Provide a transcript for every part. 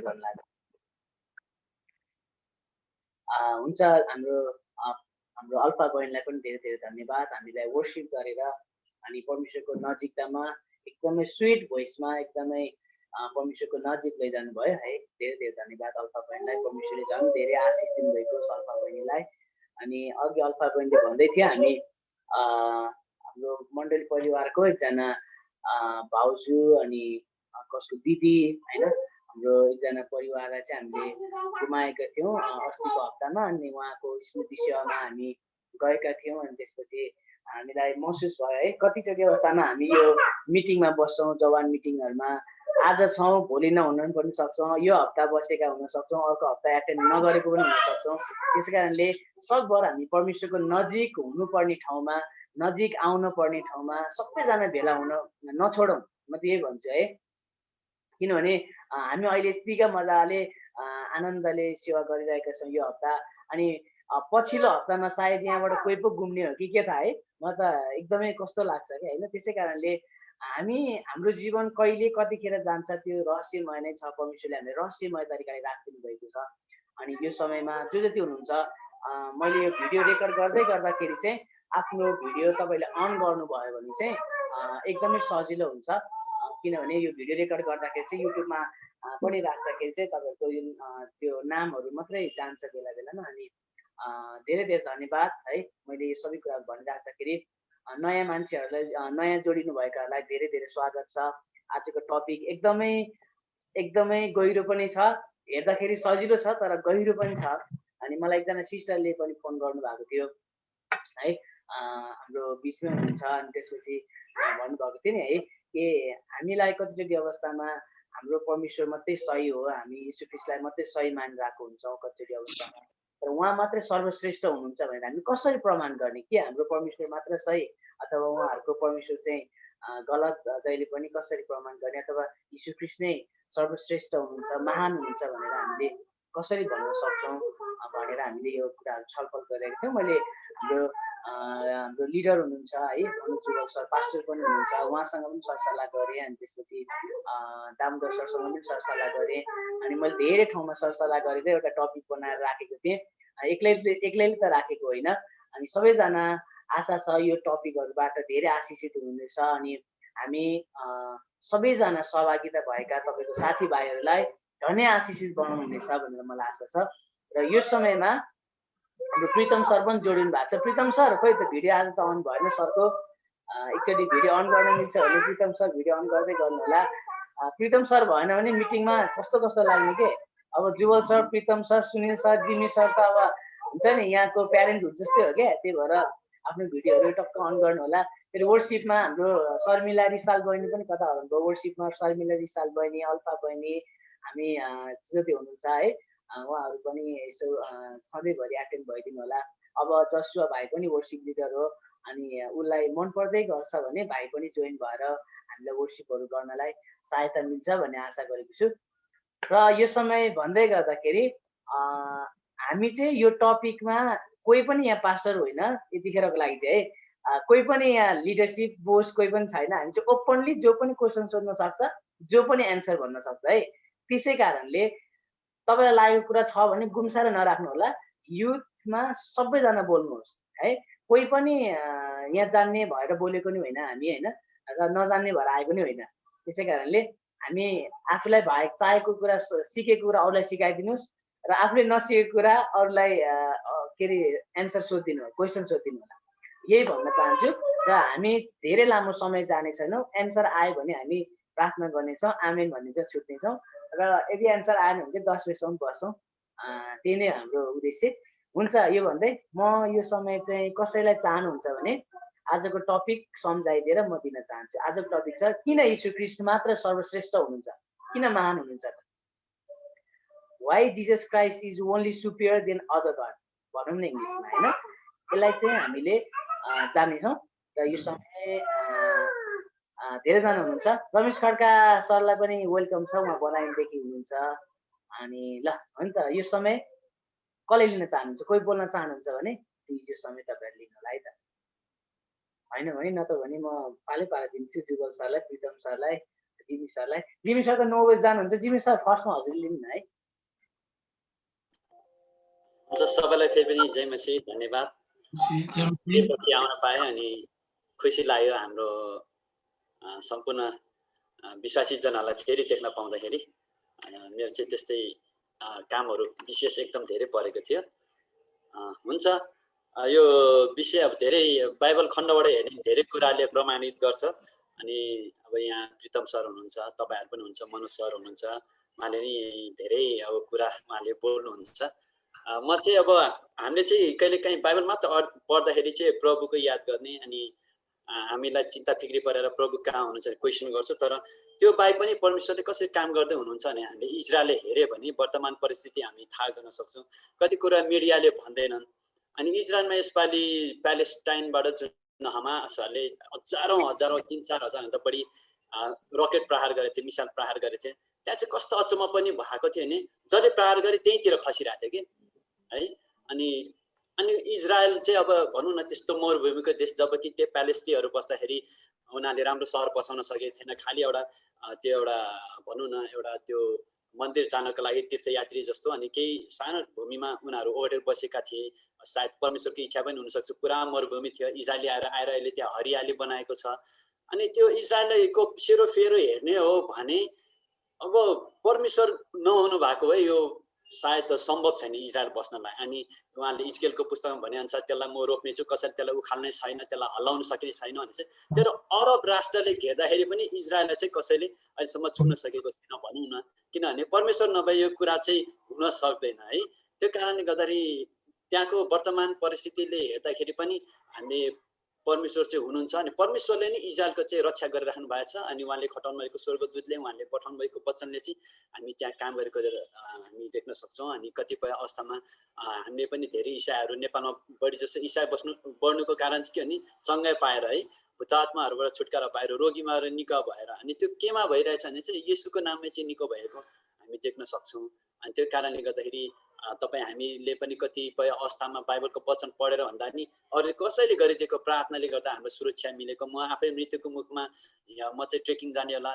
गर्न लाग्छ। हुन्छ हाम्रो अल्फा बहिनीलाई पनि धेरै धेरै धन्यवाद हामीलाई वर्शिप गरेर अनि परमेश्वरको नजिकतामा एकदमै स्विट भोइसमा एकदमै परमेश्वरको नजिक लैजानु भयो है। धेरै धेरै धन्यवाद अल्फा बहिनीलाई, परमेश्वरले झन् धेरै आशिष दिनुभएको छ अल्फा बहिनीलाई। अनि अघि अल्फा बहिनीले भन्दै थियो हामी हाम्रो मण्डली परिवारको एकजना भाउजू अनि कसको दिदी होइन हाम्रो एकजना परिवारलाई चाहिँ हामीले गुमाएका थियौँ अस्तिको हप्तामा। अनि उहाँको स्मृति सेवामा हामी गएका थियौँ। अनि त्यसपछि हामीलाई महसुस भयो है कतिचोटि अवस्थामा हामी यो मिटिङमा बस्छौँ, जवान मिटिङहरूमा आज छौँ भोलि नहुन पनि सक्छौँ, यो हप्ता बसेका हुन सक्छौँ, अर्को हप्ता एटेन्ड नगरेको पनि हुन सक्छौँ। त्यसै कारणले सकभर हामी परमेश्वरको नजिक हुनुपर्ने ठाउँमा, नजिक आउन पर्ने ठाउँमा सबैजना भेला हुन नछोडौँ, म त यही भन्छु है। किनभने हामी अहिले यतिका मजाले आनन्दले सेवा गरिरहेका छौँ यो हप्ता। अनि पछिल्लो हप्तामा सायद यहाँबाट कोही पो घुम्ने हो कि के थाहा है, म त एकदमै कस्तो लाग्छ कि होइन। त्यसै कारणले हाम्रो जीवन कहिले कतिखेर जान्छ त्यो रहस्यमय नै छ। परमेश्वरले हामीले रहस्यमय तरिकाले राखिदिनु भएको छ। अनि यो समयमा जो जति हुनुहुन्छ मैले यो भिडियो रेकर्ड गर्दै गर्दाखेरि चाहिँ आफ्नो भिडियो तपाईँले अन गर्नुभयो भने चाहिँ एकदमै सजिलो हुन्छ। किनभने यो भिडियो रेकर्ड गर्दाखेरि चाहिँ युट्युबमा पनि राख्दाखेरि चाहिँ तपाईँहरूको त्यो नामहरू मात्रै जान्छ बेला बेलामा। अनि धेरै धेरै धन्यवाद है। मैले यो सबै कुरा भनिराख्दाखेरि नयाँ मान्छेहरूलाई नयाँ जोडिनु भएकाहरूलाई धेरै धेरै स्वागत छ। आजको टपिक एकदमै गहिरो पनि छ, हेर्दाखेरि सजिलो छ तर गहिरो पनि छ। अनि मलाई एकजना सिस्टरले पनि फोन गर्नुभएको थियो है, हाम्रो बिचमै हुनुहुन्छ। अनि त्यसपछि भन्नुभएको थियो नि है कि हामीलाई कतिचोटि अवस्थामा हाम्रो परमेश्वर मात्रै सही हो, हामी यीशु ख्रीष्टलाई मात्रै सही मानिरहेको हुन्छौँ कतिचोटि अवस्थामा, तर उहाँ मात्रै सर्वश्रेष्ठ हुनुहुन्छ भनेर हामी कसरी प्रमाण गर्ने कि हाम्रो परमेश्वर मात्र सही अथवा उहाँहरूको परमेश्वर चाहिँ गलत जहिले पनि कसरी प्रमाण गर्ने, अथवा यीशु ख्रीष्ट नै सर्वश्रेष्ठ हुनुहुन्छ, महान हुनुहुन्छ भनेर हामीले कसरी भन्न सक्छौँ भनेर हामीले यो कुराहरू छलफल गरिरहेको थियौँ। मैले हाम्रो लिडर हुनुहुन्छ है अनुज जुगल सर, पास्टर पनि हुनुहुन्छ, उहाँसँग पनि सरसल्लाह गरेँ। अनि त्यसपछि दामोदर सरसँग पनि सरसल्लाह गरेँ। अनि मैले धेरै ठाउँमा सरसल्लाह गरेर एउटा टपिक बनाएर राखेको थिएँ। एक्लैले त राखेको होइन। अनि सबैजना आशा छ यो टपिकहरूबाट धेरै आशिषित हुनुहुनेछ। अनि हामी सबैजना सहभागिता भएका तपाईँको साथीभाइहरूलाई धन्य आशिषित बनाउनुहुनेछ भनेर मलाई आशा छ। र यो समयमा हाम्रो प्रितम सर पनि जोडिनु भएको छ। प्रितम सर खोइ त भिडियो आज त अन भएन सरको, एकचोटि भिडियो अन गर्न मिल्छ भने प्रितम सर भिडियो अन गर्दै गर्नु होला। प्रितम सर भएन भने मिटिङमा कस्तो लाग्ने के। अब Juwal sir, Pritam sir, Sunil sir, Jimmy sir त अब हुन्छ नि यहाँको प्यारेन्टहरू जस्तै हो क्या। त्यही भएर आफ्नो भिडियोहरू टक्क अन गर्नु होला। फेरि वर्सिपमा हाम्रो शर्मिला रिसाल बहिनी पनि कता हुनुभयो, वर्सिपमा शर्मिला रिसाल बहिनी, अल्फा बहिनी, हामी जति हुनुहुन्छ है उहाँहरू पनि यसो सधैँभरि एटेन्ड भइदिनु होला। अब जसुवा भाइ पनि वर्सिप लिडर हो, अनि उसलाई मन पर्दै गर्छ भने भाइ पनि जोइन भएर हामीलाई वर्सिपहरू गर्नलाई सहायता मिल्छ भन्ने आशा गरेको छु। र यो समय भन्दै गर्दाखेरि हामी चाहिँ यो टपिकमा कोही पनि यहाँ पास्टर होइन यतिखेरको लागि चाहिँ है, कोही पनि यहाँ लिडरसिप बोस कोही पनि छैन। हामी चाहिँ ओपनली जो पनि क्वेसन सोध्न सक्छ, जो पनि एन्सर भन्न सक्छ है। त्यसै कारणले तपाईँलाई लागेको कुरा छ भने गुम्साएर नराख्नु होला। युथमा सबैजना बोल्नुहोस् है। कोही पनि यहाँ जान्ने भएर बोलेको नि होइन हामी होइन, र नजान्ने भएर आएको नि होइन। त्यसै कारणले हामी आफूलाई चाहेको कुरा, सिकेको कुरा अरूलाई सिकाइदिनुहोस्, र आफूले नसिकेको कुरा अरूलाई के अरे एन्सर सोधिदिनु होला, क्वेसन सोधिदिनु होला, यही भन्न चाहन्छु। र हामी धेरै लामो समय जाने छैनौँ। एन्सर आयो भने हामी प्रार्थना गर्नेछौँ, आमेन भन्ने चाहिँ छुट्नेछौँ। र यदि एन्सर आएन भने चाहिँ 10 बजीसम्म बस्छौँ। त्यही नै हाम्रो उद्देश्य हुन्छ। यो भन्दै म यो समय चाहिँ कसैलाई चाहनुहुन्छ भने आजको टपिक सम्झाइदिएर म दिन चाहन्छु। आजको टपिक छ किन यीशु ख्रीष्ट मात्र सर्वश्रेष्ठ हुनुहुन्छ, किन महान हुनुहुन्छ। Why Jesus Christ is only superior than other god भनौँ न इङ्ग्लिसमा होइन। यसलाई चाहिँ हामीले जान्नेछौँ। र यो समय धेरैजना हुनुहुन्छ। रमेश खड्का सरलाई पनि वेलकम छ, उहाँ बनाइदेखि हुनुहुन्छ। अनि ल हो नि त यो समय कसले लिन चाहनुहुन्छ, कोही बोल्न चाहनुहुन्छ भने यो समय तपाईँहरूले लिनु होला है त। होइन भने न त भने म पालै दिन्छु जुगल सरलाई, प्रितम सरलाई, जिमी सरलाई। जिमी सर त नोर्वे जानुहुन्छ, जिमी सर फर्स्टमा हजुर लिनु है। हुन्छ, सबैलाई फेरि पनि जय मसी, धन्यवाद। पछि आउन पाएँ अनि खुसी लाग्यो हाम्रो सम्पूर्ण विश्वासीजनहरूलाई फेरि देख्न पाउँदाखेरि। मेरो चाहिँ त्यस्तै कामहरू विशेष एकदम धेरै परेको थियो। हुन्छ, यो विषय अब धेरै बाइबल खण्डबाट हेर्ने धेरै कुराले प्रमाणित गर्छ। अनि अब यहाँ प्रितम सर हुनुहुन्छ, तपाईँहरू पनि हुनुहुन्छ, मनोज सर हुनुहुन्छ, उहाँले नि धेरै अब कुरा उहाँले बोल्नुहुन्छ। म चाहिँ अब हामीले चाहिँ कहिलेकाहीँ बाइबल मात्र पढ्दाखेरि चाहिँ प्रभुको याद गर्ने अनि हामीलाई चिन्ता फिक्री परेर प्रभु कहाँ हुनुहुन्छ क्वेसन गर्छ। तर त्यो बाहेक पनि परमेश्वरले कसरी काम गर्दै हुनुहुन्छ भने हामीले इजरायलले हेऱ्यो भने वर्तमान परिस्थिति हामी थाहा गर्न सक्छौँ। कति कुरा मिडियाले भन्दैनन्। अनि इजरायलमा यसपालि प्यालेस्टाइनबाट जुन हमासहरूले हजारौँ 3-4 हजारभन्दा बढी रकेट प्रहार गरेको थियो, मिसाइल प्रहार गरेको थियो। त्यहाँ चाहिँ कस्तो अचम्म पनि भएको थियो भने जसले प्रहार गरे त्यहीँतिर खसिरहेको थियो कि है। अनि इजरायल चाहिँ अब भनौँ न त्यस्तो मरुभूमिको देश, जबकि त्यो प्यालेस्टिनहरू बस्दाखेरि उनीहरूले राम्रो सहर बसाउन सकेको थिएन। खालि एउटा त्यो एउटा भनौँ न एउटा त्यो मन्दिर जानको लागि तीर्थयात्री जस्तो अनि केही सानो भूमिमा उनीहरू ओढेर बसेका थिए। सायद परमेश्वरको इच्छा पनि हुनसक्छ। पुरा मरुभूमि थियो, इजरायली आएर अहिले त्यहाँ हरियाली बनाएको छ। अनि त्यो इजरायलको सेरोफेरो हेर्ने हो भने अब परमेश्वर नहुनु भएको भए यो सायद सम्भव छैन इजरायल बस्नलाई। अनि उहाँले इजकेलको पुस्तकमा भनेअनुसार त्यसलाई म रोप्नेछु, कसैले त्यसलाई उखाल्नै छैन, त्यसलाई हल्लाउन सक्ने छैन भने चाहिँ तर अरब राष्ट्रले घेर्दाखेरि पनि इजरायललाई चाहिँ कसैले अहिलेसम्म छुन सकेको छैन भनौँ न। किनभने परमेश्वर नभए यो कुरा चाहिँ हुन सक्दैन है। त्यो कारणले गर्दाखेरि त्यहाँको वर्तमान परिस्थितिले हेर्दाखेरि पनि हामीले परमेश्वर चाहिँ हुनुहुन्छ। अनि परमेश्वरले नै इजरायलको चाहिँ रक्षा गरिराख्नु भएको छ। अनि उहाँले खटाउनु भएको स्वर्गदूतले उहाँले पठाउनु भएको वचनले चाहिँ हामी त्यहाँ काम गरेको हामी देख्न सक्छौँ। अनि कतिपय अवस्थामा हामीले पनि धेरै इसाईहरू नेपालमा बढी जस्तो इसाई बढ्नुको कारण चाहिँ के भने चङ्गाइ पाएर है, भूतात्माहरूबाट छुटकारा पाएर, रोगीमा निको भएर। अनि त्यो केमा भइरहेछ भने चाहिँ येशूको नाममा चाहिँ निको भएको हामी देख्न सक्छौँ। अनि त्यो कारणले गर्दाखेरि तपाईँ हामीले पनि कतिपय अवस्थामा बाइबलको वचन पढेर भन्दा नि अरू कसैले गरिदिएको प्रार्थनाले गर्दा हाम्रो सुरक्षा मिलेको। म आफै मृत्युको मुखमा म चाहिँ ट्रेकिङ जाने बेला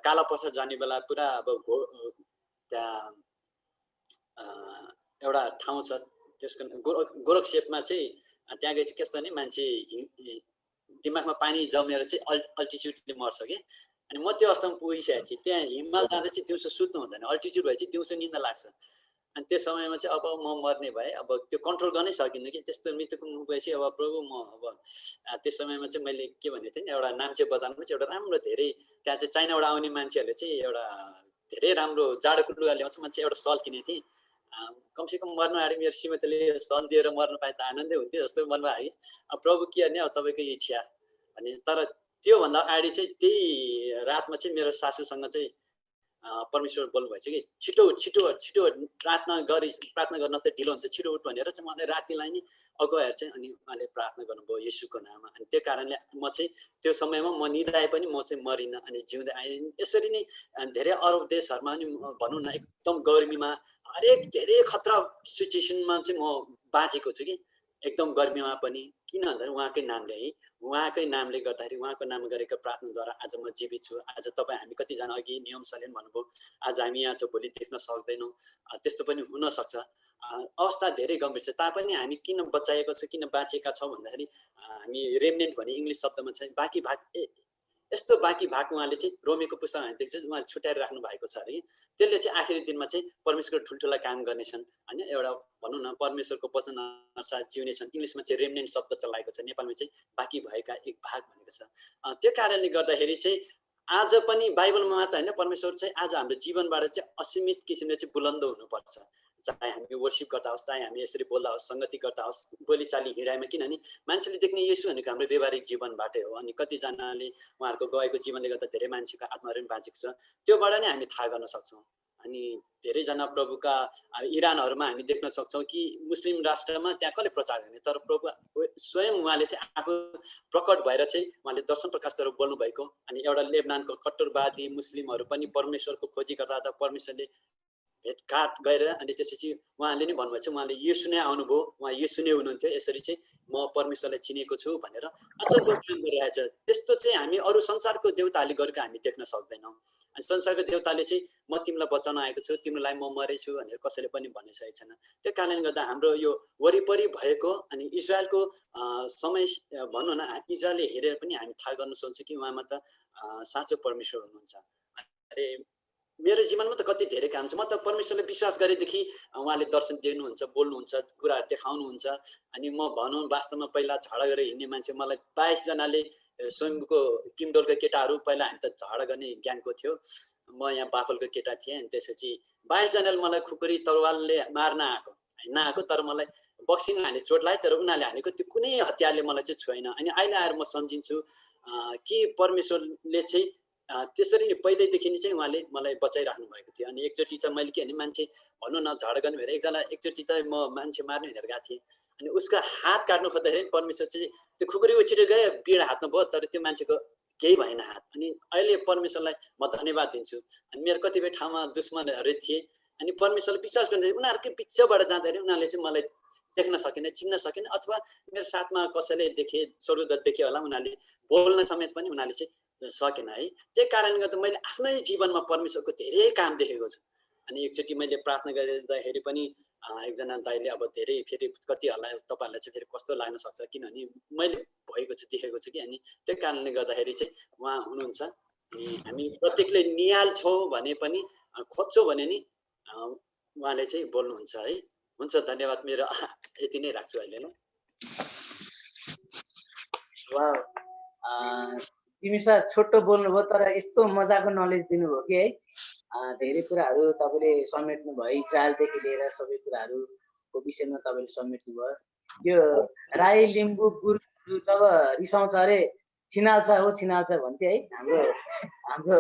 काला पत्थर जाने बेला पुरा अब त्यहाँ एउटा ठाउँ छ त्यसको गोरखसेपमा चाहिँ त्यहाँ गए चाहिँ कस्तो भने मान्छे दिमागमा पानी जमेर चाहिँ अल्टिच्युडले मर्छ कि। अनि म त्यो अवस्थामा पुगिसकेको थिएँ। त्यहाँ हिमाल जाँदा चाहिँ दिउँसो सुत्नु हुँदैन, अल्टिच्युड भए चाहिँ दिउँसो निन्दा लाग्छ। अनि त्यो समयमा चाहिँ अब म मर्ने भए अब त्यो कन्ट्रोल गर्नै सकिनँ कि। त्यस्तो मृत्युको मुख भएपछि अब प्रभु म अब त्यस समयमा चाहिँ मैले के भनेको थिएँ नि, एउटा नाम्चे बजारमा चाहिँ एउटा राम्रो धेरै त्यहाँ चाहिँ चाइनाबाट आउने मान्छेहरूले चाहिँ एउटा धेरै राम्रो जाडोको लुगा ल्याउँछ। म चाहिँ एउटा सल किनेको थिएँ। कमसेकम मर्नु आँटे मेरो श्रीमतीले सल दिएर मर्नु पाए त आनन्दै हुन्थ्यो जस्तो मनमा आयो। अब प्रभु के गर्ने, अब तपाईँको इच्छा भने। तर त्योभन्दा अगाडि चाहिँ त्यही रातमा चाहिँ मेरो सासूसँग चाहिँ परमेश्वर बोल्नुभएछ कि छिटो प्रार्थना गर्न त ढिलो हुन्छ, छिटो उठ भनेर चाहिँ मलाई रातिलाई नि अगुवाएर चाहिँ अनि उहाँले प्रार्थना गर्नुभयो येशूको नाममा। अनि त्यो कारणले म चाहिँ त्यो समयमा म निदाए पनि म चाहिँ मरिनँ अनि जिउँदै आएँ। यसरी नै धेरै अरब देशहरूमा नि भनौँ न एकदम गर्मीमा हरेक धेरै खतरा सिचुएसनमा चाहिँ म बाँचेको छु कि एकदम गर्मीमा पनि। किन भन्दाखेरि उहाँकै नामले है, उहाँकै नामले गर्दाखेरि उहाँको नाम गरेको प्रार्थनाद्वारा आज म जीवित छु। आज तपाईँ हामी कतिजना अघि नियम सलेन भन्नुभयो, आज हामी यहाँ चाहिँ भोलि देख्न सक्दैनौँ। त्यस्तो पनि हुनसक्छ। अवस्था धेरै गम्भीर छ तापनि हामी किन बचाएको छ, किन बाँचेका छौँ भन्दाखेरि हामी रेमनेन्ट भन्ने इङ्ग्लिस शब्दमा चाहिँ बाँकी भाग यस्तो बाँकी भाग उहाँले चाहिँ रोमेको पुस्तकमा हामी देख्छ उहाँले छुट्याएर राख्नु भएको छ अरे। त्यसले चाहिँ आखिरी दिनमा चाहिँ परमेश्वरको ठुल्ठुला काम गर्नेछन् होइन। एउटा भनौँ न परमेश्वरको वचन अनुसार जिउनेछन्। इङ्ग्लिसमा चाहिँ रेमनेन्ट शब्द चलाएको छ, नेपालमा चाहिँ बाँकी भएका एक भाग भनेको छ। त्यो कारणले गर्दाखेरि चाहिँ आज पनि बाइबलमा मात्र होइन, परमेश्वर चाहिँ आज हाम्रो जीवनबाट चाहिँ असीमित किसिमले चाहिँ बुलन्द हुनुपर्छ। चाहे हामी वर्शिप गर्दा होस्, चाहे हामी यसरी बोल्दा होस्, सङ्गति गर्दा होस्, बोलीचाली हिँडाइमा। किनभने मान्छेले देख्ने येशू भनेको हाम्रो व्यवहारिक जीवनबाटै हो। अनि कतिजनाले उहाँहरूको गएको जीवनले गर्दा धेरै मान्छेको आत्माहरू पनि बाँचेको छ, त्योबाट नै हामी थाहा गर्न सक्छौँ। अनि धेरैजना प्रभुका इरानहरूमा हामी देख्न सक्छौँ कि मुस्लिम राष्ट्रमा त्यहाँ कसले प्रचार गर्ने, तर प्रभु स्वयं उहाँले चाहिँ आफू प्रकट भएर चाहिँ उहाँले दर्शन प्रकाशहरू बोल्नु भएको। अनि एउटा लेबनानको कट्टरवादी मुस्लिमहरू पनि परमेश्वरको खोजी गर्दा परमेश्वरले भेटघाट गएर अनि त्यसपछि उहाँले नै भन्नुभएको छ उहाँले येशू नै आउनुभयो, उहाँ येशू नै हुनुहुन्थ्यो, यसरी चाहिँ म परमेश्वरलाई चिनेको छु भनेर अचम्मको काम गरिरहेछ। त्यस्तो चाहिँ हामी अरू संसारको देवताहरूले गरेको हामी देख्न सक्दैनौँ। अनि संसारको देवताले चाहिँ म तिमीलाई बचाउन आएको छु, तिमीलाई म मरेछु भनेर कसैले पनि भनिसकेको छैन। त्यो कारणले गर्दा हाम्रो यो वरिपरि भएको अनि इजरायलको समय भनौँ न, इजरायलले हेरेर पनि हामी थाहा गर्न सक्छौँ कि उहाँमा त साँचो परमेश्वर हुनुहुन्छ। अरे मेरो जीवनमा त कति धेरै काम छ। म त परमेश्वरले विश्वास गरेदेखि उहाँले दर्शन दिनुहुन्छ, बोल्नुहुन्छ, कुराहरू देखाउनुहुन्छ। अनि म भनौँ वास्तवमा पहिला झगडा गरेर हिँड्ने मान्छे, मलाई 22 जनाले स्वयंको किमडोलको केटाहरू, पहिला हामी त झगडा गर्ने ग्याङको थियो, म यहाँ बाखलको केटा थिएँ। अनि त्यसपछि 22 जनाले मलाई खुकुरी तरवालले मार्न आएको, तर मलाई बक्सिङ हाने चोट लाग्यो, तर उनीहरूले हानेको त्यो कुनै हतियारले मलाई चाहिँ छुएन। अनि अहिले आएर म सम्झिन्छु कि परमेश्वरले चाहिँ त्यसरी नै पहिल्यैदेखि नै चाहिँ उहाँले मलाई बचाइराख्नु भएको थियो। अनि एकचोटि चाहिँ मैले के भने मान्छे भनौँ न झगडा गर्ने भएर एकचोटि चाहिँ म मान्छे मार्ने भनेर गएको थिएँ। अनि उसको हात काट्नु खोज्दाखेरि परमेश्वर चाहिँ त्यो खुकुरी उछिटेर गयो, पिड हातमा भयो, तर त्यो मान्छेको केही भएन हात। अनि अहिले परमेश्वरलाई म धन्यवाद दिन्छु। अनि मेरो कतिपय ठाउँमा दुश्मनहरू थिए, अनि परमेश्वरले विश्वास गर्दाखेरि उनीहरूकै बिचबाट जाँदाखेरि उनीहरूले चाहिँ मलाई देख्न सकेन, चिन्न सकेन, अथवा मेरो साथमा कसैले देखे, स्वर्गदूत देखे होला, उनीहरूले बोल्न समेत पनि उनीहरूले चाहिँ सकेन है। त्यही कारणले गर्दा मैले आफ्नै जीवनमा परमेश्वरको धेरै काम देखेको छु। अनि एकचोटि मैले प्रार्थना गर्दाखेरि पनि एकजना दाइले अब धेरै फेरि कतिहरूलाई तपाईँहरूलाई चाहिँ फेरि कस्तो लाग्न सक्छ, किनभने मैले भएको छु, देखेको छु कि। अनि त्यही कारणले गर्दाखेरि चाहिँ उहाँ हुनुहुन्छ। अनि हामी प्रत्येकले निहाल्छौँ भने पनि, खोज्छौँ भने नि उहाँले चाहिँ बोल्नुहुन्छ है। हुन्छ, धन्यवाद। मेरो यति नै राख्छु अहिले ल। तिमी सर छोटो बोल्नुभयो, तर यस्तो मजाको नलेज दिनुभयो कि है। धेरै कुराहरू तपाईँले समेट्नु भयो, इजरायलदेखि लिएर सबै कुराहरूको विषयमा तपाईँले समेट्नु भयो। यो राई लिम्बू गुरु जब रिसाउँछ अरे छिनाल्छ हो छिनाल्छ भन्थे है। हाम्रो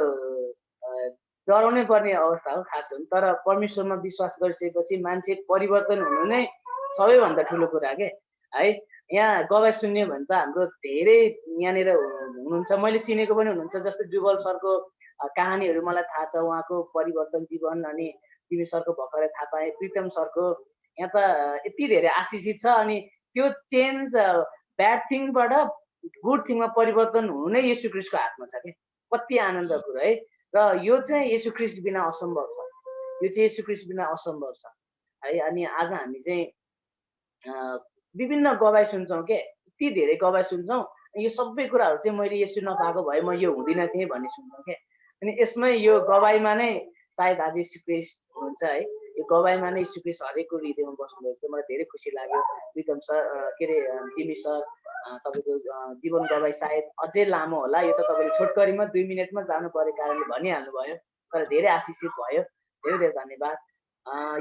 डराउनै पर्ने अवस्था हो खास हो। तर परमेश्वरमा विश्वास गरिसकेपछि मान्छे परिवर्तन हुनु नै सबैभन्दा ठुलो कुरा के है। यहाँ गवाई सुन्ने भने त हाम्रो धेरै यहाँनिर हुनुहुन्छ, मैले चिनेको पनि हुनुहुन्छ। जस्तै जुगल सरको कहानीहरू मलाई थाहा छ, उहाँको परिवर्तन जीवन। अनि तिमी सरको भर्खरै थाहा पाएँ, प्रितम सरको यहाँ त यति धेरै आशिषित छ। अनि त्यो चेन्ज ब्याड थिङबाट गुड थिङमा परिवर्तन हुनु नै येशू ख्रीष्टको हातमा छ कि। कति आनन्दको कुरा है। र यो चाहिँ येशू ख्रीष्ट बिना असम्भव छ, यो चाहिँ येशू ख्रीष्ट बिना असम्भव छ है। अनि आज हामी चाहिँ विभिन्न गवाई सुन्छौँ के, यति धेरै गवाई सुन्छौँ। यो सबै कुराहरू चाहिँ मैले येशू नपाएको भए म यो हुँदिनँ थिएँ भन्ने सुन्छौँ के। अनि यसमै यो गवाईमा नै सायद आज येशू ख्रीष्ट हुन्छ है। यो गवाईमा नै येशू ख्रीष्ट हरेकको हृदयमा बस्नुभएको थियो। मलाई धेरै खुसी लाग्यो। प्रितम सर के अरे जिमी सर, तपाईँको जीवन गवाई सायद अझै लामो होला। यो त तपाईँले छोटकरीमा 2 मिनटमा जानु परेको कारणले भनिहाल्नु भयो, तर धेरै आशिषित भयो। धेरै धेरै धन्यवाद।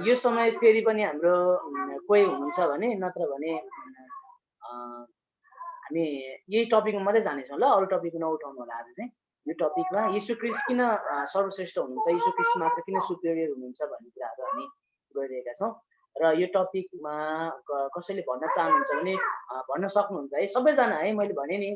यो समय फेरि पनि हाम्रो कोही हुनुहुन्छ भने, नत्र भने हामी यही टपिकमा मात्रै जानेछौँ ल, अरू टपिक नउठाउनु होला। आज चाहिँ यो टपिकमा येशू ख्रीष्ट किन सर्वश्रेष्ठ हुनुहुन्छ, येशू ख्रीष्ट मात्र किन सुपेरियर हुनुहुन्छ भन्ने कुराहरू हामी गरिरहेका छौँ। र यो टपिकमा कसैले भन्न चाहनुहुन्छ भने भन्न सक्नुहुन्छ है। सबैजना है, मैले भने नि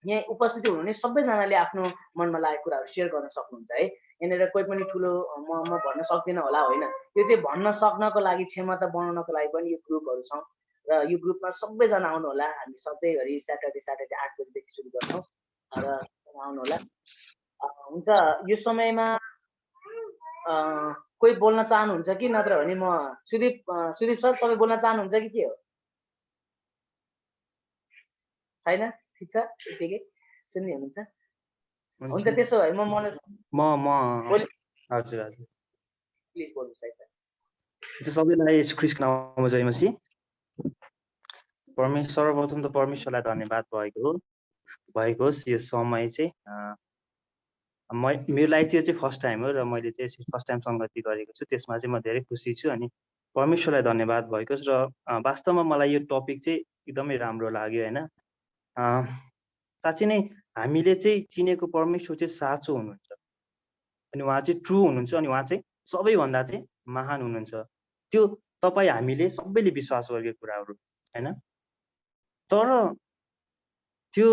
यहाँ उपस्थित हुनुहुने सबैजनाले आफ्नो मनमा लागेको कुराहरू सेयर गर्न सक्नुहुन्छ है। यहाँनिर कोही पनि ठुलो म भन्न सक्दिनँ होला होइन। यो चाहिँ भन्न सक्नको लागि, क्षमता बनाउनको लागि पनि यो ग्रुपहरू छौँ। र यो ग्रुपमा सबैजना आउनु होला। हामी सधैँभरि स्याटरडे 8 बजीदेखि सुरु गर्छौँ र आउनु होला। हुन्छ, यो समयमा कोही बोल्न चाहनुहुन्छ कि, नत्र भने म सुदीप सर तपाईँ बोल्न चाहनुहुन्छ कि के हो? छैन? ठिक छ, यतिकै सुन्ने हुनुहुन्छ। हुन्छ, त्यसो भए म मनोज हजुर प्लिज बोल्नुहोस् है सर। सबैलाई येशू ख्रीष्टको नाममा जय मसीह। सर्वप्रथम त परमेश्वरलाई धन्यवाद भएको होस्। यो समय चाहिँ मेरो लागि चाहिँ फर्स्ट टाइम हो र मैले चाहिँ फर्स्ट टाइम सङ्गति गरेको छु। त्यसमा चाहिँ म धेरै खुसी छु। अनि परमेश्वरलाई धन्यवाद भएको होस्। र वास्तवमा मलाई यो टपिक चाहिँ एकदमै राम्रो लाग्यो होइन। साँच्चै नै हामीले चाहिँ चिनेको परमेश्वर चाहिँ साँचो हुनुहुन्छ, अनि उहाँ चाहिँ ट्रु हुनुहुन्छ, अनि उहाँ चाहिँ सबैभन्दा चाहिँ महान हुनुहुन्छ। त्यो तपाईँ हामीले सबैले विश्वास गरेको कुराहरू होइन। तर त्यो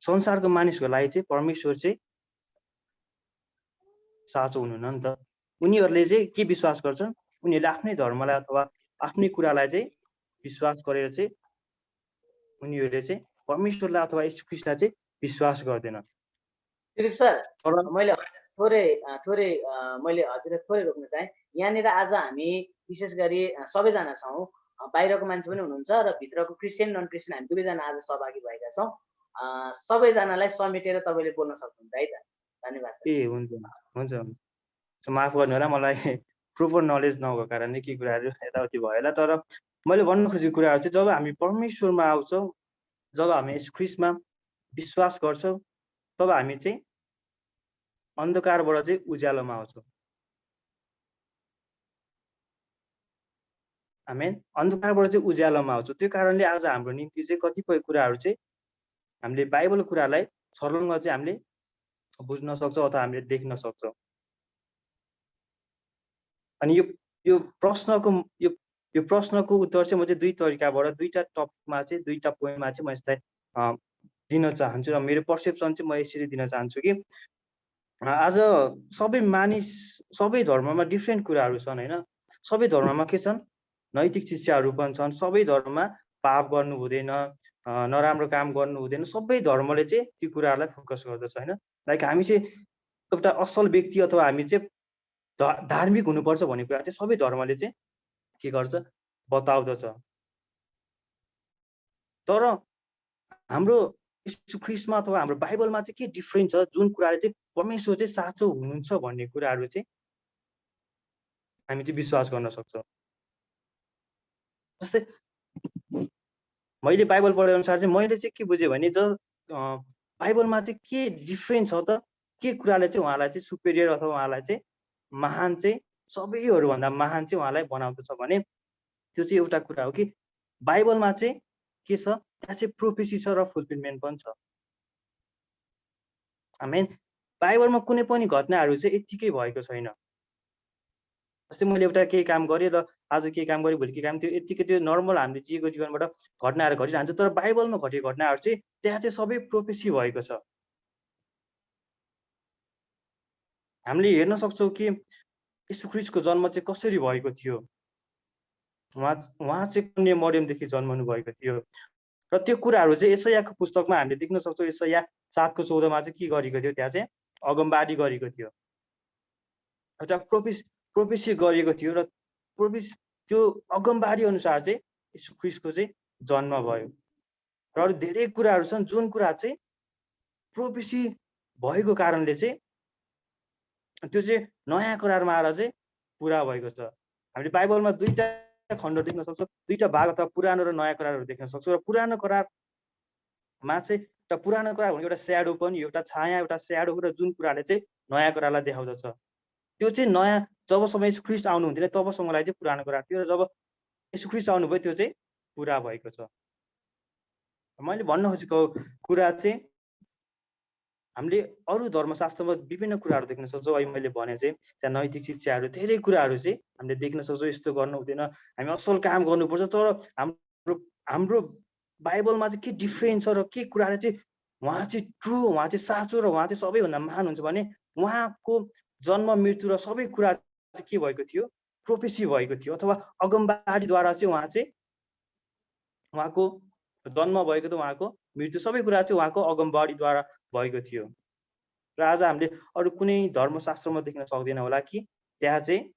संसारको मानिसको लागि चाहिँ परमेश्वर चाहिँ साँचो हुनुहुन्न नि त। उनीहरूले चाहिँ के विश्वास गर्छन्, उनीहरूले आफ्नै धर्मलाई अथवा आफ्नै कुरालाई चाहिँ विश्वास गरेर चाहिँ उनीहरूले चाहिँ परमेश्वरलाई अथवा यीशु ख्रीष्टलाई चाहिँ विश्वास गर्दैन। दिलीप सर, तर मैले थोरै मैले हजुरलाई थोरै रोक्न चाहेँ। यहाँनिर आज हामी विशेष गरी सबैजना छौँ, बाहिरको मान्छे पनि हुनुहुन्छ र भित्रको क्रिस्चियन नन क्रिस्चियन हामी दुवैजना आज सहभागी भएका छौँ। सबैजनालाई समेटेर तपाईँले बोल्न सक्नुहुन्छ है त? धन्यवाद सर। ए हुन्छ हुन्छ हुन्छ, माफ गर्नु होला, मलाई प्रोपर नलेज नभएको कारणले के कुराहरू यताउति भयो होला। तर मैले भन्नु खोजेको कुराहरू चाहिँ जब हामी परमेश्वरमा आउँछौँ, जब हामी यस ख्रीष्टमा विश्वास गर्छौँ, तब हामी चाहिँ अन्धकारबाट चाहिँ उज्यालोमा आउँछौँ। आमेन। अन्धकारबाट चाहिँ उज्यालोमा आउँछौँ। त्यो कारणले आज हाम्रो निम्ति चाहिँ कतिपय कुराहरू चाहिँ हामीले बाइबलको कुरालाई छर्लङ्ग चाहिँ हामीले बुझ्न सक्छौँ अथवा हामीले देख्न सक्छौँ। अनि यो प्रश्नको उत्तर चाहिँ म चाहिँ दुई तरिकाबाट दुईटा टपिकमा चाहिँ दुईटा पोइन्टमा चाहिँ म यसलाई दिन चाहन्छु र मेरो पर्सेप्सन चाहिँ म यसरी दिन चाहन्छु कि आज सबै मानिस सबै धर्ममा डिफ्रेन्ट कुराहरू छन् होइन। सबै धर्ममा के छन्, नैतिक शिक्षाहरू पनि छन्। सबै धर्ममा पाप गर्नु हुँदैन, नराम्रो काम गर्नु हुँदैन। सबै धर्मले चाहिँ त्यो कुराहरूलाई फोकस गर्दछ होइन। लाइक हामी चाहिँ एउटा असल व्यक्ति अथवा हामी चाहिँ धार्मिक हुनुपर्छ भन्ने कुरा चाहिँ सबै धर्मले चाहिँ के गर्छ, बताउँदछ। तर हाम्रो यीशु ख्रीष्टमा अथवा हाम्रो बाइबलमा चाहिँ के डिफ्रेन्ट छ, जुन कुराले चाहिँ परमेश्वर चाहिँ साँचो हुनुहुन्छ भन्ने कुराहरू चाहिँ हामी चाहिँ विश्वास गर्न सक्छौँ। जस्तै मैले बाइबल पढे अनुसार चाहिँ मैले चाहिँ के बुझेँ भने जब बाइबलमा चाहिँ के डिफ्रेन्ट छ त, के कुराले चाहिँ उहाँलाई चाहिँ सुपेरियर अथवा उहाँलाई चाहिँ महान चाहिँ सबैहरूभन्दा महान चाहिँ उहाँलाई बनाउँदछ भने त्यो चाहिँ एउटा कुरा हो कि बाइबलमा चाहिँ के छ, त्यहाँ चाहिँ प्रोफेसी छ र फुलफिलमेन्ट पनि छ। आमेन। बाइबलमा कुनै पनि घटनाहरू चाहिँ यत्तिकै भएको छैन। जस्तै मैले एउटा केही काम गरेँ र आज केही काम गरेँ, भोलि केही काम, त्यो यत्तिकै त्यो नर्मल हामीले जिएको जीवनबाट घटनाहरू घटिरहन्छ। तर बाइबलमा घटेको घटनाहरू चाहिँ त्यहाँ चाहिँ सबै प्रोफेसी भएको छ। हामीले हेर्न सक्छौँ कि यीशु ख्रीष्टको जन्म चाहिँ कसरी भएको थियो। उहाँ चाहिँ कन्या मरियमदेखि जन्मनु भएको थियो र त्यो कुराहरू चाहिँ यशायाको पुस्तकमा हामीले देख्न सक्छौँ। यशाया 7:14 चाहिँ के गरेको थियो, त्यहाँ चाहिँ अगमबाडी गरेको थियो, एउटा प्रोफेसी गरिएको थियो र त्यो अगमबाडी अनुसार चाहिँ यीशु ख्रीष्टको चाहिँ जन्म भयो। र अरू धेरै कुराहरू छन् जुन कुरा चाहिँ प्रोफेसी भएको कारणले चाहिँ त्यो चाहिँ नयाँ करारमा आएर चाहिँ पुरा भएको छ। हामीले बाइबलमा दुईटा खण्ड देख्न सक्छौँ, दुईटा भाग अथवा पुरानो र नयाँ करारहरू देख्न सक्छौँ। र पुरानो करारमा चाहिँ एउटा पुरानो करार भनेको एउटा स्याडो पनि, एउटा छाया, एउटा स्याडो र जुन कुराले चाहिँ नयाँ करारलाई देखाउँदछ। त्यो चाहिँ नयाँ जबसम्म यीशु ख्रीष्ट आउनु हुन्थेन तबसम्मलाई चाहिँ पुरानो करार थियो र जब यीशु ख्रीष्ट आउनुभयो त्यो चाहिँ पुरा भएको छ। मैले भन्न खोजेको कुरा चाहिँ हामीले अरू धर्मशास्त्रमा विभिन्न कुराहरू देख्न सक्छौँ। अहिले मैले भने चाहिँ त्यहाँ नैतिक शिक्षाहरू धेरै कुराहरू चाहिँ हामीले देख्न सक्छौँ। यस्तो गर्नु हुँदैन, हामी असल काम गर्नुपर्छ। तर हाम्रो बाइबलमा चाहिँ के डिफ्रेन्ट छ र के कुराले चाहिँ उहाँ चाहिँ ट्रु, उहाँ चाहिँ साँचो र उहाँ चाहिँ सबैभन्दा महान हुन्छ भने उहाँको जन्म मृत्यु र सबै कुरा चाहिँ के भएको थियो, प्रोफेसी भएको थियो अथवा अगमबाडीद्वारा चाहिँ उहाँ चाहिँ उहाँको जन्म भएको थियो, उहाँको मृत्यु सबै कुरा चाहिँ उहाँको अगमबाडीद्वारा भएको थियो। र आज हामीले अरू कुनै धर्मशास्त्रमा देख्न सक्दैन होला कि त्यहाँ चाहिँ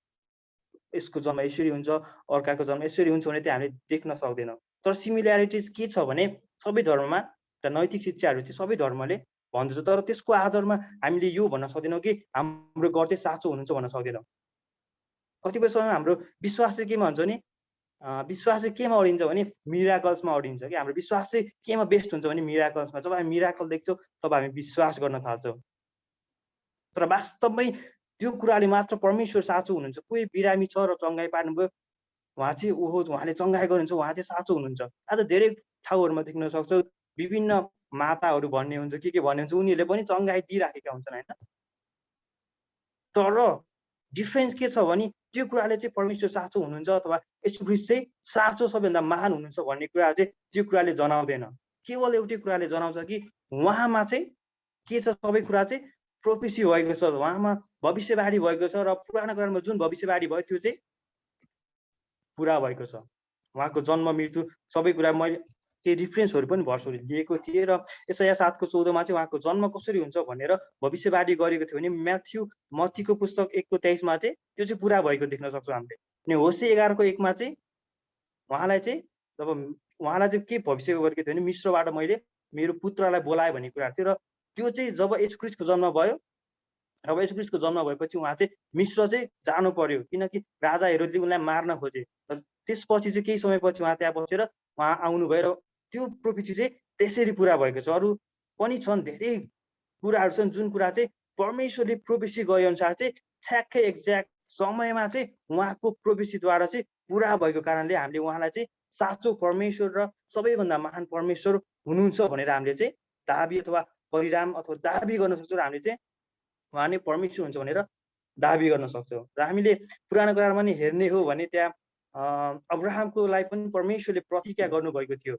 यसको जन्म यसरी हुन्छ, अर्काको जन्म यसरी हुन्छ भने चाहिँ हामीले देख्न सक्दैनौँ। तर सिमिल्यारिटिज के छ भने सबै धर्ममा एउटा नैतिक शिक्षाहरू चाहिँ सबै धर्मले भन्दछ। तर त्यसको आधारमा हामीले यो भन्न सक्दैनौँ कि हाम्रो गड चाहिँ साँचो हुनुहुन्छ भन्न सक्दैनौँ। कतिपय समय हाम्रो विश्वास चाहिँ केमा हुन्छ भने विश्वास चाहिँ केमा अडिन्छ भने मिराकल्समा अडिन्छ कि हाम्रो विश्वास चाहिँ केमा बेस्ट हुन्छ भने मिराकल्समा। जब हामी मिराकल देख्छौँ तब हामी विश्वास गर्न थाल्छौँ। तर वास्तवमै त्यो कुराले मात्र परमेश्वर साँचो हुनुहुन्छ। कोही बिरामी छ र चङ्गाइ पार्नुभयो, उहाँ चाहिँ उहाँले चङ्गाइ गर्नुहुन्छ, उहाँ चाहिँ साँचो हुनुहुन्छ। आज धेरै ठाउँहरूमा देख्न सक्छौँ विभिन्न माताहरू भन्ने हुन्छ, के भन्ने हुन्छ, उनीहरूले पनि चङ्गाइ दिइराखेका हुन्छन् होइन। तर डिफ्रेन्स के छ भने त्यो कुराले चाहिँ परमेश्वर साँचो हुनुहुन्छ अथवा यीशु ख्रीष्ट चाहिँ साँचो सबैभन्दा महान हुनुहुन्छ भन्ने कुरा चाहिँ त्यो कुराले जनाउँदैन। केवल एउटै कुराले जनाउँछ कि उहाँमा चाहिँ के छ, सबै कुरा चाहिँ प्रोफेसी भएको छ, उहाँमा भविष्यवाणी भएको छ र पुरानो करारमा जुन भविष्यवाणी भयो त्यो चाहिँ पुरा भएको छ। उहाँको जन्म मृत्यु सबै कुरा मैले केही रिफरेन्सहरू पनि भर्सहरू दिएको थिएँ र यसाया 7:14 चाहिँ उहाँको जन्म कसरी हुन्छ भनेर भविष्यवाणी गरेको थियो भने मत्तीको पुस्तक 1:23 चाहिँ त्यो चाहिँ पुरा भएको देख्न सक्छौँ हामीले। अनि होशे 11:1 चाहिँ उहाँलाई चाहिँ जब उहाँलाई चाहिँ के भविष्य गरेको थियो भने मिश्रबाट मैले मेरो पुत्रलाई बोलाएँ भन्ने कुरा थियो र त्यो चाहिँ जब येशू ख्रीष्टको जन्म भयो, अब येशू ख्रीष्टको जन्म भएपछि उहाँ चाहिँ मिश्र चाहिँ जानु पर्यो किनकि राजा हेरोदले उनलाई मार्न खोजे। त्यसपछि चाहिँ केही समयपछि उहाँ त्यहाँ बसेर उहाँ आउनुभयो र त्यो प्रोफेसी चाहिँ त्यसरी पुरा भएको छ। अरू पनि छन् धेरै कुराहरू छन् जुन कुरा चाहिँ परमेश्वरले प्रोफेसी गए अनुसार चाहिँ ठ्याक्कै एक्ज्याक्ट समयमा चाहिँ उहाँको प्रोफेसीद्वारा चाहिँ पुरा भएको कारणले हामीले उहाँलाई चाहिँ साँचो परमेश्वर र सबैभन्दा महान परमेश्वर हुनुहुन्छ भनेर हामीले चाहिँ दाबी अथवा परिणाम अथवा दाबी गर्न सक्छौँ र हामीले चाहिँ उहाँ नै परमेश्वर हुन्छ भनेर दाबी गर्न सक्छौँ। र हामीले पुरानो करारमा नि हेर्ने हो भने त्यहाँ अब्राहमको लागि पनि परमेश्वरले प्रतिज्ञा गर्नुभएको थियो,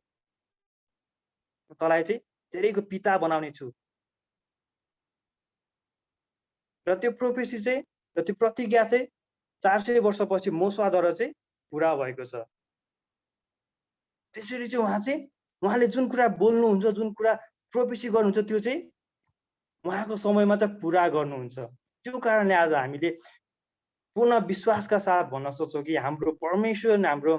तँलाई चाहिँ धेरैको पिता बनाउने छु। र त्यो प्रोफेसी चाहिँ र त्यो प्रतिज्ञा चाहिँ 400 वर्षपछि मोसाद्वारा चाहिँ पुरा भएको छ। त्यसरी चाहिँ उहाँले जुन कुरा बोल्नुहुन्छ, जुन कुरा प्रोफेसी गर्नुहुन्छ त्यो चाहिँ उहाँको समयमा चाहिँ पुरा गर्नुहुन्छ। त्यो कारणले आज हामीले पूर्ण विश्वासका साथ भन्न सक्छौँ कि हाम्रो परमेश्वर हाम्रो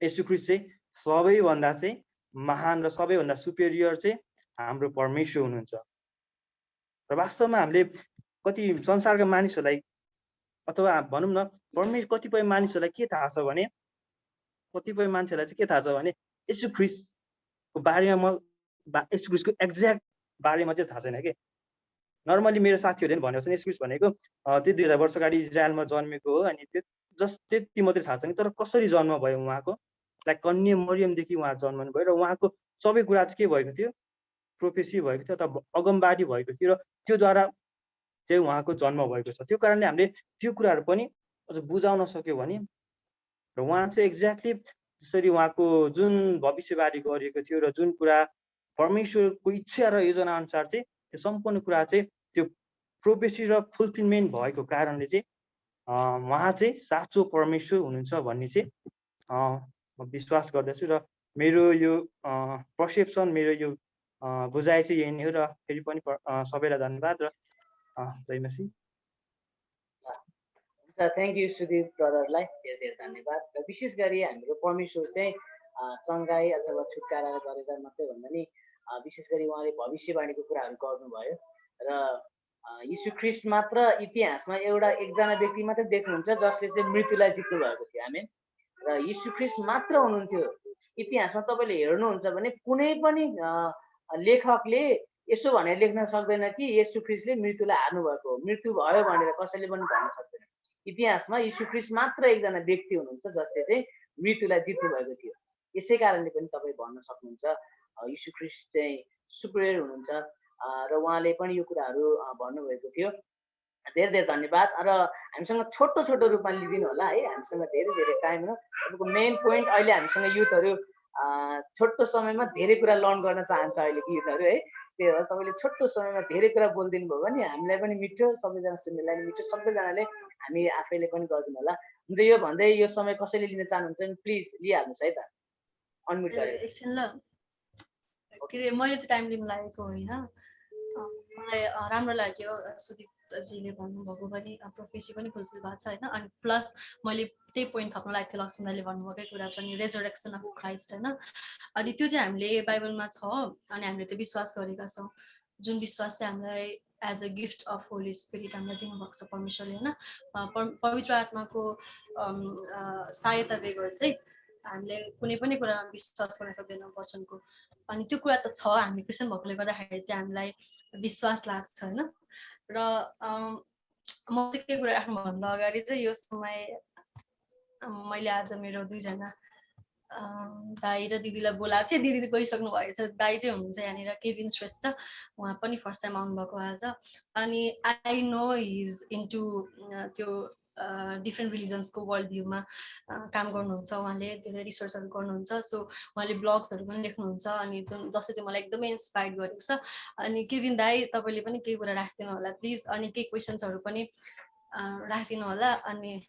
येशू ख्रीष्ट चाहिँ सबैभन्दा चाहिँ महान र सबैभन्दा सुपेरियर चाहिँ हाम्रो परमेश्वर हुनुहुन्छ। र वास्तवमा हामीले कति संसारका मानिसहरूलाई अथवा भनौँ न कतिपय मानिसहरूलाई के थाहा छ भने कतिपय मान्छेलाई चाहिँ के थाहा छ भने येशू ख्रीष्टको बारेमा येशू ख्रीष्टको एक्ज्याक्ट बारेमा चाहिँ थाहा छैन कि। नर्मली मेरो साथीहरूले पनि भनेको छ येशू ख्रीष्ट भनेको त्यो 2000 वर्ष अगाडि इजरायलमा जन्मेको हो अनि त्यति मात्रै थाहा छैन। तर कसरी जन्म भयो उहाँको, लाइक कन्या मरियमदेखि उहाँ जन्मनु भयो र उहाँको सबै कुरा चाहिँ के भएको थियो, प्रोफेसी भएको थियो अथवा अगमबाडी भएको थियो र त्योद्वारा चाहिँ उहाँको जन्म भएको छ। त्यो कारणले हामीले त्यो कुराहरू पनि अझ बुझाउन सक्यो भने र उहाँ चाहिँ एक्ज्याक्टली जसरी उहाँको जुन भविष्यवाणी गरिएको थियो र जुन कुरा परमेश्वरको इच्छा र योजना अनुसार चाहिँ त्यो सम्पूर्ण कुरा चाहिँ त्यो प्रोफेसी र फुलफिलमेन्ट भएको कारणले चाहिँ उहाँ चाहिँ साँचो परमेश्वर हुनुहुन्छ भन्ने चाहिँ म विश्वास गर्दछु। र मेरो यो पर्सेप्सन मेरो यो बुझाइ चाहिँ यही नै हो। र फेरि पनि सबैलाई धन्यवाद र जय मसीह। हुन्छ, थ्याङ्क यू सुदीप ब्रदरलाई धेरै धेरै धन्यवाद। र विशेष गरी हाम्रो परमेश्वर चाहिँ चङ्गाई अथवा छुटकारा गरेर मात्रै भन्दा नि विशेष गरी उहाँले भविष्यवाणीको कुराहरू गर्नुभयो र यीशु ख्रीष्ट मात्र इतिहासमा एकजना व्यक्ति मात्रै देख्नुहुन्छ जसले चाहिँ मृत्युलाई जित्नु भएको थियो। आमेन। र यीशु ख्रीष्ट मात्र हुनुहुन्थ्यो इतिहासमा। तपाईँले हेर्नुहुन्छ भने कुनै पनि लेखकले यसो भनेर लेख्न सक्दैन कि येशू ख्रीष्टले मृत्युलाई हार्नु भएको हो, मृत्यु भयो भनेर कसैले पनि भन्न सक्दैन। इतिहासमा यीशु ख्रीष्ट मात्र एकजना व्यक्ति हुनुहुन्छ जसले चाहिँ मृत्युलाई जित्नु भएको थियो। यसै कारणले पनि तपाईँ भन्न सक्नुहुन्छ यीशु ख्रीष्ट चाहिँ सुपेरियर हुनुहुन्छ र उहाँले पनि यो कुराहरू भन्नुभएको थियो। धेरै धेरै धन्यवाद। र हामीसँग छोटो छोटो रूपमा लिदिनु होला है, हामीसँग धेरै धेरै टाइम हो। तपाईँको मेन पोइन्ट अहिले हामीसँग युथहरू छोटो समयमा धेरै कुरा लर्न गर्न चाहन्छ अहिलेको युथहरू है। त्यही भएर तपाईँले छोटो समयमा धेरै कुरा बोलिदिनु भयो भने हामीलाई पनि मिठो, सबैजना सुन्नेलाई पनि मिठो, सबैजनाले हामी आफैले पनि गरिदिनु होला। हुन्छ, यो भन्दै यो समय कसैले लिन चाहनुहुन्छ भने प्लिज लिइहाल्नुहोस् है त, अनम्युट गरेर। एकछिन ल, के अरे मैले चाहिँ टाइम लिनु लागेको होइन, मलाई राम्रो लाग्यो सुदीपजीले भन्नुभएको पनि प्रोफेसी पनि फुलफिल भएको छ होइन। अनि प्लस मैले त्यही पोइन्ट थप्न लागेको थियो लक्ष्मणले भन्नुभएकै कुरा पनि रेजरेक्सन अफ क्राइस्ट होइन। अनि त्यो चाहिँ हामीले बाइबलमा छ अनि हामीले त्यो विश्वास गरेका छौँ। जुन विश्वास चाहिँ हामीलाई as a gift of Holy Spirit हामीलाई दिनुभएको छ परमेश्वरले होइन। पवित्र आत्माको सहायता बेगर चाहिँ हामीले कुनै पनि कुरामा विश्वास गर्न सक्दैनौँ वचनको। अनि त्यो कुरा त छ, हामी क्रिस्चियन भएकोले गर्दाखेरि चाहिँ हामीलाई विश्वास लाग्छ होइन। र म चाहिँ के कुरा राख्नुभन्दा अगाडि चाहिँ यो समय मैले आज मेरो 2जना दाई र दिदीलाई बोलाएको थिएँ, दिदी गइसक्नु भएछ। दाई चाहिँ हुनुहुन्छ यहाँनिर केभिन श्रेष्ठ, उहाँ पनि फर्स्ट टाइम आउनुभएको आज। अनि I know he is into त्यो डिफ्रेन्ट रिलिजन्सको वर्ल्ड भ्यूमा काम गर्नुहुन्छ, उहाँले धेरै रिसर्चहरू गर्नुहुन्छ। सो उहाँले ब्लग्सहरू पनि लेख्नुहुन्छ, अनि जसले चाहिँ मलाई एकदमै इन्सपायर गरेको छ। अनि केभिन दाई तपाईँले पनि केही कुरा राखिदिनु होला प्लिज, अनि केही क्वेसन्सहरू पनि राखिदिनु होला, अनि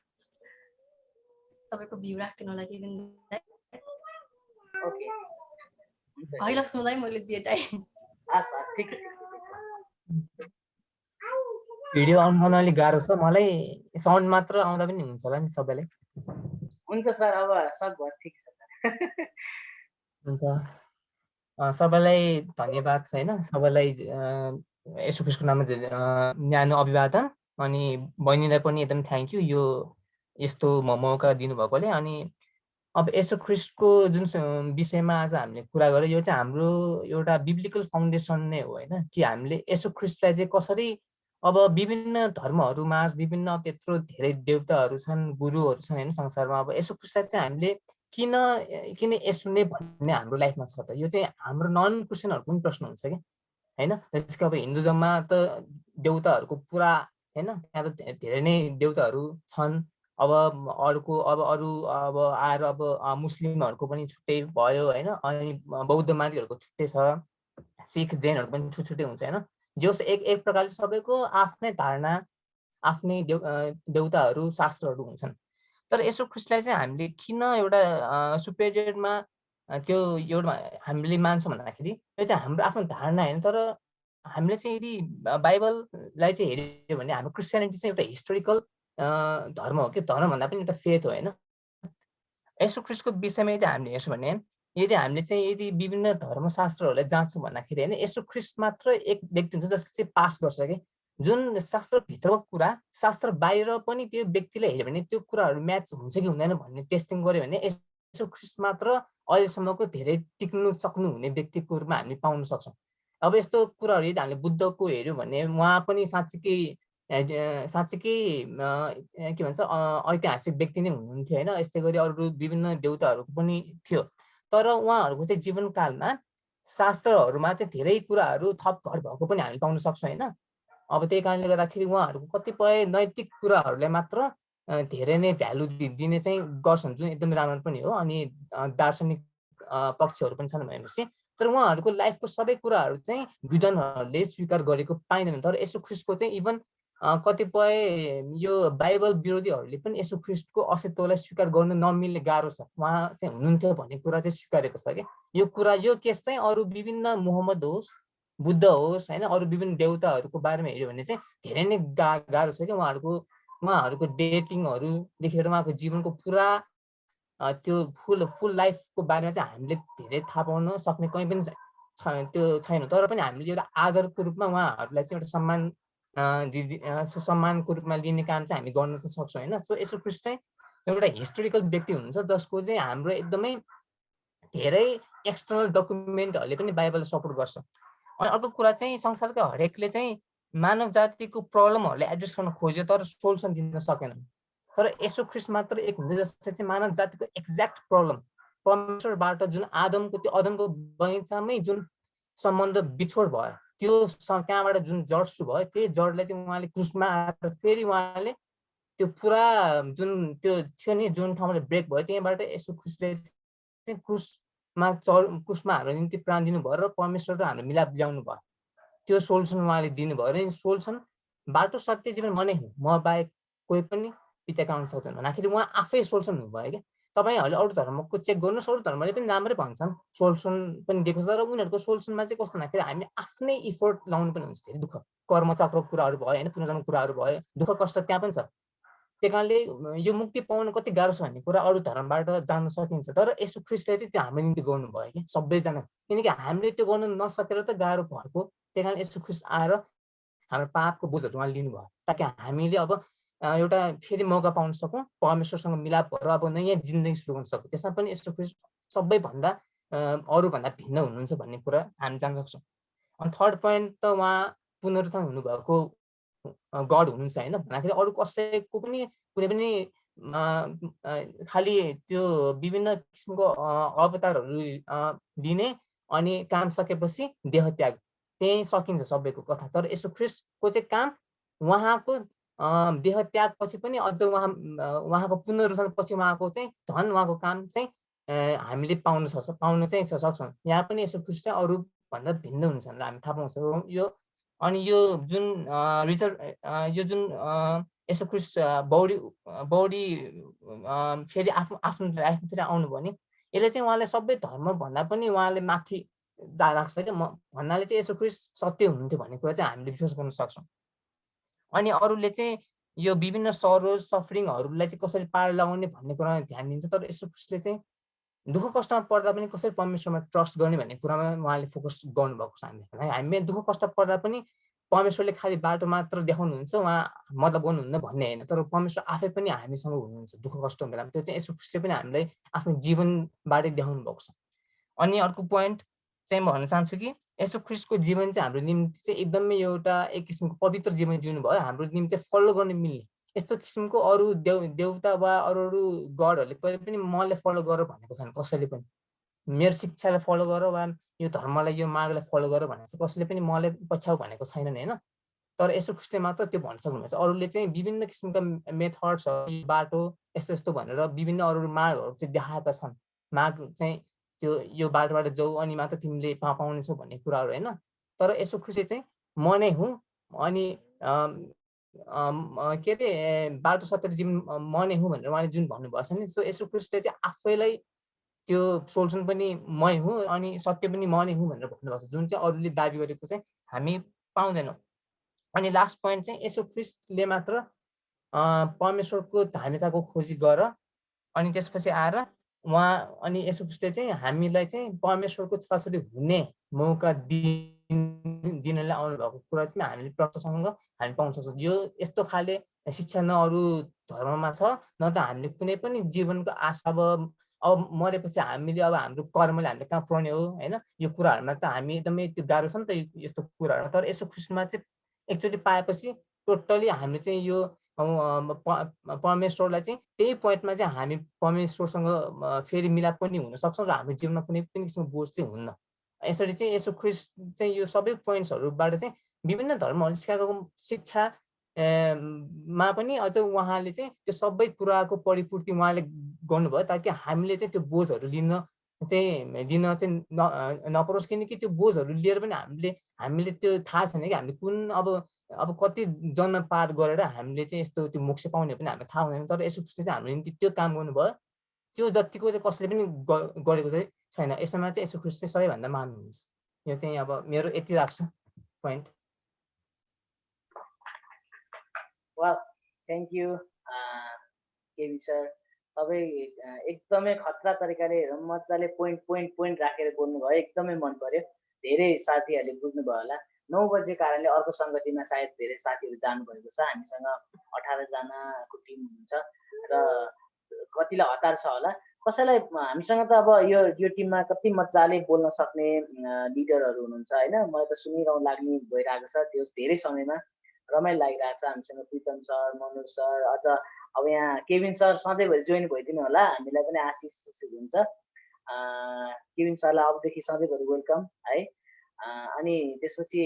तपाईँको भ्यू राखिदिनु होला केभिन दाई। ओके है लक्ष्मी दाई, मैले दिएँ टाइम। ठिक छ। भिडियो अन गर्न अलिक गाह्रो छ मलाई, साउन्ड मात्र आउँदा पनि हुन्छ होला नि सबैलाई? हुन्छ सर, अब सक्भर ठिक छ। हुन्छ, सबैलाई धन्यवाद छ होइन, सबैलाई यसो ख्रिस्टको नाममा न्यानो अभिवादन। अनि बहिनीलाई पनि एकदम थ्याङ्क यू यो यस्तो मौका दिनुभएकोले। अनि अब यसो ख्रिस्टको जुन विषयमा आज हामीले कुरा गर्यो, यो चाहिँ हाम्रो एउटा बिब्लिकल फाउन्डेसन नै हो होइन, कि हामीले यसो ख्रिस्टलाई चाहिँ कसरी अब विभिन्न धर्महरूमा विभिन्न त्यत्रो धेरै देवताहरू छन्, गुरुहरू छन् होइन संसारमा, अब यसो ख्रिस्टलाई चाहिँ हामीले किन यसो नै भन्ने हाम्रो लाइफमा छ त? यो चाहिँ हाम्रो नन क्रिस्चियनहरूको पनि प्रश्न हुन्छ कि होइन। जस्तो अब हिन्दुजममा त देवताहरूको पुरा होइन, त्यहाँ त धेरै नै देवताहरू छन्। अब अरूको अरू आएर अब मुस्लिमहरूको पनि छुट्टै भयो होइन, अनि बौद्ध मान्छेहरूको छुट्टै छ, सिख जैनहरूको पनि छुट्टै हुन्छ होइन। जस एक प्रकारले सबैको आफ्नै धारणा, आफ्नै देवताहरू शास्त्रहरू हुन्छन्। तर यसो ख्रिस्टलाई चाहिँ हामीले किन एउटा सुपेरियरमा त्यो एउटा हामीले मान्छौँ भन्दाखेरि यो चाहिँ हाम्रो आफ्नो धारणा होइन। तर हामीले चाहिँ यदि बाइबललाई चाहिँ हेऱ्यो भने हाम्रो क्रिस्चियनिटी चाहिँ एउटा हिस्टोरिकल धर्म हो कि, धर्म भन्दा पनि एउटा फेथ हो होइन। यसो ख्रिस्टको विषयमा यदि हामीले हेर्छौँ भने, यदि हामीले चाहिँ यदि विभिन्न धर्मशास्त्रहरूलाई जान्छौँ भन्दाखेरि होइन, यसो ख्रिस्ट मात्र एक व्यक्ति हुन्छ जसले चाहिँ पास गर्छ कि जुन शास्त्रभित्रको कुरा शास्त्र बाहिर पनि त्यो व्यक्तिले हेऱ्यो भने त्यो कुराहरू म्याच हुन्छ कि हुँदैन भन्ने टेस्टिङ गर्यो भने यसो ख्रिस्ट मात्र अहिलेसम्मको धेरै टिक्नु सक्नुहुने व्यक्तिको रूपमा हामीले पाउन सक्छौँ। अब यस्तो कुराहरू यदि हामीले बुद्धको हेऱ्यौँ भने उहाँ पनि साँच्चीकै के भन्छ ऐतिहासिक व्यक्ति नै हुनुहुन्थ्यो होइन। यस्तै गरी अरू विभिन्न देवताहरूको पनि थियो, तर उहाँहरूको चाहिँ जीवनकालमा शास्त्रहरूमा चाहिँ धेरै कुराहरू थप घट भएको पनि हामीले पाउन सक्छौँ होइन। अब त्यही कारणले गर्दाखेरि उहाँहरूको कतिपय नैतिक कुराहरूलाई मात्र धेरै नै भ्यालु दिने चाहिँ गर्छन्, जुन एकदमै राम्रो पनि हो। अनि दार्शनिक पक्षहरू पनि छन् भनेपछि, तर उहाँहरूको लाइफको सबै कुराहरू चाहिँ विद्वानहरूले स्वीकार गरेको पाइँदैन। तर यसो ख्रिस्टको चाहिँ इभन कतिपय यो बाइबल विरोधीहरूले पनि यसो ख्रिस्टको अस्तित्वलाई स्वीकार गर्न नमिल्ने गाह्रो छ, उहाँ चाहिँ हुनुहुन्थ्यो भन्ने कुरा चाहिँ स्वीकारेको छ कि यो केस चाहिँ अरू विभिन्न मोहम्मद होस्, बुद्ध होस् होइन, अरू विभिन्न देवताहरूको बारेमा हेऱ्यो भने चाहिँ धेरै नै गाह्रो छ कि उहाँहरूको डेटिङहरूदेखि लिएर उहाँको जीवनको पुरा त्यो फुल लाइफको बारेमा चाहिँ हामीले धेरै थाहा पाउन सक्ने कहीँ पनि त्यो छैन। तर पनि हामीले एउटा आदरको रूपमा उहाँहरूलाई चाहिँ एउटा सम्मानको रूपमा लिने काम चाहिँ हामी गर्न चाहिँ सक्छौँ होइन। सो यसो ख्रिस्ट चाहिँ एउटा हिस्टोरिकल व्यक्ति हुनुहुन्छ जसको चाहिँ हाम्रो एकदमै धेरै एक्सटर्नल डकुमेन्टहरूले पनि बाइबललाई सपोर्ट गर्छ। अनि अर्को कुरा चाहिँ संसारका हरेकले चाहिँ मानव जातिको प्रब्लमहरूलाई एड्रेस गर्न खोज्यो तर सोल्युसन दिन सकेन। तर यसो ख्रिस्ट मात्र एक हुन्छ जसले चाहिँ मानव जातिको एक्ज्याक्ट प्रब्लम परमेश्वरबाट जुन आदमको त्यो अदनको बगैँचामै जुन सम्बन्ध बिछोड भयो, त्यो त्यहाँबाट जुन जड सु भयो, त्यही जडलाई चाहिँ उहाँले क्रुसमा आएर फेरि उहाँले त्यो पुरा जुन त्यो थियो नि जुन ठाउँबाट ब्रेक भयो त्यहीँबाट यसो ख्रिस्टले चाहिँ क्रुसमा हाम्रो निम्ति प्राण दिनुभयो र परमेश्वर र हाम्रो मिलाप ल्याउनु भयो। त्यो सोल्युसन उहाँले दिनुभयो र सोल्युसन बाटो सत्य जीवन म नै हो, म बाहेक कोही पनि पिताको आउन सक्दैन भन्दाखेरि उहाँ आफै सोल्युसन हुनुभयो क्या। तपाईँहरूले अरू धर्मको चेक गर्नुहोस्, अरू धर्मले पनि राम्रै भन्छन्, सोल्युसन पनि दिएको छ। तर उनीहरूको सोल्युसनमा चाहिँ कस्तो भन्दाखेरि हामीले आफ्नै इफोर्ट लाउनु पनि हुन्छ, धेरै दुःख कर्मचक्रको कुराहरू भयो होइन, पुनर्जन्मको कुराहरू भयो, दुःख कष्ट त्यहाँ पनि छ। त्यही कारणले यो मुक्ति पाउनु कति गाह्रो छ भन्ने कुरा अरू धर्मबाट जान्न सकिन्छ। तर यसो ख्रिस्टले चाहिँ त्यो हाम्रो निम्ति गर्नुभयो कि सबैजना, किनकि हामीले त्यो गर्नु नसकेर त गाह्रो भएको। त्यही कारण यसो ख्रिस्ट आएर हाम्रो पापको बोझहरू उहाँले लिनुभयो ताकि हामीले अब एउटा फेरि मौका पाउन सकौँ, परमेश्वरसँग मिलाप भएर अब नयाँ जिन्दगी सुरु गर्न सकौँ। त्यसमा पनि यसो ख्रिस्ट सबैभन्दा अरूभन्दा भिन्न हुनुहुन्छ भन्ने कुरा हामी जान्न सक्छौँ। अनि थर्ड पोइन्ट त उहाँ पुनरुत्थान हुनुभएको गड हुनुहुन्छ होइन, भन्दाखेरि अरू कसैको पनि कुनै पनि खालि त्यो विभिन्न किसिमको अवतारहरू दिने अनि काम सकेपछि देहत्याग, त्यही सकिन्छ सबैको कथा। तर यसो ख्रिस्टको चाहिँ काम उहाँको देहत्यागपछि पनि अझ उहाँको पुनरुत्थान पछि उहाँको चाहिँ धन उहाँको काम चाहिँ हामीले पाउन चाहिँ सक्छौँ। यहाँ पनि यसो ख्रिस्ट चाहिँ अरू भन्दा भिन्न हुन्छ भनेर हामी थाहा पाउँछौँ। यो अनि यो जुन यो जुन यसो ख्रिस्ट बौडी फेरि आफ्नो लाइफमा फेरि आउनुभयो भने यसले चाहिँ उहाँले सबै धर्म भन्दा पनि उहाँले माथि राख्छ क्या। भन्नाले चाहिँ यसो ख्रिस्ट सत्य हुनुहुन्थ्यो भन्ने कुरा चाहिँ हामीले विश्वास गर्न सक्छौँ। अनि अरूले चाहिँ यो विभिन्न सरोज सफरिङहरूलाई चाहिँ कसरी पार लगाउने भन्ने कुरामा ध्यान दिन्छ। तर यसो ख्रिस्टले चाहिँ दुःख कष्टमा पर्दा पनि कसरी परमेश्वरमा ट्रस्ट गर्ने भन्ने कुरामा उहाँले फोकस गर्नुभएको छ। हामी दुःख कष्ट पर्दा पनि परमेश्वरले खालि बाटो मात्र देखाउनुहुन्छ, उहाँ मतलब गर्नुहुन्न भन्ने होइन, तर परमेश्वर आफै पनि हामीसँग हुनुहुन्छ दुःख कष्टको बेलामा। त्यो चाहिँ यसो ख्रिस्टले पनि हामीलाई आफ्नो जीवनबाटै देखाउनु भएको छ। अनि अर्को पोइन्ट चाहिँ म भन्न चाहन्छु कि यसो ख्रिस्टको जीवन चाहिँ हाम्रो निम्ति चाहिँ एकदमै एउटा एक किसिमको पवित्र जीवन जिउनु भयो, हाम्रो निम्ति फलो गर्ने मिल्ने। यस्तो किसिमको अरू देउता वा अरू गडहरूले कहिले पनि मलाई फलो गर भनेको छैन कसैले पनि। मेरो शिक्षालाई फलो गर वा यो धर्मलाई यो मार्गलाई फलो गर भनेर चाहिँ कसैले पनि मलाई पछ्याउ भनेको छैनन् होइन। तर यसो ख्रिस्टले मात्र त्यो भन्न सक्नुहुन्छ। अरूले चाहिँ विभिन्न किसिमका मेथड्सहरू बाटो यस्तो यस्तो भनेर विभिन्न अरू मार्गहरू चाहिँ देखाएका छन्। मार्ग चाहिँ त्यो यो बाटोबाट जाऊ अनि मात्र तिमीले पाउनेछौ भन्ने कुराहरू होइन। तर यसो ख्रिस्टले चाहिँ म नै हुँ अनि के अरे बाटो सत्य जीवन म नै हुँ भनेर उहाँले जुन भन्नुभएको छ नि। सो यसो ख्रिस्टले चाहिँ आफैलाई त्यो सोल्युसन पनि मै हुँ अनि सत्य पनि म नै हुँ भनेर भन्नुभएको छ, जुन चाहिँ अरूले दाबी गरेको चाहिँ हामी पाउँदैनौँ। अनि लास्ट पोइन्ट चाहिँ यसो ख्रिस्टले मात्र परमेश्वरको धार्मिकताको खोजी गर अनि त्यसपछि आएर उहाँ अनि यसो ख्रिस्टले चाहिँ हामीलाई चाहिँ परमेश्वरको छोराछोरी हुने मौका दिनलाई आउनु भएको कुरा चाहिँ हामीले प्रश्नसँग हामी पाउन सक्छौँ। यो यस्तो खाले शिक्षा न अरू धर्ममा छ न त हामीले कुनै पनि जीवनको आशा अब मरेपछि हामीले अब हाम्रो कर्मले हामीले कहाँ पुर्याउने हो होइन। यो कुराहरूमा त हामी एकदमै त्यो गाह्रो छ नि त यस्तो कुराहरू। तर यसो ख्रिस्टमा चाहिँ एकचोटि पाएपछि टोटली हामीले चाहिँ यो परमेश्वरलाई चाहिँ त्यही पोइन्टमा चाहिँ हामी परमेश्वरसँग फेरि मिलाप पनि हुन सक्छौँ र हाम्रो जीवनमा कुनै पनि किसिमको बोझ चाहिँ हुन्न। यसरी चाहिँ यसो ख्रिस्ट चाहिँ यो सबै पोइन्ट्सहरूबाट चाहिँ विभिन्न धर्महरूले सिकाएको शिक्षा मा पनि अझ उहाँले चाहिँ त्यो सबै कुराको परिपूर्ति उहाँले गर्नुभयो ताकि हामीले चाहिँ त्यो बोझहरू लिन चाहिँ नपरोस्। किनकि त्यो बोझहरू लिएर पनि हामीले त्यो थाहा छैन कि हामीले कुन अब कति जन्म पार गरेर हामीले चाहिँ यस्तो त्यो मोक्ष पाउने पनि हामीले थाहा हुँदैन। तर यसो ख्रिस्टले चाहिँ हाम्रो निम्ति त्यो काम गर्नुभयो, त्यो जतिको चाहिँ कसैले पनि गरेको चाहिँ छैन। यसमा चाहिँ यसो ख्रिस्ट चाहिँ सबैभन्दा महान हुनुहुन्छ। यो चाहिँ अब मेरो यति लाग्छ पोइन्ट। वाह, थ्याङ्क यू केबी सर। तपाईँ एकदमै खतरा तरिकाले मजाले पोइन्ट राखेर बोल्नुभयो, एकदमै मन पर्यो। धेरै साथीहरूले बुझ्नुभयो होला। 9 बजे कारणले अर्को सङ्गतिमा सायद धेरै साथीहरू जानुभएको छ। हामीसँग 18 जनाको टिम हुन्छ र कतिलाई हतार छ होला। कसैलाई हामीसँग त अब यो टिममा कति मजाले बोल्न सक्ने लिडरहरू हुनुहुन्छ होइन। मलाई त सुनिरहनु लाग्ने भइरहेको छ। त्यो धेरै समयमा रमाइलो लागिरहेको छ। हामीसँग प्रितम सर, मनोज सर, अझ अब यहाँ केविन सर सधैँभरि जोइन भइदिनु होला, हामीलाई पनि आशिष हुन्छ। केविन सरलाई अबदेखि सधैँभरि वेलकम है। अनि त्यसपछि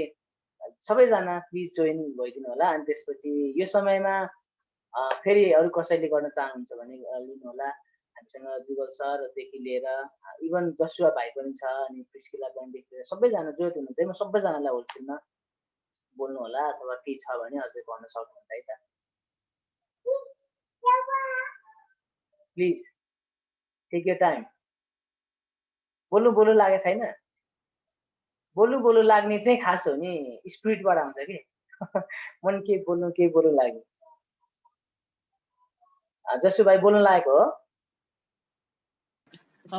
सबैजना प्लिज जोइन भइदिनु होला। अनि त्यसपछि यो समयमा फेरि अरू कसैले गर्न चाहनुहुन्छ भने लिनु होला। हामीसँग जुगल सरदेखि लिएर इभन जसुवा भाइ पनि छ अनि प्रिस्किला बहिनीदेखि लिएर सबैजना जो हुनुहुन्छ। म सबैजनालाई होलसेलमा बोल्नु होला अथवा केही छ भने अझै भन्न सक्नुहुन्छ है त। Please take your time. बोल्नु लागेको छैन? बोल्नु लाग्ने चाहिँ खास हो नि स्पिरिटबाट आउँछ कि मन के बोल्नु लाग्यो। जसु भाइ बोल्नु लागेको हो?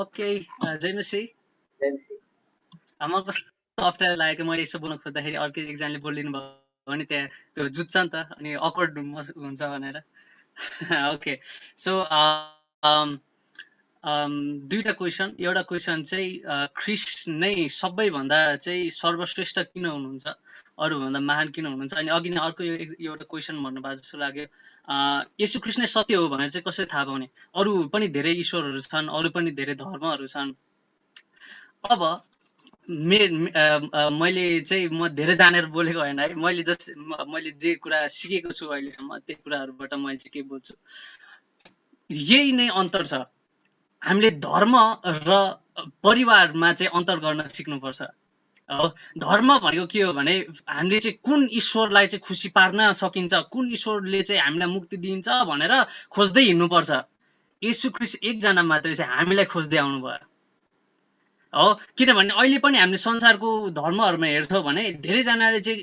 ओके, जय मसी। म कस्तो अप्ठ्यारो लाग्यो मैले यसो बोल्न खोज्दाखेरि अर्कै एकजनाले बोलिदिनु भयो भने त्यहाँ त्यो जुत्छ नि त अनि अकवर्ड हुन्छ भनेर। ओके, सो दुईटा क्वेसन। एउटा क्वेसन चाहिँ ख्रिस्ट नै सबैभन्दा चाहिँ सर्वश्रेष्ठ किन हुनुहुन्छ, अरूभन्दा महान किन हुनुहुन्छ? अनि अघि नै अर्को एउटा क्वेसन भन्नुभएको जस्तो लाग्यो, येशू ख्रीष्ट नै सत्य हो भनेर चाहिँ कसरी थाहा पाउने? अरू पनि धेरै ईश्वरहरू छन्, अरू पनि धेरै धर्महरू छन्। अब मैले चाहिँ म धेरै जानेर बोलेको होइन है, मैले जे कुरा सिकेको छु अहिलेसम्म त्यो कुराहरूबाट मैले चाहिँ के बोल्छु, यही नै अन्तर छ। हामीले धर्म र परिवारमा चाहिँ अन्तर गर्न सिक्नुपर्छ। धर्म भनेको के हो भने हामीले चाहिँ कुन ईश्वरलाई चाहिँ खुसी पार्न सकिन्छ, कुन ईश्वरले चाहिँ हामीलाई मुक्ति दिन्छ भनेर खोज्दै हिँड्नुपर्छ। येशू ख्रीष्ट एकजना मात्रै चाहिँ हामीलाई खोज्दै आउनुभयो हो। किनभने अहिले पनि हामीले संसारको धर्महरूमा हेर्छौँ भने धेरैजनाले चाहिँ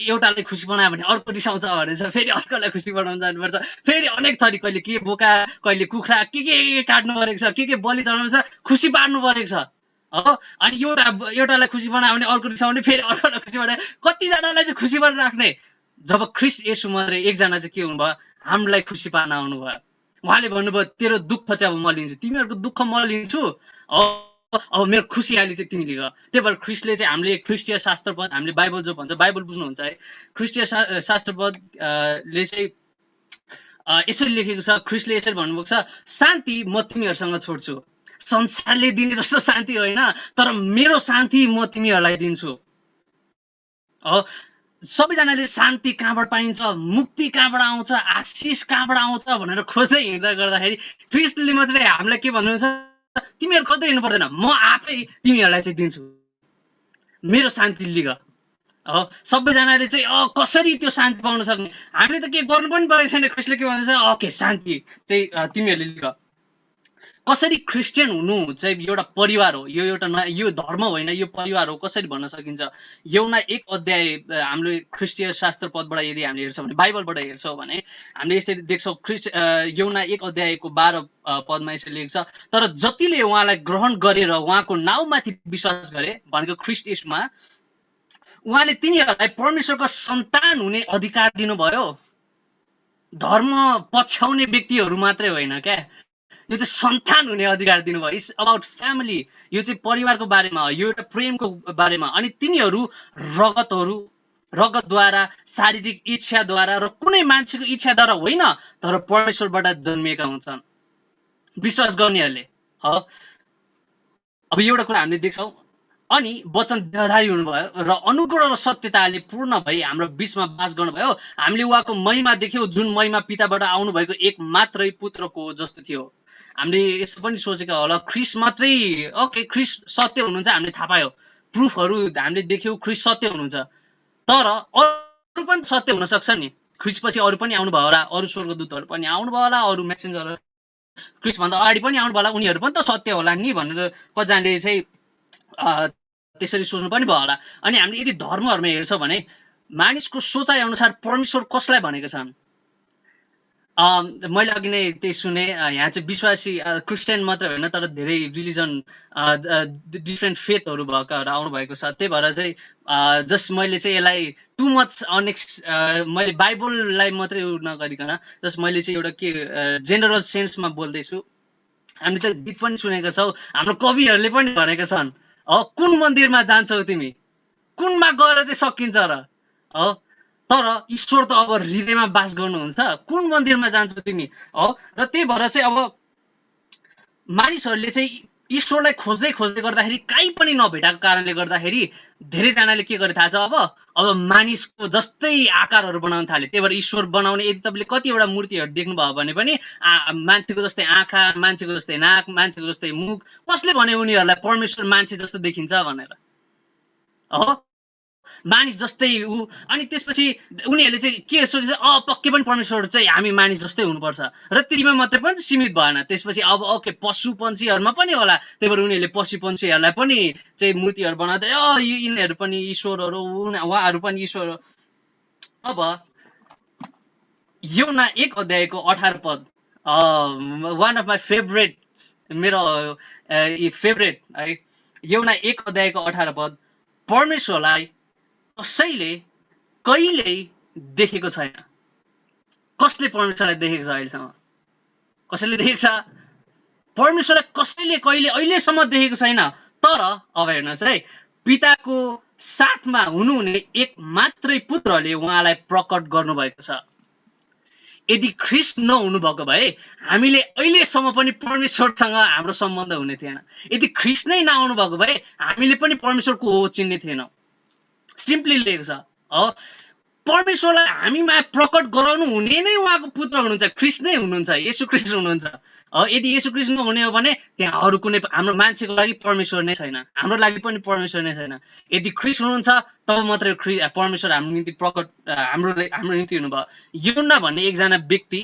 एउटालाई खुसी बनायो भने अर्को रिसाउँछ भनेर फेरि अर्कोलाई खुसी बनाउन जानुपर्छ, फेरि अनेक थरी कहिले के बोका कहिले कुखुरा के काट्नु परेको छ, के बलि चढाउनु छ, खुसी पार्नु परेको छ हो। अनि एउटालाई खुसी बनायो भने अर्को रिसाउने, फेरि अर्कोलाई खुसी बनायो, कतिजनालाई चाहिँ खुसी बनाएर राख्ने। जब ख्रीष्ट येशू मात्रै एकजना चाहिँ के हुनुभयो, हामीलाई खुसी पार्न आउनुभयो। उहाँले भन्नुभयो तेरो दुःख चाहिँ अब म लिन्छु, तिमीहरूको दुःख म लिन्छु, अब मेरो खुसियाली चाहिँ तिमीले गर। त्यही भएर ख्रीष्टले चाहिँ हामीले ख्रीष्टीय शास्त्रपद, हामीले बाइबल जो भन्छ, बाइबल बुझ्नुहुन्छ है, ख्रीष्टीय शास्त्रपदले चाहिँ यसरी लेखेको छ, ख्रीष्टले यसरी भन्नुभएको छ, शान्ति म तिमीहरूसँग छोड्छु, संसारले दिने जस्तो शान्ति होइन, तर मेरो शान्ति म तिमीहरूलाई दिन्छु हो। सबैजनाले शान्ति कहाँबाट पाइन्छ, मुक्ति कहाँबाट आउँछ, आशिष कहाँबाट आउँछ भनेर खोज्दै हिँड्दा गर्दाखेरि ख्रीष्टले मात्रै हामीलाई के भन्नुहुन्छ, तिमीहरू खोज्दै हिँड्नु पर्दैन, म आफै तिमीहरूलाई चाहिँ दिन्छु, मेरो शान्ति लिग हो। सबैजनाले चाहिँ कसरी त्यो शान्ति पाउन सक्ने, हामीले त के गर्नु पनि परेको छैन। ख्रीष्टले के भन्छ, ओके शान्ति चाहिँ तिमीहरूले लिग। कसरी क्रिस्चियन हुनु चाहिँ एउटा परिवार हो, यो एउटा यो धर्म होइन, यो परिवार हो, कसरी भन्न सकिन्छ। यूहन्ना 1 अध्याय हामीले ख्रीष्टीय शास्त्र पदबाट यदि हामीले हेर्छौँ भने, बाइबलबाट हेर्छौँ भने हामीले यसरी देख्छौँ, यूहन्ना 1 अध्यायको 12 पदमा यसरी लेख्छ, तर जतिले उहाँलाई ग्रहण गरेर उहाँको नाउँमाथि विश्वास गरे भनेको ख्रीष्ट येशूमा, उहाँले तिनीहरूलाई परमेश्वरको सन्तान हुने अधिकार दिनुभयो। धर्म पछ्याउने व्यक्तिहरू मात्रै होइन क्या, यो चाहिँ सन्तान हुने अधिकार दिनुभयो। इट्स अबाउट फ्यामिली, यो चाहिँ परिवारको बारेमा हो, यो एउटा प्रेमको बारेमा। अनि तिनीहरू रगतद्वारा, शारीरिक इच्छाद्वारा र कुनै मान्छेको इच्छाद्वारा होइन, तर परमेश्वरबाट जन्मिएका हुन्छन् विश्वास गर्नेहरूले हो। अब एउटा कुरा हामीले देख्छौँ, अनि वचन देहधारी हुनुभयो र अनुग्रह र सत्यताले पूर्ण भई हाम्रो बीचमा बास गर्नुभयो। हामीले उहाँको महिमा देख्यौँ, जुन महिमा पिताबाट आउनुभएको एक मात्रै पुत्रको जस्तो थियो। हामीले यस्तो पनि सोचेका होला, ख्रीष्ट मात्रै ओके ख्रीष्ट सत्य हुनुहुन्छ, हामीले थाहा पायो, प्रुफहरू हामीले देख्यौँ ख्रीष्ट सत्य हुनुहुन्छ, तर अरू पनि सत्य हुन सक्छ नि। ख्रीष्ट पछि अरू पनि आउनुभयो होला, अरू स्वर्गदूतहरू पनि आउनुभयो होला, अरू मेसेन्जरहरू ख्रीष्ट भन्दा अगाडि पनि आउनुभयो होला, उनीहरू पनि त सत्य होला नि भनेर कतिजनाले चाहिँ त्यसरी सोच्नु पनि भयो होला। अनि हामीले यदि धर्महरूमा हेर्छौँ भने मानिसको सोचाइ अनुसार परमेश्वर कसलाई भनेका छन्। मैले अघि नै त्यही सुने, यहाँ चाहिँ विश्वासी क्रिस्चियन मात्र होइन तर धेरै रिलिजन डिफ्रेन्ट फेथहरू भएकाहरू आउनुभएको छ। त्यही भएर चाहिँ जस्ट मैले चाहिँ यसलाई टु मच मैले बाइबललाई मात्रै नगरिकन जस्ट मैले चाहिँ एउटा के जेनरल सेन्समा बोल्दैछु। हामीले त गीत पनि सुनेका छौँ, हाम्रो कविहरूले पनि भनेका छन्, कुन मन्दिरमा जान्छौ तिमी, कुनमा गएर चाहिँ सकिन्छ र हो, तर ईश्वर त अब हृदयमा बास गर्नुहुन्छ, कुन मन्दिरमा जान्छौ तिमी हो। र त्यही भएर चाहिँ अब मानिसहरूले चाहिँ ईश्वरलाई खोज्दै गर्दाखेरि कहीँ पनि नभेटाएको कारणले गर्दाखेरि धेरैजनाले के गरे थाहा छ, अब मानिसको जस्तै आकारहरू बनाउन थाले। त्यही भएर ईश्वर बनाउने यदि तपाईँले कतिवटा मूर्तिहरू देख्नुभयो भने पनि मान्छेको जस्तै आँखा, मान्छेको जस्तै नाक, मान्छेको जस्तै मुख, कसले भने उनीहरूलाई परमेश्वर मान्छे जस्तो देखिन्छ भनेर हो, मानिस जस्तै ऊ। अनि त्यसपछि उनीहरूले चाहिँ के सोचे, पक्कै पनि परमेश्वर चाहिँ हामी मानिस जस्तै हुनुपर्छ, र त्यतिमा मात्रै पनि सीमित भएन। त्यसपछि अब ओके पशु पन्छीहरूमा पनि होला, त्यही भएर उनीहरूले पशु पन्छीहरूलाई पनि चाहिँ मूर्तिहरू बनाउँदै यिनीहरू पनि ईश्वरहरू, उहाँहरू पनि ईश्वर। अब यूहन्ना 1 अध्यायको 18 पद, वान अफ माई फेभरेट, मेरो फेभरेट है। यूहन्ना 1 अध्यायको 18 पद, परमेश्वरलाई कसैले कहिल्यै देखेको छैन। कसले परमेश्वरलाई देखेको छ अहिलेसम्म? कसैले देखेको छ? परमेश्वरलाई कसैले कहिले अहिलेसम्म देखेको छैन। तर अब हेर्नुहोस् है, पिताको साथमा हुनुहुने एक मात्रै पुत्रले उहाँलाई प्रकट गर्नुभएको छ। यदि ख्रीष्ट नहुनु भएको भए हामीले अहिलेसम्म पनि परमेश्वरसँग हाम्रो सम्बन्ध हुने थिएन। यदि ख्रीष्ट नै नआउनु भएको भए हामीले पनि परमेश्वरको हो चिन्ने थिएनौँ। सिम्पली लेखेको छ हो, परमेश्वरलाई हामीमा प्रकट गराउनु हुने नै उहाँको पुत्र हुनुहुन्छ, ख्रीष्ट नै हुनुहुन्छ, येशू ख्रीष्ट हुनुहुन्छ। यदि येशू ख्रीष्ट नहुने हो भने त्यहाँ अरू कुनै हाम्रो मान्छेको लागि परमेश्वर नै छैन, हाम्रो लागि पनि परमेश्वर नै छैन। यदि ख्रीष्ट हुनुहुन्छ तब मात्रै परमेश्वर हाम्रो निम्ति प्रकट हाम्रो निम्ति हुनुभयो। यूहन्ना भन्ने एकजना व्यक्ति,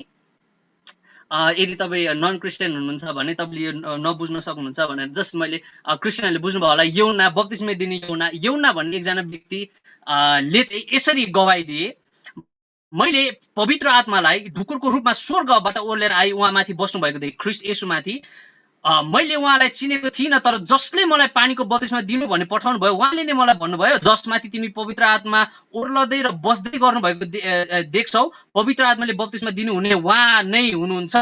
यदि तपाईँ नन क्रिस्चियन हुनुहुन्छ भने तपाईँले यो नबुझ्न सक्नुहुन्छ भनेर जस्ट मैले क्रिस्चियनहरूले बुझ्नुभयो होला। यूहन्ना बप्तिस्मा दिने यूहन्ना भन्ने एकजना व्यक्ति ले चाहिँ यसरी गवाही दिए, मैले पवित्र आत्मालाई ढुकुरको रूपमा स्वर्गबाट ओर्लेर आई उहाँमाथि बस्नु भएको थिएँ, ख्रीष्ट येशूमाथि। मैले उहाँलाई चिनेको थिइनँ, तर जसले मलाई पानीको बप्तिस्मा दिनु भने पठाउनु भयो उहाँले नै मलाई भन्नुभयो, जसमाथि तिमी पवित्र आत्मा ओर्लदै र बस्दै गर्नुभएको देख्छौ, पवित्र आत्माले बप्तिस्मा दिनुहुने उहाँ नै हुनुहुन्छ।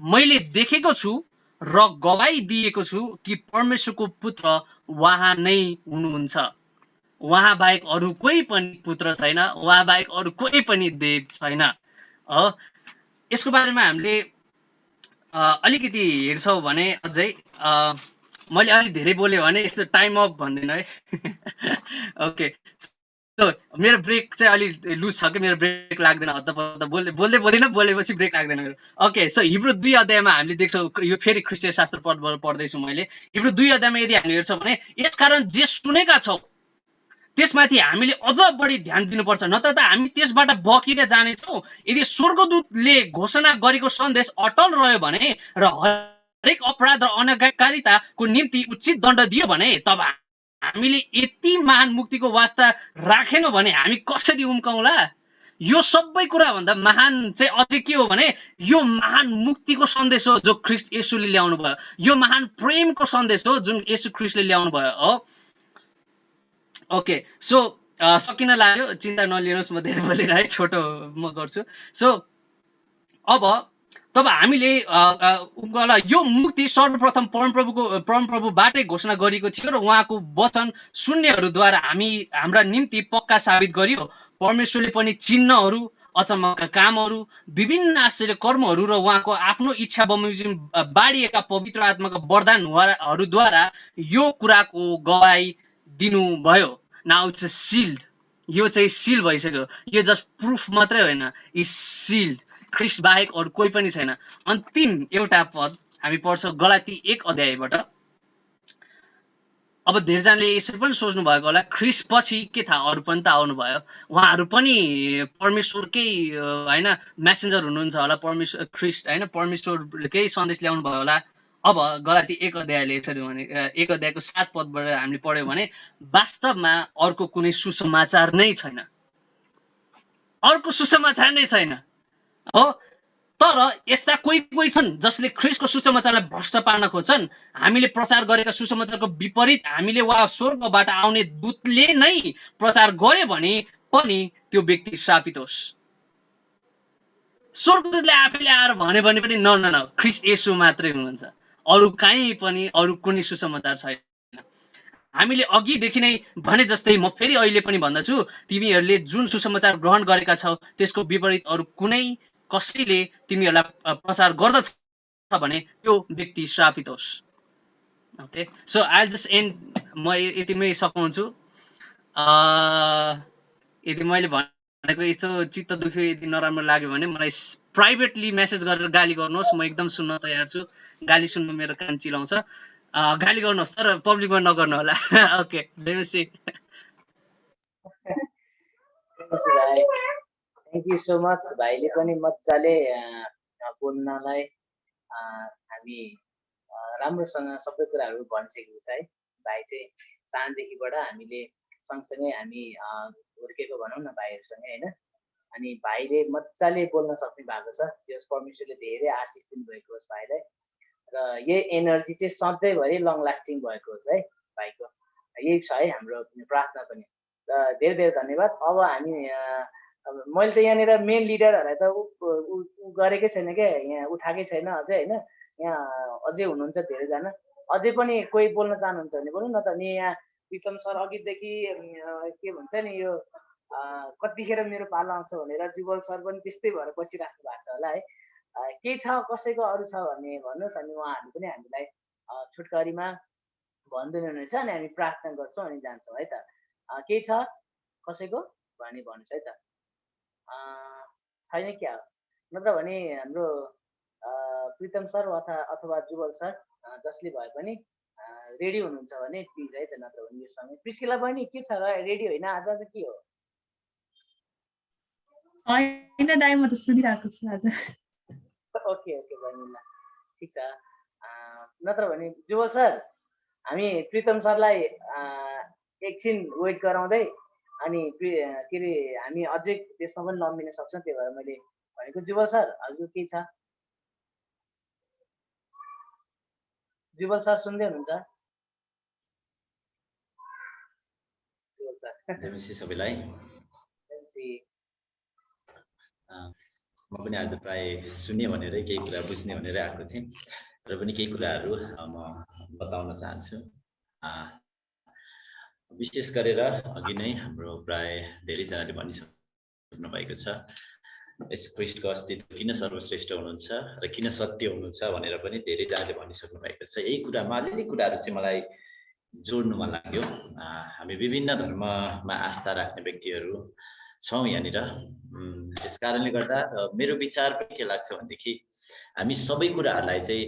मैले देखेको छु र गवाही दिएको छु कि परमेश्वरको पुत्र उहाँ नै हुनुहुन्छ। उहाँ बाहेक अरू कोही पनि पुत्र छैन, उहाँ बाहेक अरू कोही पनि देव छैन। यसको बारेमा हामीले अलिकति हेर्छौँ भने अझै मैले अलिक धेरै बोलेँ भने यस्तो टाइम अफ भन्दैन है। ओके, सो मेरो ब्रेक चाहिँ अलिक लुज छ कि मेरो ब्रेक लाग्दैन, हत्तपत्त बोल्दै बोलेपछि ब्रेक लाग्दैन मेरो। ओके, सो हिब्रू 2 अध्यायमा हामीले देख्छौँ, यो फेरि ख्रिस्टीय शास्त्र पढ्दैछु मैले। हिब्रू 2 अध्यायमा यदि हामीले हेर्छौँ भने यसकारण जे सुनेका छौँ त्यसमाथि हामीले अझ बढी ध्यान दिनुपर्छ, नत्र त हामी त्यसबाट बकिएर जानेछौँ। यदि स्वर्गदूतले घोषणा गरेको सन्देश अटल रह्यो भने र हरेक अपराध र अनाज्ञाकारिताको निम्ति उचित दण्ड दियो भने तब हामीले यति महान मुक्तिको वास्ता राखेनौँ भने हामी कसरी उम्काउँला। यो सबै कुरा भन्दा महान चाहिँ अझै के हो भने यो महान मुक्तिको सन्देश हो जो ख्रीष्ट येशूले ल्याउनु भयो। यो महान प्रेमको सन्देश हो जुन येशू ख्रीष्टले ल्याउनु भयो हो। ओके, सो सकिन लाग्यो, चिन्ता नलिनुहोस्, म धेरै बोलेर है छोटो म गर्छु। सो अब तब हामीले यो मुक्ति सर्वप्रथम परमप्रभुबाटै घोषणा गरिएको थियो र उहाँको वचन शून्यहरूद्वारा हाम्रा निम्ति पक्का साबित गरियो। परमेश्वरले पनि चिन्हहरू, अचम्मका कामहरू, विभिन्न आश्चर्य कर्महरू र उहाँको आफ्नो इच्छा बमोजिम बाँडिएका पवित्र आत्माका वरदानहरूद्वारा यो कुराको गवाही दिनुभयो। नाउ इट्स अ सिल्ड, यो चाहिँ सिल भइसक्यो। यो जस्ट प्रुफ मात्रै होइन, इज सिल्ड। ख्रीष्ट बाहेक अरू कोही पनि छैन। अन्तिम एउटा पद हामी पढ्छौँ गलाती 1 अध्यायबाट। अब धेरैजनाले यसरी पनि सोच्नु भएको होला, ख्रीष्ट पछि के थाहा अरू पनि त आउनुभयो, उहाँहरू पनि परमेश्वरकै होइन मेसेन्जर हुनुहुन्छ होला, परमेश्वर ख्रीष्ट होइन परमेश्वरकै सन्देश ल्याउनु भयो होला। अब गलाती 1 अध्यायले यसरी भने 1 अध्यायको 7 पदबाट हामीले पढ्यौँ भने वास्तवमा अर्को कुनै सुसमाचार नै छैन, अर्को सुसमाचार नै छैन हो। तर यस्ता कोही छन् जसले ख्रीष्टको सुसमाचारलाई भ्रष्ट पार्न खोज्छन्। हामीले प्रचार गरेका सुसमाचारको विपरीत हामीले वा स्वर्गबाट आउने दूतले नै प्रचार गर्यो भने पनि त्यो व्यक्ति श्रापित होस्। स्वर्गदूतले आफैले आएर भन्यो भने पनि न ख्रीष्ट येशू मात्रै हुनुहुन्छ, अरू कहीँ पनि अरू कुनै सुसमाचार छैन। हामीले अघिदेखि नै भने जस्तै म फेरि अहिले पनि भन्दछु, तिमीहरूले जुन सुसमाचार ग्रहण गरेका छौ त्यसको विपरीत अरू कुनै कसैले तिमीहरूलाई प्रचार गर्दछ भने त्यो व्यक्ति श्रापित होस्। Okay, so I just and, म यतिमै सघाउँछु। यदि मैले भनेको यस्तो चित्त दुख्यो, यदि नराम्रो लाग्यो भने मलाई प्राइभेटली मेसेज गरेर गाली गर्नुहोस्, म एकदम सुन्न तयार छु। गाली सुन्नु मेरो कान चिलाउँछ, गाली गर्नुहोस् तर पब्लिकमा नगर्नु होला। ओके, जयमसी। Thank you so much. भाइले पनि मजाले बोल्नलाई हामी राम्रोसँग सबै कुराहरू भनिसकेको छ है। भाइ चाहिँ सानदेखिबाट हामीले सँगसँगै हामी हुर्केको भनौँ न भाइहरूसँगै होइन। अनि भाइले मजाले बोल्न सक्ने भएको छ, जस परमेश्वरले धेरै आशिष दिनुभएको होस् भाइलाई र यही एनर्जी चाहिँ सधैँभरि लङ लास्टिङ भएको होस् है भाइको, यही छ है हाम्रो प्रार्थना पनि। र धेरै धेरै धन्यवाद। अब हामी मैले त यहाँनिर मेन लिडरहरूलाई त ऊ गरेकै छैन क्या, यहाँ उठाएकै छैन अझै होइन। यहाँ अझै हुनुहुन्छ धेरैजना, अझै पनि कोही बोल्न चाहनुहुन्छ भने बोल्नु न त। अनि यहाँ प्रितम सर अघिदेखि के भन्छ नि यो कतिखेर मेरो पालो आउँछ भनेर जुगल सर पनि त्यस्तै भएर बसिराख्नु भएको छ होला है। केही छ कसैको अरू छ भने भन्नुहोस्, अनि उहाँहरूले पनि हामीलाई छुटकरीमा भनिदिनु हुनेछ अनि हामी प्रार्थना गर्छौँ अनि जान्छौँ है त। केही छ कसैको भने भन्नुहोस् है त। छैन क्या हो, नत्र भने हाम्रो प्रितम सर अथवा जुगल सर जसले भए पनि रेडी हुनुहुन्छ भने प्लिज है त, नत्र भने यो समय प्रिस्किला बहिनी के छ र, रेडी होइन आज त के हो? होइन दाइ, म त सुनिरहेको छु आज। ओके ओके बहिनी, ल ठिक छ। नत्र भने जुगल सर हामी प्रितम सरलाई एकछिन वेट गराउँदै अनि के अरे हामी अझै त्यसमा पनि लम्बिन सक्छौँ, त्यही भएर मैले भनेको। जुगल सर हजुर के छ? जुगल सर सुन्दै हुनुहुन्छ? जुगल सर जयमसी सबैलाई। म पनि आज प्राय सुने भनेर केही कुरा बुझ्ने भनेर आएको थिएँ, तर पनि केही कुराहरू म बताउन चाहन्छु। विशेष गरेर अघि नै हाम्रो प्राय धेरैजनाले भनिसक्नु भएको छ यस ख्रीष्टको अस्तित्व किन सर्वश्रेष्ठ हुनुहुन्छ र किन सत्य हुनुहुन्छ भनेर पनि धेरैजनाले भनिसक्नु भएको छ। यही कुरामा अलिअलि कुराहरू चाहिँ मलाई जोड्नु मन लाग्यो। हामी विभिन्न धर्ममा आस्था राख्ने व्यक्तिहरू छौँ यहाँनिर। त्यस कारणले गर्दा मेरो विचार पनि के लाग्छ भनेदेखि हामी सबै कुराहरूलाई चाहिँ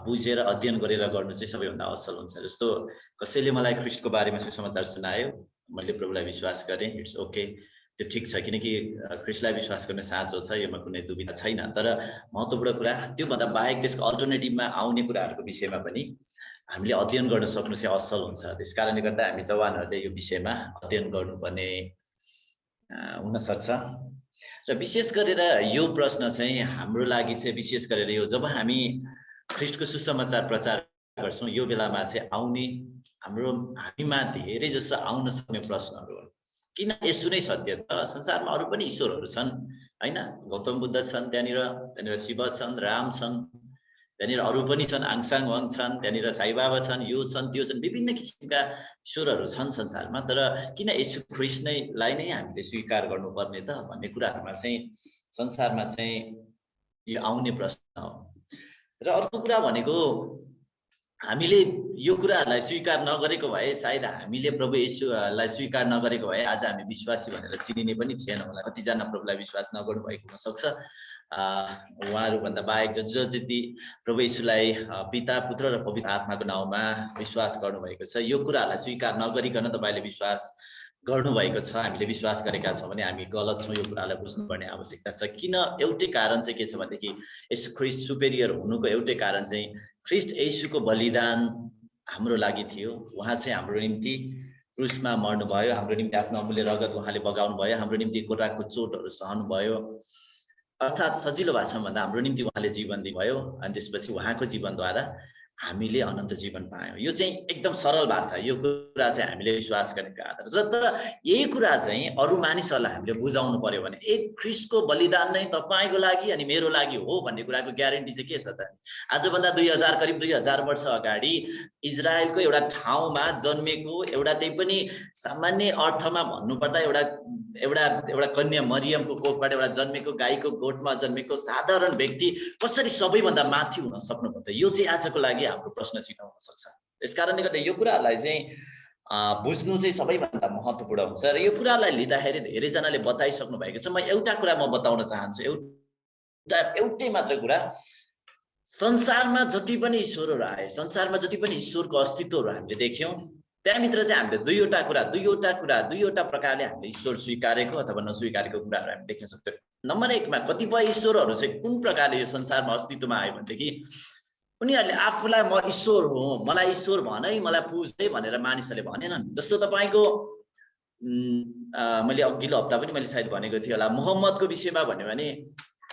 बुझेर अध्ययन गरेर गर्नु चाहिँ सबैभन्दा असल हुन्छ। जस्तो कसैले मलाई ख्रीष्टको बारेमा सुसमाचार सुनायो, मैले प्रभुलाई विश्वास गरेँ, इट्स ओके, त्यो ठिक छ, किनकि ख्रीष्टलाई विश्वास गर्ने साँचो छ, योमा कुनै दुविधा छैन। तर महत्त्वपूर्ण कुरा त्योभन्दा बाहेक त्यसको अल्टरनेटिभमा आउने कुराहरूको विषयमा पनि हामीले अध्ययन गर्न सक्नु चाहिँ असल हुन्छ। त्यस कारणले गर्दा हामी जवानहरूले यो विषयमा अध्ययन गर्नुपर्ने हुनसक्छ। र विशेष गरेर यो प्रश्न चाहिँ हाम्रो लागि चाहिँ विशेष गरेर यो जब हामी ख्रीष्टको सुसमाचार प्रचार गर्छौँ यो बेलामा चाहिँ आउने हामीमा धेरै जसो आउन सक्ने प्रश्नहरू हुन्। किन यसो नै सत्य त? संसारमा अरू पनि ईश्वरहरू छन् हैन? गौतम बुद्ध छन्, त्यहाँनिर शिव छन्, राम छन्, त्यहाँनिर अरू पनि छन्, आङसाङ वाङ छन्, त्यहाँनिर साई बाबा छन्, यो छन् त्यो छन्, विभिन्न किसिमका ईश्वरहरू छन् संसारमा। तर किन यसो ख्रीष्ट लाई नै हामीले स्वीकार गर्नुपर्ने त भन्ने कुराहरूमा चाहिँ संसारमा चाहिँ यो आउने प्रश्न हो। र अर्को कुरा भनेको हामीले यो कुराहरूलाई स्वीकार नगरेको भए सायद हामीले प्रभु येशूलाई स्वीकार नगरेको भए आज हामी विश्वासी भनेर चिनिने पनि थिएन होला। कतिजना प्रभुलाई विश्वास नगर्नु भएको हुनसक्छ। उहाँहरूभन्दा बाहेक जति प्रभु येशूलाई पिता, पुत्र र पवित्र आत्माको नाउँमा विश्वास गर्नुभएको छ, यो कुराहरूलाई स्वीकार नगरिकन तपाईँले विश्वास गर्नुभएको छ, हामीले विश्वास गरेका छौँ भने हामी गलत छौँ। यो कुरालाई बुझ्नुपर्ने आवश्यकता छ। किन? एउटै कारण चाहिँ के छ भनेदेखि यसो ख्रीष्ट सुपेरियर हुनुको एउटै कारण चाहिँ ख्रीष्ट येशूको बलिदान हाम्रो लागि थियो। उहाँ चाहिँ हाम्रो निम्ति क्रुसमा मर्नुभयो, हाम्रो निम्ति आफ्नो अमूल्य रगत उहाँले बगाउनु भयो, हाम्रो निम्ति गोराको चोटहरू सहनु भयो, अर्थात् सजिलो भाषामा भन्दा हाम्रो निम्ति उहाँले जीवन दिनुभयो अनि त्यसपछि उहाँको जीवनद्वारा हामीले अनन्त जीवन पायौँ। यो चाहिँ एकदम सरल भाषा, यो कुरा चाहिँ हामीले विश्वास गरेको आधार। तर यही कुरा चाहिँ अरू मानिसहरूलाई हामीले बुझाउनु पर्यो भने ख्रीष्टको बलिदान नै तपाईँको लागि अनि मेरो लागि हो भन्ने कुराको ग्यारेन्टी चाहिँ के छ त? आजभन्दा करिब 2000 वर्ष अगाडि इजरायलको एउटा ठाउँमा जन्मेको एउटा त्यही पनि सामान्य अर्थमा भन्नुपर्दा एउटा कन्या मरियमको कोखबाट एउटा जन्मेको, गाईको गोठमा जन्मेको साधारण व्यक्ति कसरी सबैभन्दा माथि हुन सक्नुभयो त? यो चाहिँ आजको लागि हाम्रो प्रश्न चिन्ह हुन सक्छ। त्यस कारणले गर्दा यो कुराहरूलाई चाहिँ बुझ्नु चाहिँ सबैभन्दा महत्त्वपूर्ण हुन्छ। र यो कुरालाई लिँदाखेरि धेरैजनाले बताइसक्नु भएको छ। म एउटा कुरा बताउन चाहन्छु, एउटै मात्र कुरा। संसारमा जति पनि ईश्वरहरू आए, संसारमा जति पनि ईश्वरको अस्तित्वहरू हामीले देख्यौँ, त्यहाँभित्र चाहिँ हामीले दुईवटा प्रकारले हामीले ईश्वर स्वीकारेको अथवा नस्वीकारेको कुराहरू हामी देख्न सक्छौँ। नम्बर 1 मा कतिपय ईश्वरहरू चाहिँ कुन प्रकारले यो संसारमा अस्तित्वमा आयो भनेदेखि उनीहरूले आफूलाई म ईश्वर हो, मलाई ईश्वर भन है, मलाई पुज है भनेर मानिसहरूले भनेनन्। जस्तो तपाईँको मैले अघिल्लो हप्ता पनि मैले सायद भनेको थिएँ होला, मोहम्मदको विषयमा भन्यो भने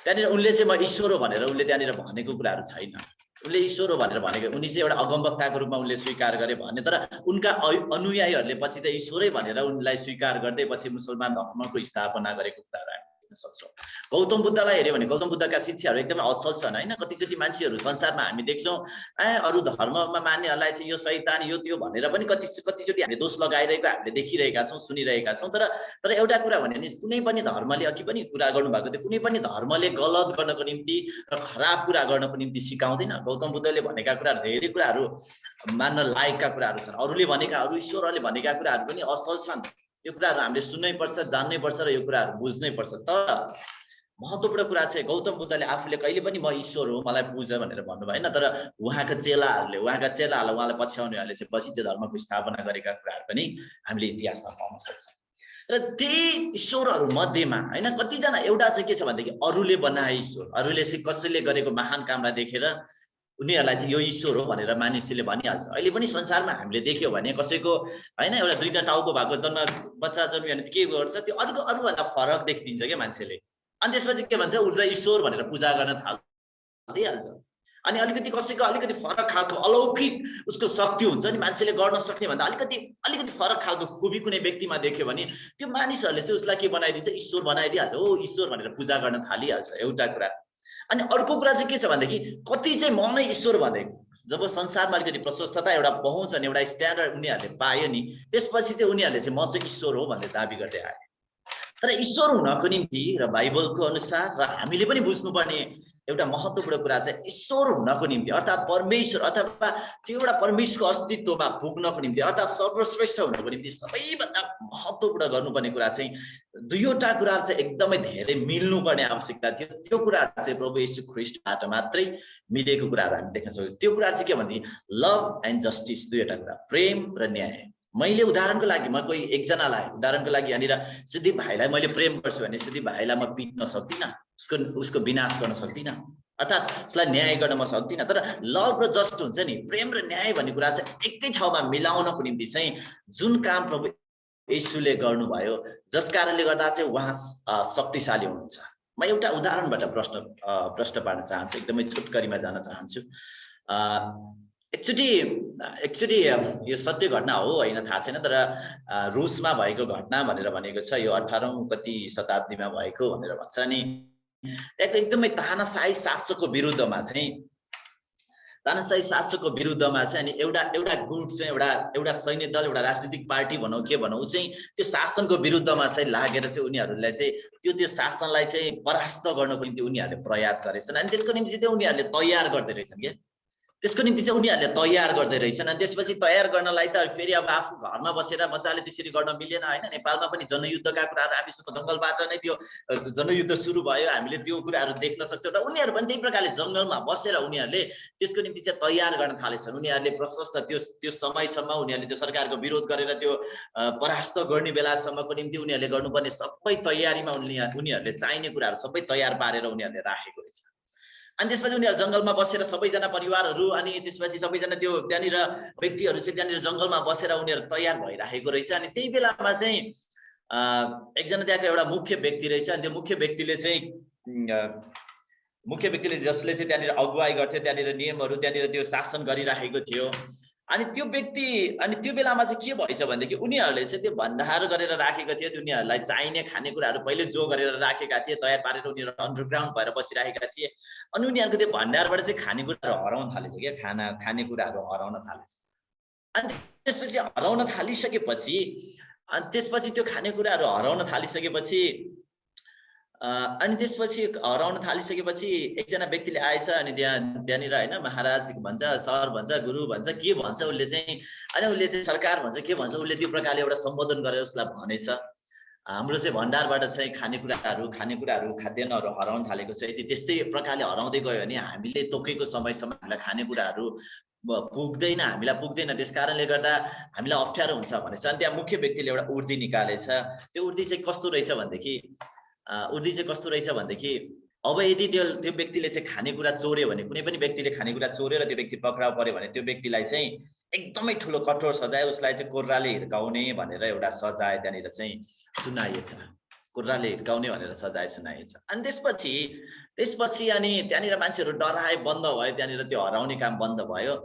त्यहाँनिर उनले चाहिँ म ईश्वर हो भनेर उनले त्यहाँनिर भनेको कुराहरू छैन। उनले ईश्वर हो भनेर भनेको, उनी चाहिँ एउटा अगमवक्ताको रूपमा उनले स्वीकार गरे भने, तर उनका अनुयायीहरूले पछि त ईश्वरै भनेर उनलाई स्वीकार गर्दै पछि मुसलमान धर्मको स्थापना गरेको कुराहरू हामी दिन सक्छौँ। गौतम बुद्धलाई हेऱ्यो भने गौतम बुद्धका शिक्षाहरू एकदमै असल छन् हैन। कतिचोटि मान्छेहरू संसारमा हामी देख्छौँ अरू धर्ममा मान्नेहरूलाई चाहिँ यो शैतान यो त्यो भनेर पनि कतिचोटि हामीले दोष लगाइरहेको हामीले देखिरहेका छौँ, सुनिरहेका छौँ। तर एउटा कुरा भने नि कुनै पनि धर्मले अघि पनि कुरा गर्नुभएको थियो, कुनै पनि धर्मले गलत गर्नको निम्ति र खराब कुरा गर्नको निम्ति सिकाउँदैन। गौतम बुद्धले भनेका कुराहरू धेरै कुराहरू मान्न लायकका कुराहरू छन्। अरूले भनेका अरू ईश्वरहरूले भनेका कुराहरू पनि असल छन्। यो कुराहरू हामीले सुन्नै पर्छ, जान्नै पर्छ र यो कुराहरू बुझ्नै पर्छ। तर महत्त्वपूर्ण कुरा चाहिँ गौतम बुद्धले आफूले कहिले पनि म ईश्वर हो मलाई पूज भनेर भन्नु भएन। तर उहाँका चेलाहरूलाई उहाँलाई पछ्याउनेहरूले चाहिँ पछि त्यो धर्मको स्थापना गरेका कुराहरू पनि हामीले इतिहासमा पाउन सक्छौँ। र त्यही ईश्वरहरू मध्येमा हैन कतिजना एउटा चाहिँ के छ भनेदेखि अरूले बनाए ईश्वर, अरूले चाहिँ कसैले गरेको महान कामलाई देखेर उनीहरूलाई चाहिँ यो ईश्वर हो भनेर मानिसले भनिहाल्छ। अहिले पनि संसारमा हामीले देख्यौँ भने कसैको हैन एउटा दुईटा टाउको भएको बच्चा जन्मियो भने के गर्छ त्यो अरूभन्दा फरक देखिदिन्छ क्या मान्छेले। अनि त्यसपछि के भन्छ उसलाई ईश्वर भनेर पूजा गर्न थालिदिइहाल्छ। अनि अलिकति कसैको अलिकति फरक खालको अलौकिक उसको शक्ति हुन्छ नि मान्छेले गर्न सक्ने भन्दा अलिकति फरक खालको खुबी कुनै व्यक्तिमा देख्यो भने त्यो मानिसहरूले चाहिँ उसलाई के बनाइदिन्छ ईश्वर बनाइदिइहाल्छ। ओ ईश्वर भनेर पूजा गर्न थालिहाल्छ एउटा कुरा। अनि अर्को कुरा चाहिँ के छ भनेदेखि कति चाहिँ म नै ईश्वर भनेको जब संसारमा अलिकति प्रशस्तता एउटा पहुँच अनि एउटा स्ट्यान्डर्ड उनीहरूले पायो नि त्यसपछि चाहिँ उनीहरूले चाहिँ म चाहिँ ईश्वर हो भनेर दाबी गर्दै आए। तर ईश्वर हुनको निम्ति र बाइबलको अनुसार र हामीले पनि बुझ्नुपर्ने एउटा महत्त्वपूर्ण कुरा चाहिँ ईश्वर हुनको निम्ति अर्थात् परमेश्वर अथवा त्यो एउटा परमेश्वरको अस्तित्वमा पुग्नको निम्ति अर्थात् सर्वश्रेष्ठ हुनको निम्ति सबैभन्दा महत्त्वपूर्ण गर्नुपर्ने कुरा चाहिँ दुईवटा कुरा चाहिँ एकदमै धेरै मिल्नुपर्ने आवश्यकता थियो। त्यो कुरा चाहिँ प्रभु येशू ख्रीष्टबाट मात्रै मिलेको कुराहरू हामी देख्न सक्छौँ। त्यो कुरा चाहिँ के भनेदेखि लभ एन्ड जस्टिस, दुईवटा कुरा, प्रेम र न्याय। मैले उदाहरणको लागि म कोही एकजनालाई उदाहरणको लागि यहाँनिर सुदीप भाइलाई मैले प्रेम गर्छु भने सुदीप भाइलाई म पिट्न सक्दिनँ, उसको विनाश गर्न सक्दिनँ, अर्थात् उसलाई न्याय गर्न म सक्दिनँ। तर लभ र जस्ट हुन्छ नि, प्रेम र न्याय भन्ने कुरा चाहिँ एकै ठाउँमा मिलाउनको निम्ति चाहिँ जुन काम प्रभु येशूले गर्नुभयो जस कारणले गर्दा चाहिँ उहाँ शक्तिशाली हुनुहुन्छ। म एउटा उदाहरणबाट प्रश्न पार्न चाहन्छु, एकदमै छोटकरीमा जान चाहन्छु। एक्चुअली यो सत्य घटना हो होइन थाहा छैन, तर रुसमा भएको घटना भनेर भनेको छ यो 18औं कति शताब्दीमा भएको भनेर भन्छ। अनि त्यहाँको एकदमै तानाशाही शासकको विरुद्धमा चाहिँ अनि एउटा गुट चाहिँ एउटा सैन्य दल एउटा राजनीतिक पार्टी भनौँ के भनौँ चाहिँ त्यो शासनको विरुद्धमा चाहिँ लागेर चाहिँ उनीहरूलाई चाहिँ त्यो शासनलाई चाहिँ परास्त गर्नको निम्ति उनीहरूले प्रयास गरेछन्। अनि त्यसको निम्ति चाहिँ उनीहरूले तयार गर्दै रहेछन् के त्यसको निम्ति चाहिँ उनीहरूले तयार गर्दै रहेछन्। अनि त्यसपछि तयार गर्नलाई त फेरि अब आफू घरमा बसेर मजाले त्यसरी गर्न मिलेन होइन। नेपालमा पनि जनयुद्धका कुराहरू हामीसँग जङ्गलबाट नै त्यो जनयुद्ध सुरु भयो, हामीले त्यो कुराहरू देख्न सक्छौँ। र उनीहरू पनि त्यही प्रकारले जङ्गलमा बसेर उनीहरूले त्यसको निम्ति चाहिँ तयार गर्न थालेछन्। उनीहरूले प्रशस्त त्यो समयसम्म उनीहरूले त्यो सरकारको विरोध गरेर त्यो परास्त गर्ने बेलासम्मको निम्ति उनीहरूले गर्नुपर्ने सबै तयारीमा उनीहरूले चाहिने कुराहरू सबै तयार पारेर उनीहरूले राखेको रहेछ। अनि त्यसपछि उनीहरू जङ्गलमा बसेर सबैजना परिवारहरू अनि त्यसपछि सबैजना त्यो त्यहाँनिर व्यक्तिहरू चाहिँ त्यहाँनिर जङ्गलमा बसेर उनीहरू तयार भइराखेको रहेछ। अनि त्यही बेलामा चाहिँ एकजना त्यहाँको एउटा मुख्य व्यक्ति रहेछ। अनि त्यो मुख्य व्यक्तिले जसले चाहिँ त्यहाँनिर अगुवाई गर्थ्यो, त्यहाँनिर नियमहरू त्यहाँनिर त्यो शासन गरिराखेको थियो। अनि त्यो बेलामा चाहिँ के भएछ भनेदेखि उनीहरूले चाहिँ त्यो भण्डार गरेर राखेको थियो। त्यो उनीहरूलाई चाहिने खानेकुराहरू पहिले जो गरेर राखेका थिए, तयार पारेर उनीहरू अन्डरग्राउन्ड भएर बसिराखेका थिए। अनि उनीहरूको त्यो भण्डारबाट चाहिँ खानेकुराहरू हराउन थालेछ क्या, खानेकुराहरू हराउन थालेछ। अनि त्यसपछि हराउन थालिसकेपछि त्यो खानेकुराहरू हराउन थालिसकेपछि एकजना व्यक्तिले आएछ। अनि त्यहाँनिर होइन महाराज भन्छ, सर भन्छ, गुरु भन्छ, के भन्छ उसले चाहिँ, अनि उसले चाहिँ सरकार भन्छ, के भन्छ, उसले त्यो प्रकारले एउटा सम्बोधन गरेर उसलाई भनेछ हाम्रो चाहिँ भण्डारबाट चाहिँ खानेकुराहरू खाद्यान्नहरू हराउन थालेको छ। यदि त्यस्तै प्रकारले हराउँदै गयो भने हामीले तोकेको समयसम्म हामीलाई खानेकुराहरू हामीलाई पुग्दैन, त्यस कारणले गर्दा हामीलाई अप्ठ्यारो हुन्छ भनेछ। अनि त्यहाँ मुख्य व्यक्तिले एउटा उर्दी निकालेछ। त्यो उर्दी चाहिँ कस्तो रहेछ भनेदेखि अब यदि त्यो व्यक्तिले चाहिँ खानेकुरा चोर्यो भने, कुनै पनि व्यक्तिले खानेकुरा चोर्यो र त्यो व्यक्ति पक्राउ पर्यो भने त्यो व्यक्तिलाई चाहिँ एकदमै ठुलो कठोर सजाय, उसलाई चाहिँ कोर्राले हिर्काउने भनेर एउटा सजाय त्यहाँनिर चाहिँ सुनाइएछ, कोर्राले हिर्काउने भनेर सजाय सुनाइएछ। अनि त्यसपछि त्यसपछि अनि त्यहाँनिर मान्छेहरू डराए, बन्द भयो, त्यहाँनिर त्यो हराउने काम बन्द भयो।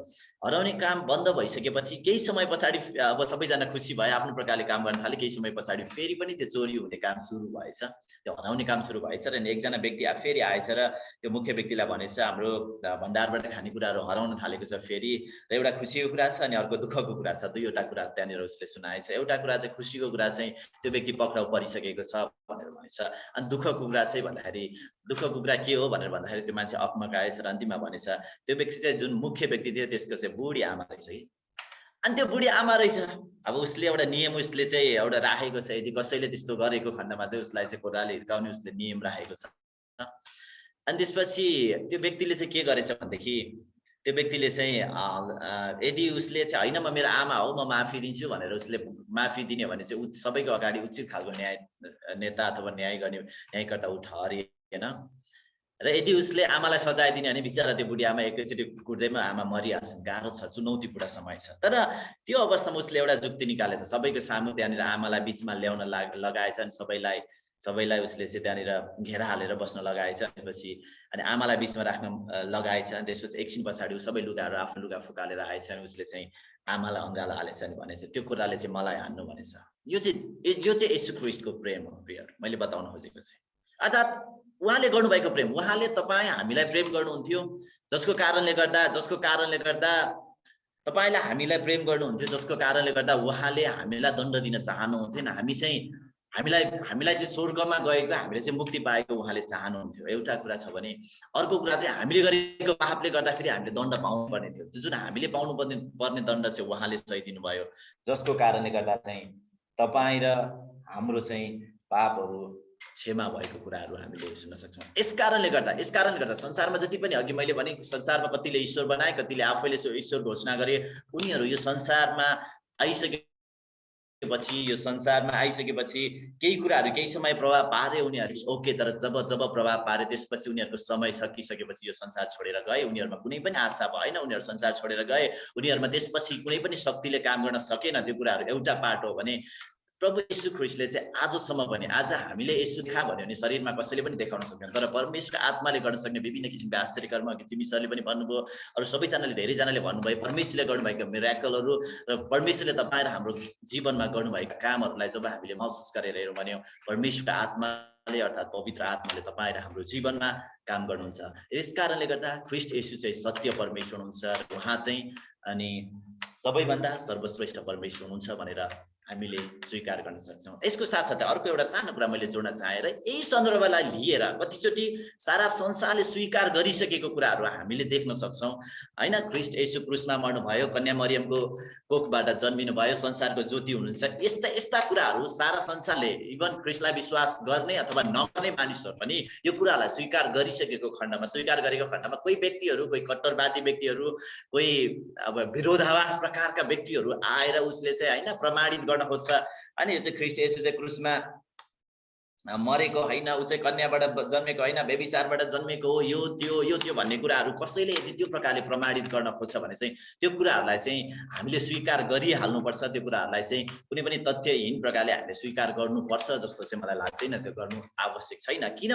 हराउने काम बन्द भइसकेपछि केही समय पछाडि अब सबैजना खुसी भए, आफ्नो प्रकारले काम गर्न थाले। केही समय पछाडि फेरि पनि त्यो चोरी हुने काम सुरु भएछ, त्यो हराउने काम सुरु भएछ र एकजना व्यक्ति फेरि आएछ र त्यो मुख्य व्यक्तिलाई भनेछ हाम्रो भण्डारबाट खानेकुराहरू हराउन थालेको छ फेरि। र एउटा खुसीको कुरा छ अनि अर्को दुःखको कुरा छ। दुईवटा कुरा त्यहाँनिर उसले सुनाएछ। एउटा कुरा चाहिँ खुसीको कुरा चाहिँ त्यो व्यक्ति पक्राउ परिसकेको छ भनेर भनेछ। अनि दुःखको कुरा चाहिँ भन्दाखेरि दुःखको कुरा के हो भनेर भन्दाखेरि त्यो मान्छे अकमकाएछ र अन्तिममा भनेछ त्यो व्यक्ति चाहिँ जुन मुख्य व्यक्ति थियो त्यसको चाहिँ बुढी आमा रहेछ कि। अनि त्यो बुढी आमा रहेछ। अब उसले एउटा नियम उसले चाहिँ एउटा राखेको छ, यदि कसैले त्यस्तो गरेको खण्डमा चाहिँ उसलाई चाहिँ कोराले हिर्काउने उसले नियम राखेको छ। अनि त्यसपछि त्यो व्यक्तिले चाहिँ के गरेछ भनेदेखि त्यो व्यक्तिले चाहिँ यदि उसले चाहिँ होइन म मेरो आमा हो म माफी दिन्छु भनेर उसले माफी दिने भने चाहिँ सबैको अगाडि उचित खालको न्याय नेता अथवा न्याय गर्ने न्यायकर्ता ऊ ठहरिएन। र यदि उसले आमालाई सजाय दिने भने बिचरा त्यो बुढी आमा एकैचोटि कुट्दैमा आमा मरिहाल्छन्। गाह्रो छ, चुनौतीपूर्ण समय छ। तर त्यो अवस्थामा उसले एउटा जुक्ति निकालेछ। सबैको सामु त्यहाँनिर आमालाई बिचमा ल्याउन लगाएछ अनि सबैलाई उसले चाहिँ त्यहाँनिर घेरा हालेर बस्न लगाएछ। त्यसपछि अनि आमालाई बिचमा राख्न लगाएछ। अनि त्यसपछि एकछिन पछाडि सबै लुगाहरू आफ्नो लुगा फुकालेर आएछ अनि उसले चाहिँ आमालाई अँगालो हालेछ अनि भनेछ त्यो कुराले चाहिँ मलाई हान्नु भनेछ। यो चाहिँ येशू ख्रीष्टको प्रेम हो प्रियहरू, मैले बताउन खोजेको चाहिँ। अर्थात् उहाँले गर्नुभएको प्रेम, उहाँले तपाईँ हामीलाई प्रेम गर्नुहुन्थ्यो जसको कारणले गर्दा तपाईलाई हामीलाई प्रेम गर्नुहुन्थ्यो जसको कारणले गर्दा उहाँले हामीलाई दण्ड दिन चाहनुहुन्थेन। हामीलाई चाहिँ स्वर्गमा गएको, हामीले चाहिँ मुक्ति पाएको उहाँले चाहनुहुन्थ्यो। एउटा कुरा छ भने अर्को कुरा चाहिँ हामीले गरेको पापले गर्दाखेरि हामीले दण्ड पाउनु पर्ने थियो। त्यो जुन हामीले पाउनु पर्ने दण्ड चाहिँ उहाँले सहिदिनु भयो, जसको कारणले गर्दा चाहिँ तपाईँ र हाम्रो चाहिँ पापहरू क्षमा भएको कुराहरू हामीले सुन्न सक्छौँ। यस कारणले गर्दा संसारमा जति पनि अघि मैले भने संसारमा कतिले ईश्वर बनाए, कतिले आफैले ईश्वर घोषणा गरे, उनीहरू यो संसारमा आइसकेपछि केही कुराहरू केही समय प्रभाव पारे उनीहरू ओके। तर जब प्रभाव पारे त्यसपछि उनीहरूको समय सकिसकेपछि यो संसार छोडेर गए। उनीहरूमा कुनै पनि आशा भएन, उनीहरू संसार छोडेर गए। उनीहरूमा त्यसपछि कुनै पनि शक्तिले काम गर्न सकेन। त्यो कुराहरू एउटा पार्ट हो भने प्रभु येशू ख्रीष्टले चाहिँ आजसम्म पनि, आज हामीले येशू देखा भन्यो भने शरीरमा कसैले पनि देखाउन सक्दैन, तर परमेश्वर आत्माले गर्न सक्ने विभिन्न किसिमका आश्चर्य कर्म तिमी सरले पनि भन्नुभयो, अरू सबैजनाले धेरैजनाले भन्नुभयो परमेश्वरले गर्नुभएका मिराकलहरू र परमेश्वरले तपाईँ र हाम्रो जीवनमा गर्नुभएका कामहरूलाई जब हामीले महसुस गरेर हेरौँ भने परमेश्वरको आत्माले अर्थात् पवित्र आत्माले तपाईँ र हाम्रो जीवनमा काम गर्नुहुन्छ। यस कारणले गर्दा ख्रीष्ट येशू चाहिँ सत्य परमेश्वर हुनुहुन्छ र उहाँ चाहिँ अनि सबैभन्दा सर्वश्रेष्ठ परमेश्वर हुनुहुन्छ भनेर हामीले स्वीकार गर्न सक्छौँ। यसको साथसाथै अर्को एउटा सानो कुरा मैले जोड्न चाहेँ र यही सन्दर्भलाई लिएर कतिचोटि सारा संसारले स्वीकार गरिसकेको कुराहरू हामीले देख्न सक्छौँ हैन। ख्रीष्ट येशू क्रुसमा मर्नुभयो, कन्या मरियमको कोखबाट जन्मिनु भयो, संसारको ज्योति हुनुहुन्छ। यस्ता कुराहरू सारा संसारले इभन ख्रीष्टलाई विश्वास गर्ने अथवा नगर्ने मानिसहरू पनि यो कुरालाई स्वीकार गरेको खण्डमा कोही व्यक्तिहरू, कोही कट्टरवादी व्यक्तिहरू, कोही अब विरोधाभास प्रकारका व्यक्तिहरू आएर उसले चाहिँ हैन प्रमाणित गर्न खोज्छ। अनि यो चाहिँ ख्रीष्ट येशू चाहिँ क्रुसमा मरेको होइन, ऊ चाहिँ कन्याबाट जन्मेको होइन, व्यभिचारबाट जन्मेको हो, यो त्यो भन्ने कुराहरू कसैले यदि त्यो प्रकारले प्रमाणित गर्न खोज्छ भने चाहिँ त्यो कुराहरूलाई चाहिँ हामीले स्वीकार गरिहाल्नुपर्छ। त्यो कुराहरूलाई चाहिँ कुनै पनि तथ्यहीन प्रकारले हामीले स्वीकार गर्नुपर्छ जस्तो चाहिँ मलाई लाग्दैन। त्यो गर्नु आवश्यक छैन। किन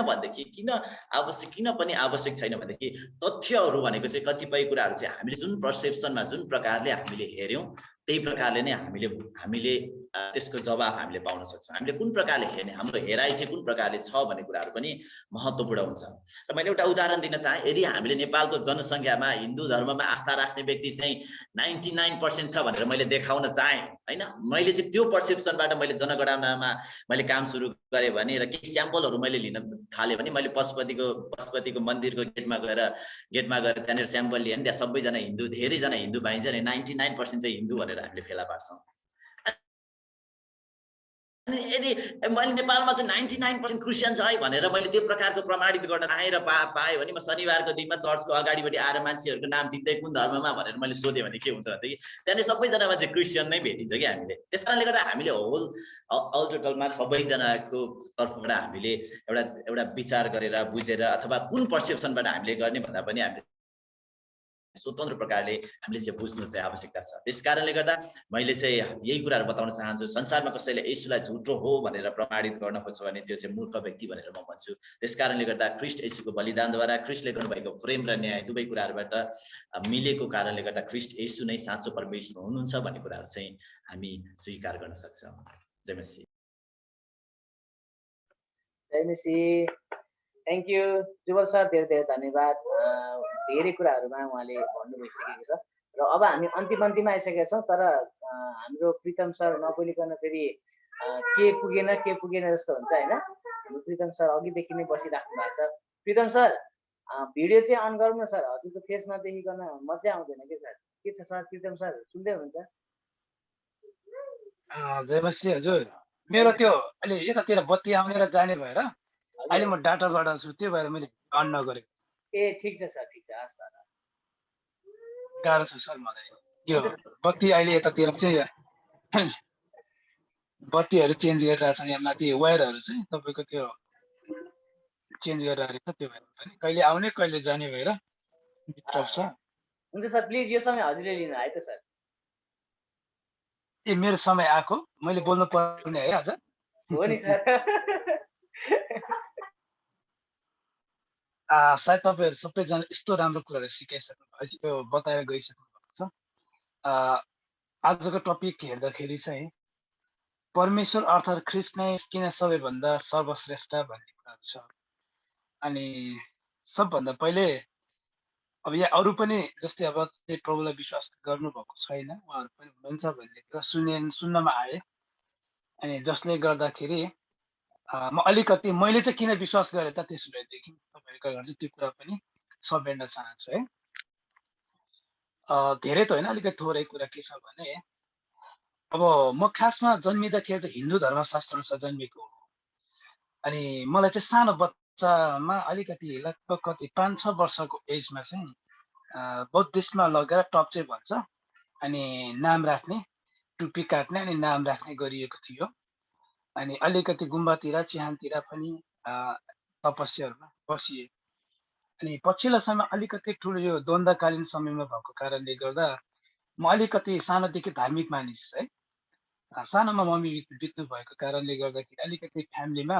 पनि आवश्यक छैन भनेदेखि तथ्यहरू भनेको चाहिँ कतिपय कुराहरू चाहिँ हामीले जुन पर्सेप्सनमा जुन प्रकारले हामीले हेर्यौँ त्यही प्रकारले नै हामीले त्यसको जवाब हामीले पाउन सक्छौँ। हामीले कुन प्रकारले हेर्ने, हाम्रो हेराइ चाहिँ कुन प्रकारले छ भन्ने कुराहरू पनि महत्त्वपूर्ण हुन्छ। र मैले एउटा उदाहरण दिन चाहे, यदि हामीले नेपालको जनसङ्ख्यामा हिन्दू धर्ममा आस्था राख्ने व्यक्ति चाहिँ 99% छ भनेर मैले देखाउन चाहेँ हैन, मैले चाहिँ त्यो पर्सेप्सनबाट मैले जनगणनामा मैले काम सुरु गरेँ भने र केही स्याम्पलहरू मैले लिन थालेँ भने मैले पशुपतिको मन्दिरको गेटमा गएर त्यहाँनिर स्याम्पल लिएँ। त्यहाँ सबैजना हिन्दू, धेरैजना हिन्दू पाइन्छ नि 99% चाहिँ हिन्दू भनेर हामीले फेला पार्छौँ। अनि यदि मैले नेपालमा चाहिँ 99% क्रिस्चियन छ है भनेर मैले त्यो प्रकारको प्रमाणित गर्न आएर पाएँ भने म शनिबारको दिनमा चर्चको अगाडिपट्टि आएर मान्छेहरूको नाम टिप्दै कुन धर्ममा भनेर मैले सोधेँ भने के हुन्छ भनेदेखि त्यहाँनिर सबैजनामा चाहिँ क्रिस्चियन नै भेटिन्छ कि हामीले। त्यस कारणले गर्दा हामीले अल टोटलमा सबैजनाको तर्फबाट हामीले एउटा विचार गरेर बुझेर अथवा कुन पर्सेप्सनबाट हामीले गर्ने भन्दा पनि हामीले स्वतन्त्र प्रकारले हामीले चाहिँ बुझ्नु चाहिँ आवश्यकता छ। त्यस कारणले गर्दा मैले चाहिँ यही कुराहरू बताउन चाहन्छु। संसारमा कसैले येशूलाई झुटो हो भनेर प्रमाणित गर्न खोज्छ भने त्यो चाहिँ मूर्ख व्यक्ति भनेर म भन्छु। त्यस कारणले गर्दा ख्रीष्ट येशूको बलिदानद्वारा ख्रीष्टले गर्नुभएको प्रेम र न्याय दुवै कुराहरूबाट मिलेको कारणले गर्दा ख्रीष्ट येशू नै साँचो परमेश्वर हुनुहुन्छ भन्ने कुराहरू चाहिँ हामी स्वीकार गर्न सक्छौँ। जय मसीह। जय मसीह। थ्याङ्क यू जुगल सर, धेरै धेरै धन्यवाद। धेरै कुराहरूमा उहाँले भन्नु भइसकेको छ र अब हामी अन्तिममा आइसकेका छौँ। तर हाम्रो प्रितम सर नबोलिकन फेरि के पुगेन जस्तो हुन्छ होइन। हाम्रो प्रितम सर अघिदेखि नै बसिराख्नु भएको छ। प्रितम सर भिडियो चाहिँ अन गरौँ न सर, हजुरको फेस नदेखिकन मजा आउँदैन के सर? के छ सर? प्रितम सर सुन्दै हुनुहुन्छ? जय मसीह हजुर। मेरो त्यो अहिले यतातिर बत्ती आउने र जाने भएर अहिले म डाटाबाट छु, त्यो भएर मैले अन नगरेको। ए ठिक छ सर, ठिक छ। हस् सर, गाह्रो छ सर मलाई यो बत्ती अहिले यतातिर चाहिँ बत्तीहरू चेन्ज गरिरहेको छ। यहाँ माथि वायरहरू चाहिँ तपाईँको त्यो चेन्ज गरिरहेको छ, त्यो भएर पनि कहिले आउने कहिले जाने भएर डिस्टर्ब छ। हुन्छ सर, प्लिज यो समय हजुरले लिनु है त सर। ए मेरो समय आएको, मैले बोल्नु पर्ने है आज? हो नि सर। सायद तपाईँहरू सबैजना यस्तो राम्रो कुराहरू सिकाइसक्नु भएको छ, त्यो बताएर गइसक्नु भएको छ। आजको टपिक हेर्दाखेरि चाहिँ परमेश्वर अर्थात् ख्रीष्ट नै किन सबैभन्दा सर्वश्रेष्ठ भन्ने कुराहरू छ। अनि सबभन्दा पहिले अब यहाँ अरू पनि जस्तै अब प्रभुलाई विश्वास गर्नुभएको छैन उहाँहरू पनि हुनुहुन्छ भन्ने कुरा सुन्नमा आए। अनि जसले गर्दाखेरि म अलिकति मैले चाहिँ किन विश्वास गरेँ त त्यसो भएदेखि तपाईँहरूको घर चाहिँ त्यो कुरा पनि समेट्न चाहन्छु है। धेरै त होइन, अलिकति थोरै कुरा के छ भने अब म खासमा जन्मिँदाखेरि चाहिँ हिन्दू धर्मशास्त्रमा जन्मेको हो। अनि मलाई चाहिँ सानो बच्चामा अलिकति लगभग कति 5-6 वर्षको एजमा चाहिँ बौद्धिस्टमा लगेर टप चाहिँ भन्छ अनि नाम राख्ने, टुप्पी काट्ने अनि नाम राख्ने गरिएको थियो। अनि अलिकति गुम्बातिर चिहानतिर पनि तपस्याहरूमा बसिए। अनि पछिल्लो समय अलिकति ठुलो यो द्वन्द्वकालीन समयमा भएको कारणले गर्दा म अलिकति सानोदेखि धार्मिक मानिस है। सानोमा मम्मी बित्नु भएको कारणले गर्दाखेरि अलिकति फ्यामिलीमा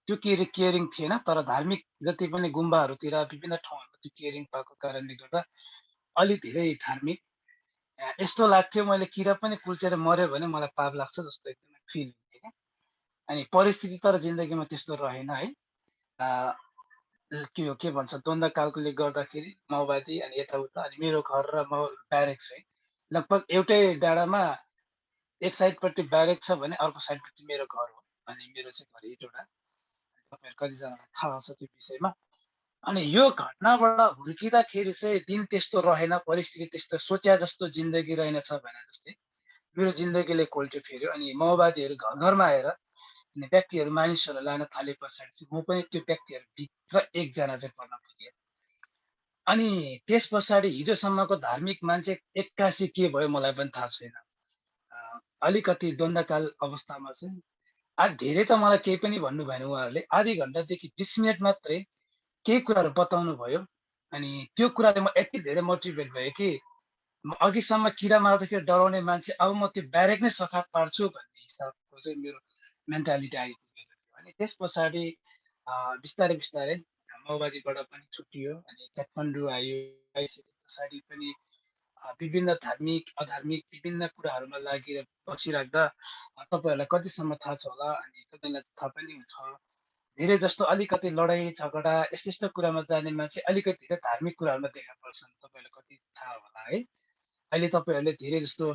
त्यो केयरिङ थिएन। तर धार्मिक जति पनि गुम्बाहरूतिर विभिन्न ठाउँहरूमा त्यो केयरिङ भएको कारणले गर्दा अलि धेरै धार्मिक यस्तो लाग्थ्यो मैले किरा पनि कुल्चेर मऱ्यो भने मलाई पाप लाग्छ जस्तो एकदमै फिल हुन्थ्यो। अनि परिस्थिति तर जिन्दगीमा त्यस्तो रहेन है। के भन्छ द्वन्द्वकालले गर्दाखेरि माओवादी अनि यताउता अनि मेरो घर र म ब्यारेक चाहिँ लगभग एउटै डाँडामा एक साइडपट्टि ब्यारेक छ भने अर्को साइडपट्टि मेरो घर हो। अनि मेरो चाहिँ घर इटोडा, तपाईँहरू कतिजनालाई थाहा छ त्यो विषयमा। अनि यो घटनाबाट हुर्किँदाखेरि चाहिँ दिन त्यस्तो रहेन, परिस्थिति त्यस्तो सोचे जस्तो जिन्दगी रहेनछ भने जस्तै मेरो जिन्दगीले कोल्टो फेर्यो। अनि माओवादीहरू घर घरमा आएर अनि व्यक्तिहरू मानिसहरू लान थाले पछाडि चाहिँ म पनि त्यो व्यक्तिहरूभित्र एकजना चाहिँ पर्न पुगेँ। अनि त्यस पछाडि हिजोसम्मको धार्मिक मान्छे एक्कासी के भयो मलाई पनि थाहा छैन। अलिकति द्वन्द्वकाल अवस्थामा चाहिँ आज धेरै त मलाई केही पनि भन्नु भएन। उहाँहरूले आधी घन्टादेखि 20 मिनट मात्रै केही कुराहरू बताउनु भयो। अनि त्यो कुराले म यति धेरै मोटिभेट भयो कि म अघिसम्म किरा मार्दाखेरि डराउने मान्छे अब म त्यो ब्यारेक नै सखा पार्छु भन्ने हिसाबको चाहिँ मेरो मेन्टालिटी आइपुगेको थियो। अनि त्यस पछाडि बिस्तारै बिस्तारै माओवादीबाट पनि छुट्टियो। अनि काठमाडौँ आयो। आइसके पछाडि पनि विभिन्न धार्मिक अधार्मिक विभिन्न कुराहरूमा लागेर बसिराख्दा तपाईँहरूलाई कतिसम्म थाहा छ होला अनि तपाईँलाई थाहा पनि हुन्छ धेरै जस्तो अलिकति लडाइँ झगडा यस्तो यस्तो कुरामा जाने मान्छे अलिकति धेरै धार्मिक कुराहरूमा देखा पर्छन्। तपाईँलाई कति थाहा होला है। अहिले तपाईँहरूले धेरै जस्तो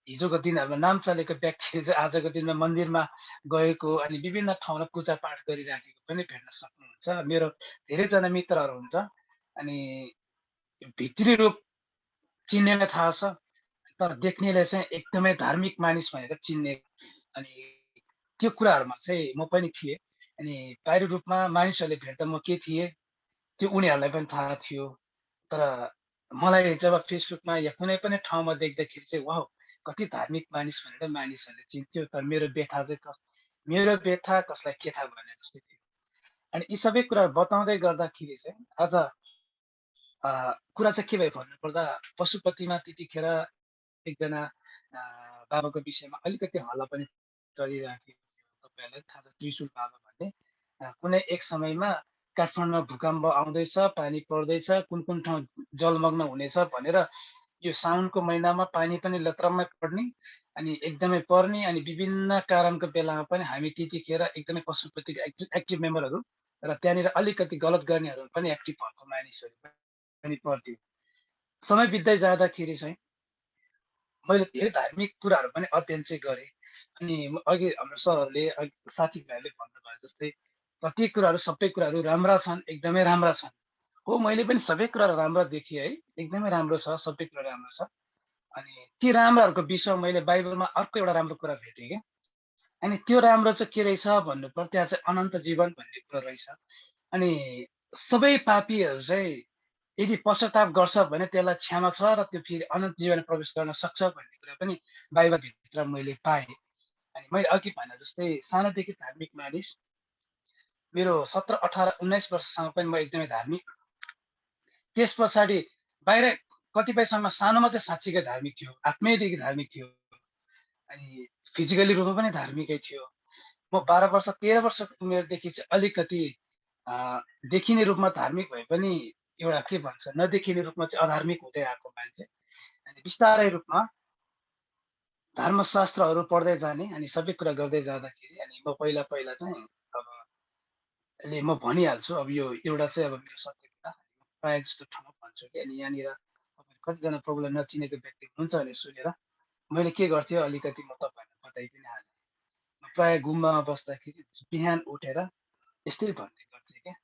हिजोको दिनहरूमा नाम चलेको व्यक्तिहरू चाहिँ आजको दिनमा मन्दिरमा गएको अनि विभिन्न ठाउँमा पूजापाठ गरिराखेको पनि भेट्न सक्नुहुन्छ। मेरो धेरैजना मित्रहरू हुन्छ। अनि भित्री रूप चिन्नेलाई थाहा छ, तर देख्नेले चाहिँ एकदमै धार्मिक मानिस भनेर चिन्ने। अनि त्यो कुराहरूमा चाहिँ म पनि थिएँ। अनि बाहिर रूपमा मानिसहरूले भेट्दा म के थिएँ त्यो उनीहरूलाई पनि थाहा थियो। तर मलाई जब फेसबुकमा या कुनै पनि ठाउँमा देख्दाखेरि चाहिँ वाह कति धार्मिक मानिस भनेर मानिसहरूले चिन्थ्यो। तर मेरो व्यथा कसलाई के थाहा भने जस्तै थियो। अनि यी सबै कुराहरू बताउँदै गर्दाखेरि चाहिँ आज कुरा चाहिँ के भयो भन्नुपर्दा पशुपतिमा त्यतिखेर एकजना बाबाको विषयमा अलिकति हल्ला पनि चलिरहेको थियो। तपाईँहरूलाई थाहा छ त्रिशुल बाबा भन्ने। कुनै एक समयमा काठमाडौँमा भूकम्प आउँदैछ, पानी पर्दैछ, कुन कुन ठाउँ जलमग्न हुनेछ भनेर यो साउनको महिनामा पानी पनि लत्रममै पर्ने अनि एकदमै पर्ने अनि विभिन्न कारणको बेलामा पनि हामी त्यतिखेर एकदमै पशुपतिको एक्टिभ मेम्बरहरू र त्यहाँनिर अलिकति गलत गर्नेहरू पनि एक्टिभ भएको मानिसहरू पनि पर्थ्यो। समय बित्दै जाँदाखेरि चाहिँ मैले धेरै धार्मिक कुराहरू पनि अध्ययन चाहिँ गरेँ। अनि अघि हाम्रो सरहरूले साथीभाइहरूले भन्नुभयो जस्तै कति कुराहरू सबै कुराहरू राम्रा छन्, एकदमै राम्रा छन्। हो मैले पनि सबै कुराहरू राम्रो देखेँ है, एकदमै राम्रो छ, सबै कुरा राम्रो छ। अनि ती राम्राहरूको विषयमा मैले बाइबलमा अर्को एउटा राम्रो कुरा भेटेँ क्या। अनि त्यो राम्रो चाहिँ के रहेछ भन्नुपर्दा त्यहाँ चाहिँ अनन्त जीवन भन्ने कुरा रहेछ। अनि सबै पापीहरू चाहिँ यदि पश्चाताप गर्छ भने त्यसलाई क्षमा छ र त्यो फेरि अनन्त जीवन प्रवेश गर्न सक्छ भन्ने कुरा पनि बाइबलभित्र मैले पाएँ। अनि मैले अघि भने जस्तै सानोदेखि धार्मिक मानिस, मेरो 17, 18, 19 वर्षसम्म पनि म एकदमै धार्मिक। त्यस पछाडि बाहिर कतिपयसम्म सानोमा चाहिँ साँच्चीकै धार्मिक थियो, आत्मीयदेखि धार्मिक थियो अनि फिजिकली रूपमा पनि धार्मिकै थियो। म 12 वर्ष 13 वर्षको उमेरदेखि चाहिँ अलिकति देखिने रूपमा धार्मिक भए पनि एउटा के भन्छ नदेखिने रूपमा चाहिँ अधार्मिक हुँदै आएको मान्छे। अनि बिस्तारै रूपमा धर्मशास्त्रहरू पढ्दै जाने अनि सबै कुरा गर्दै जाँदाखेरि अनि म पहिला चाहिँ अब म भनिहाल्छु अब यो एउटा चाहिँ अब मेरो सत्य कुरा प्रायः जस्तो ठाउँमा भन्छु कि अनि यहाँनिर कतिजना प्रभुलाई नचिनेको व्यक्ति हुनुहुन्छ भने सुनेर मैले के गर्थेँ अलिकति म तपाईँहरूलाई बताइ पनि हालेँ। प्रायः गुम्बामा बस्दाखेरि बिहान उठेर यस्तै भन्ने गर्थेँ क्या,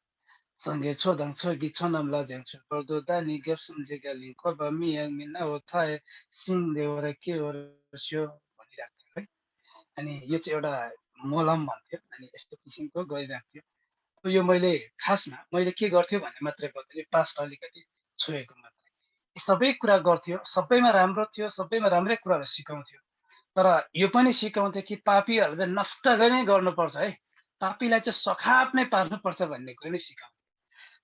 सँगै छोदङ छोगी छनम लज्याङ्छु पर्दो दानी गेप सम्झेका लिङ्क मियाङ मिना हो थाए सिङ देवर के हो रस्यो भनिरहेको थियो है। अनि यो चाहिँ एउटा मलम भन्थ्यो अनि यस्तो किसिमको गइरहेको थियो। यो मैले खासमा मैले के गर्थ्यो भन्ने मात्रै बताएँ, पास्ट अलिकति छोएको मात्रै। सबै कुरा गर्थ्यो, सबैमा राम्रो थियो, सबैमा राम्रै कुराहरू सिकाउँथ्यो। तर यो पनि सिकाउँथ्यो कि पापीहरूले नष्ट नै गर्नुपर्छ है, पापीलाई चाहिँ सखाप नै पार्नुपर्छ भन्ने कुरा नै सिकाउँथ्यो।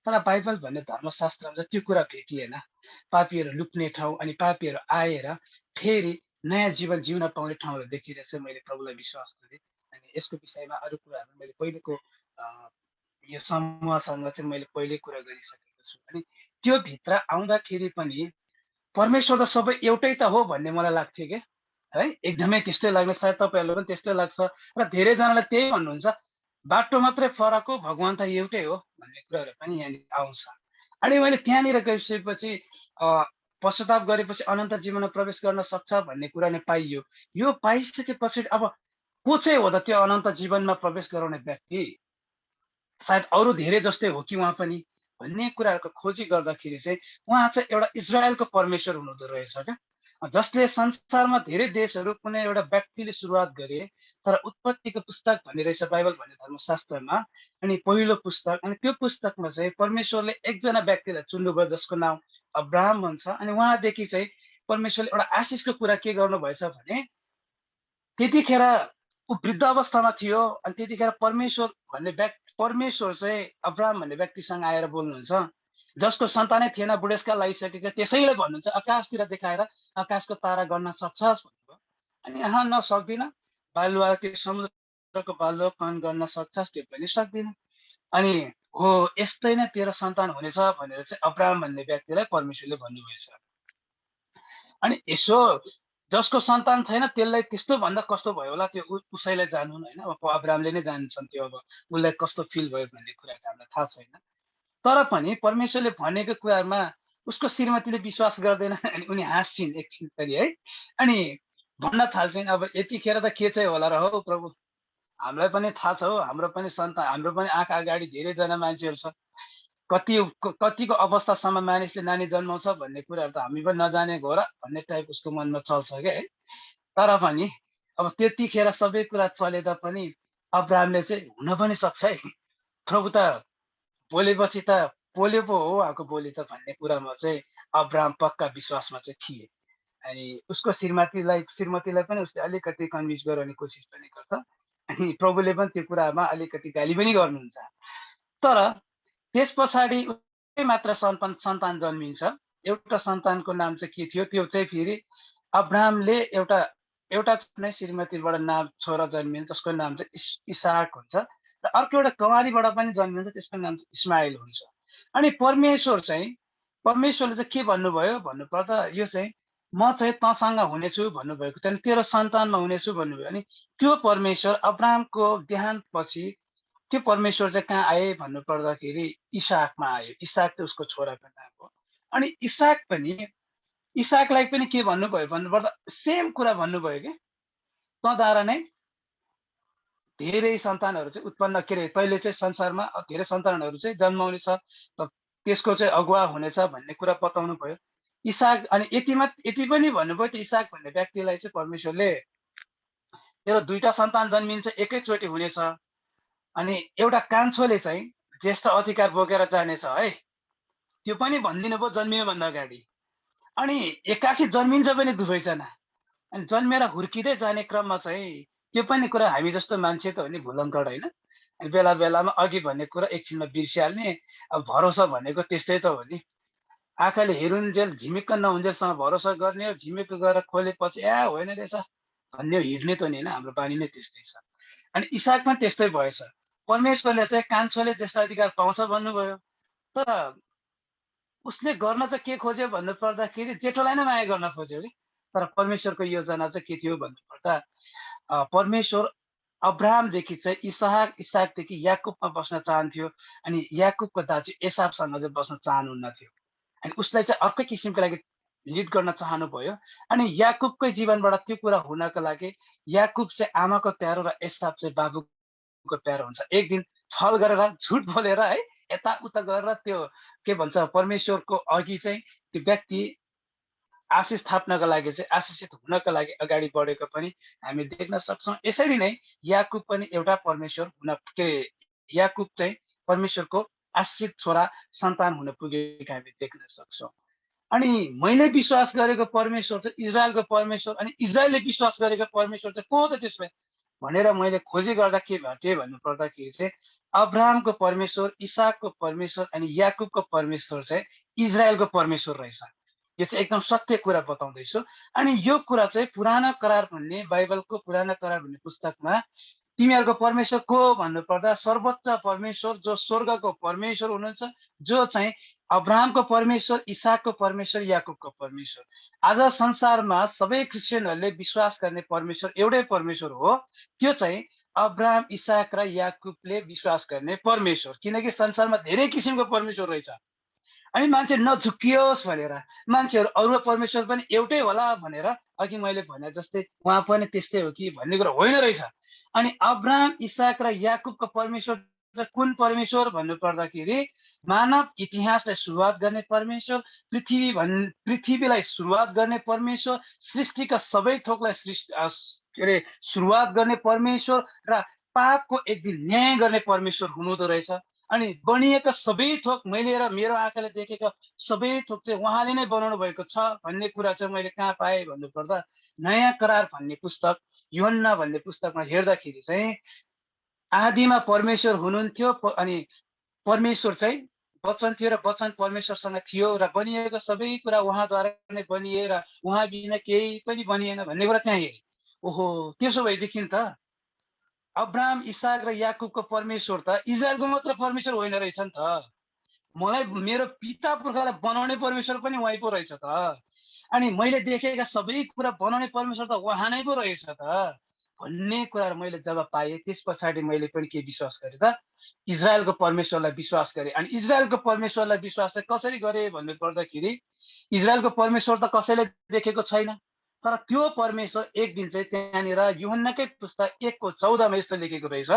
तर बाइबल भन्ने धर्मशास्त्रमा चाहिँ त्यो कुरा भेटिएन। पापीहरू लुक्ने ठाउँ अनि पापीहरू आएर फेरि नयाँ जीवन जिउन पाउने ठाउँहरू देखेर चाहिँ मैले प्रभुलाई विश्वास गरेँ। अनि यसको विषयमा अरू कुराहरू मैले पहिलेको यो समूहसँग चाहिँ मैले पहिले कुरा गरिसकेको छु। अनि त्यो भित्र आउँदाखेरि पनि परमेश्वर त सबै एउटै त हो भन्ने मलाई लाग्थ्यो क्या है, एकदमै त्यस्तै लाग्ने, सायद तपाईँहरूलाई पनि त्यस्तै लाग्छ र धेरैजनाले त्यही भन्नुहुन्छ, बाटो मात्रै फरक हो, भगवान् त एउटै हो भन्ने कुराहरू पनि यहाँनिर आउँछ। अनि मैले त्यहाँनिर गइसकेपछि पश्चाताप गरेपछि अनन्त जीवनमा प्रवेश गर्न सक्छ भन्ने कुरा नै पाइयो। यो पाइसकेपछि अब को चाहिँ हो त त्यो अनन्त जीवनमा प्रवेश गराउने व्यक्ति, सायद अरू धेरै जस्तै हो कि उहाँ पनि भन्ने कुराहरूको खोजी गर्दाखेरि चाहिँ उहाँ चाहिँ एउटा इजरायलको परमेश्वर हुनुहुँदो रहेछ क्या, जसले संसारमा धेरै देशहरू कुनै एउटा व्यक्तिले सुरुवात गरे तर उत्पत्तिको पुस्तक भन्ने रहेछ बाइबल भन्ने धर्मशास्त्रमा। अनि पहिलो पुस्तक, अनि त्यो पुस्तकमा चाहिँ परमेश्वरले एकजना व्यक्तिलाई चुन्नुभयो जसको नाम अब्राहम भन्छ। अनि उहाँदेखि चाहिँ परमेश्वरले एउटा आशिषको कुरा के गर्नुभएछ भने त्यतिखेर ऊ वृद्ध अवस्थामा थियो अनि त्यतिखेर परमेश्वर चाहिँ अब्राहम भन्ने व्यक्तिसँग आएर बोल्नुहुन्छ, जसको सन्तानै थिएन, बुढेसकाल लागिसकेको, त्यसैले भन्नुहुन्छ आकाशतिर देखाएर आकाशको तारा गर्न सक्छस् भन्नुभयो। अनि नसक्दिनँ, बालुवा त्यो समुद्रको बालुवा पान गर्न सक्छस्, त्यो पनि सक्दिनँ। अनि हो यस्तै नै तेरो सन्तान हुनेछ भनेर चाहिँ अब्राहम भन्ने व्यक्तिलाई परमेश्वरले भन्नुभएछ। अनि यसो जसको सन्तान छैन त्यसलाई त्यस्तो भन्दा कस्तो भयो होला त्यो उसैलाई जानु होइन, अब अब्राहमले नै जान्छन् त्यो, अब उसलाई कस्तो फिल भयो भन्ने कुरा चाहिँ हामीलाई थाहा छैन। तर पनि परमेश्वरले भनेको कुरामा उसको श्रीमतीले विश्वास गर्दैन अनि उनी हाँस्छिन् एकछिन फेरि है। अनि भन्न थाल्छिन् अब यतिखेर त के चाहिँ होला र हो प्रभु, हामीलाई पनि थाहा छ हो, हाम्रो पनि सन्तान, हाम्रो पनि आँखा अगाडि धेरैजना मान्छेहरू छ, कतिको अवस्थासम्म मानिसले नानी जन्माउँछ भन्ने कुराहरू त हामी पनि नजानेको हो र भन्ने टाइप उसको मनमा चल्छ क्या है। तर पनि अब त्यतिखेर सबै कुरा चले तापनि अब्राहमले चाहिँ हुन पनि सक्छ है, प्रभु त बोलेपछि त बोले पो हो उहाँको बोली त भन्ने कुरामा चाहिँ अब्राहम पक्का विश्वासमा चाहिँ थिए। अनि उसको श्रीमतीलाई पनि उसले अलिकति कन्भिन्स गराउने कोसिस पनि गर्छ अनि प्रभुले पनि त्यो कुरामा अलिकति गाली पनि गर्नुहुन्छ। तर त्यस पछाडि मात्र सन्तान जन्मिन्छ। एउटा सन्तानको नाम चाहिँ के थियो, त्यो चाहिँ फेरि अब्राहमले एउटा नै श्रीमतीबाट नाम छोरा जन्मिन्छ जसको नाम चाहिँ इसाक हुन्छ, र अर्को एउटा कमारीबाट पनि जन्मिन्छ त्यसको नाम चाहिँ इस्माइल हुन्छ। अनि परमेश्वरले चाहिँ के भन्नुभयो भन्नुपर्दा यो चाहिँ म चाहिँ तँसँग हुनेछु भन्नुभएको, त्यहाँदेखि तेरो सन्तानमा हुनेछु भन्नुभयो। अनि त्यो परमेश्वर अब्राहमको देहान्तपछि त्यो परमेश्वर चाहिँ कहाँ आए भन्नुपर्दाखेरि इसाकमा आयो। इसाक चाहिँ उसको छोराको नाम हो। अनि इसाकलाई पनि के भन्नुभयो भन्नुपर्दा सेम कुरा भन्नुभयो कि तँद्वारा नै धेरै सन्तानहरू चाहिँ उत्पन्न, के अरे तैँले चाहिँ संसारमा धेरै सन्तानहरू चाहिँ जन्माउने छ, त्यसको चाहिँ अगुवा हुनेछ भन्ने कुरा बताउनु भयो इसाक। अनि यति पनि भन्नुभयो त्यो इसाक भन्ने व्यक्तिलाई चाहिँ परमेश्वरले तेरो 2टा सन्तान जन्मिन्छ, एकैचोटि हुनेछ, अनि एउटा कान्छोले चाहिँ ज्येष्ठ अधिकार बोकेर जानेछ है, त्यो पनि भनिदिनु भयो जन्मिनुभन्दा अगाडि। अनि 81 जन्मिन्छ पनि दुवैजना, अनि जन्मेर हुर्किँदै जाने क्रममा चाहिँ त्यो पनि कुरा हामी जस्तो मान्छे त हो नि, भुलङ्कड होइन। बेला बेलामा अघि भन्ने कुरा एकछिनमा बिर्सिहाल्ने। अब भरोसा भनेको त्यस्तै त हो नि, आँखाले हेरुन्जेल झिमिक्क नहुन्जेलसम्म भरोसा गर्ने हो, झिमिक्क गरेर खोलेपछि होइन रहेछ भन्ने हिँड्ने त नि होइन, हाम्रो बानी नै त्यस्तै छ। अनि इसाक पनि त्यस्तै भएछ। परमेश्वरले चाहिँ कान्छोले ज्येष्ठ अधिकार पाउँछ भन्नुभयो, तर उसले गर्न चाहिँ के खोज्यो भन्नुपर्दाखेरि जेठोलाई नै माया गर्न खोज्यो कि। तर परमेश्वरको योजना चाहिँ के थियो भन्नुपर्दा परमेश्वर अब्राहमदेखि चाहिँ इसाकदेखि याकुबमा बस्न चाहन्थ्यो, अनि याकुबको दाजु एसावसँग चाहिँ बस्न चाहनुहुन्न थियो। अनि उसलाई चाहिँ अर्कै किसिमको लागि लिड गर्न चाहनुभयो। अनि याकुबकै जीवनबाट त्यो कुरा हुनको लागि याकुब चाहिँ आमाको प्यारो र एसाव चाहिँ बाबुको प्यारो हुन्छ। एक दिन छल गरेर झुट बोलेर है यताउता गरेर त्यो के भन्छ परमेश्वरको अघि चाहिँ त्यो व्यक्ति आशिष थाप्नको लागि चाहिँ आशिषित हुनको लागि अगाडि बढेको पनि हामी देख्न सक्छौँ। यसरी नै याकुब पनि एउटा परमेश्वर हुन याकुब चाहिँ परमेश्वरको आशिषित छोरा सन्तान हुन पुगेको हामी देख्न सक्छौँ। अनि मैले विश्वास गरेको परमेश्वर चाहिँ इजरायलको परमेश्वर, अनि इजरायलले विश्वास गरेको परमेश्वर चाहिँ को हो त त्यसमा भनेर मैले खोजी गर्दा के भेटेँ भन्नुपर्दाखेरि चाहिँ अब्राहमको परमेश्वर, इसाकको परमेश्वर अनि याकुबको परमेश्वर चाहिँ इजरायलको परमेश्वर रहेछ। यो चाहिँ एकदम सत्य कुरा बताउँदैछु। अनि यो कुरा चाहिँ पुरानो करार भन्ने बाइबलको पुरानो करार भन्ने पुस्तकमा तिमीहरूको परमेश्वर को भन्नुपर्दा सर्वोच्च परमेश्वर जो स्वर्गको परमेश्वर हुनुहुन्छ, जो चाहिँ अब्राहमको परमेश्वर, इसाकको परमेश्वर, याकुबको परमेश्वर। आज संसारमा सबै क्रिस्चियनहरूले विश्वास गर्ने परमेश्वर एउटै परमेश्वर हो, त्यो चाहिँ अब्राहम, इसाक र याकुबले विश्वास गर्ने परमेश्वर। किनकि संसारमा धेरै किसिमको परमेश्वर रहेछ। अनि मान्छे नझुक्कियोस् भनेर मान्छेहरू अरू परमेश्वर पनि एउटै होला भनेर अघि मैले भने जस्तै उहाँ पनि त्यस्तै हो कि भन्ने कुरा होइन रहेछ। अनि अब्राहम, इसाक र याकुबको परमेश्वर चाहिँ कुन परमेश्वर भन्नुपर्दाखेरि मानव इतिहासलाई सुरुवात गर्ने परमेश्वर, पृथ्वीलाई सुरुवात गर्ने परमेश्वर, सृष्टिका सबै थोकलाई सुरुवात गर्ने परमेश्वर र पापको एक दिन न्याय गर्ने परमेश्वर हुनुहुँदो रहेछ। अनि बनिएका सबै थोक मैले र मेरो आँखाले देखेका सबै थोक चाहिँ उहाँले नै बनाउनु भएको छ भन्ने कुरा चाहिँ मैले कहाँ पाएँ भन्नुपर्दा नयाँ करार भन्ने पुस्तक, यूहन्ना भन्ने पुस्तकमा हेर्दाखेरि चाहिँ आदिमा परमेश्वर हुनुहुन्थ्यो, अनि परमेश्वर चाहिँ वचन थियो र वचन परमेश्वरसँग थियो र बनिएको सबै कुरा उहाँद्वारा नै बनिए र उहाँ बिना केही पनि बनिएन भन्ने कुरा त्यहाँ हेरेँ। ओहो, त्यसो भएदेखि त अब्राहम, इसाक र याकुबको परमेश्वर त इजरायलको मात्र परमेश्वर होइन रहेछ नि त, मलाई मेरो पिता पुर्खालाई बनाउने परमेश्वर पनि उहाँ पो रहेछ त। अनि मैले देखेका सबै कुरा बनाउने परमेश्वर त उहाँ नै पो रहेछ त भन्ने कुरा मैले जब पाएँ, त्यस पछाडि मैले पनि के विश्वास गरेँ त, इजरायलको परमेश्वरलाई विश्वास गरेँ। अनि इजरायलको परमेश्वरलाई विश्वास चाहिँ कसरी गरेँ भन्नुपर्दाखेरि इजरायलको परमेश्वर त कसैले देखेको छैन, तर त्यो परमेश्वर एक दिन चाहिँ त्यहाँनिर यूहन्नाकै पुस्तक 1:14मा यस्तो लेखेको रहेछ,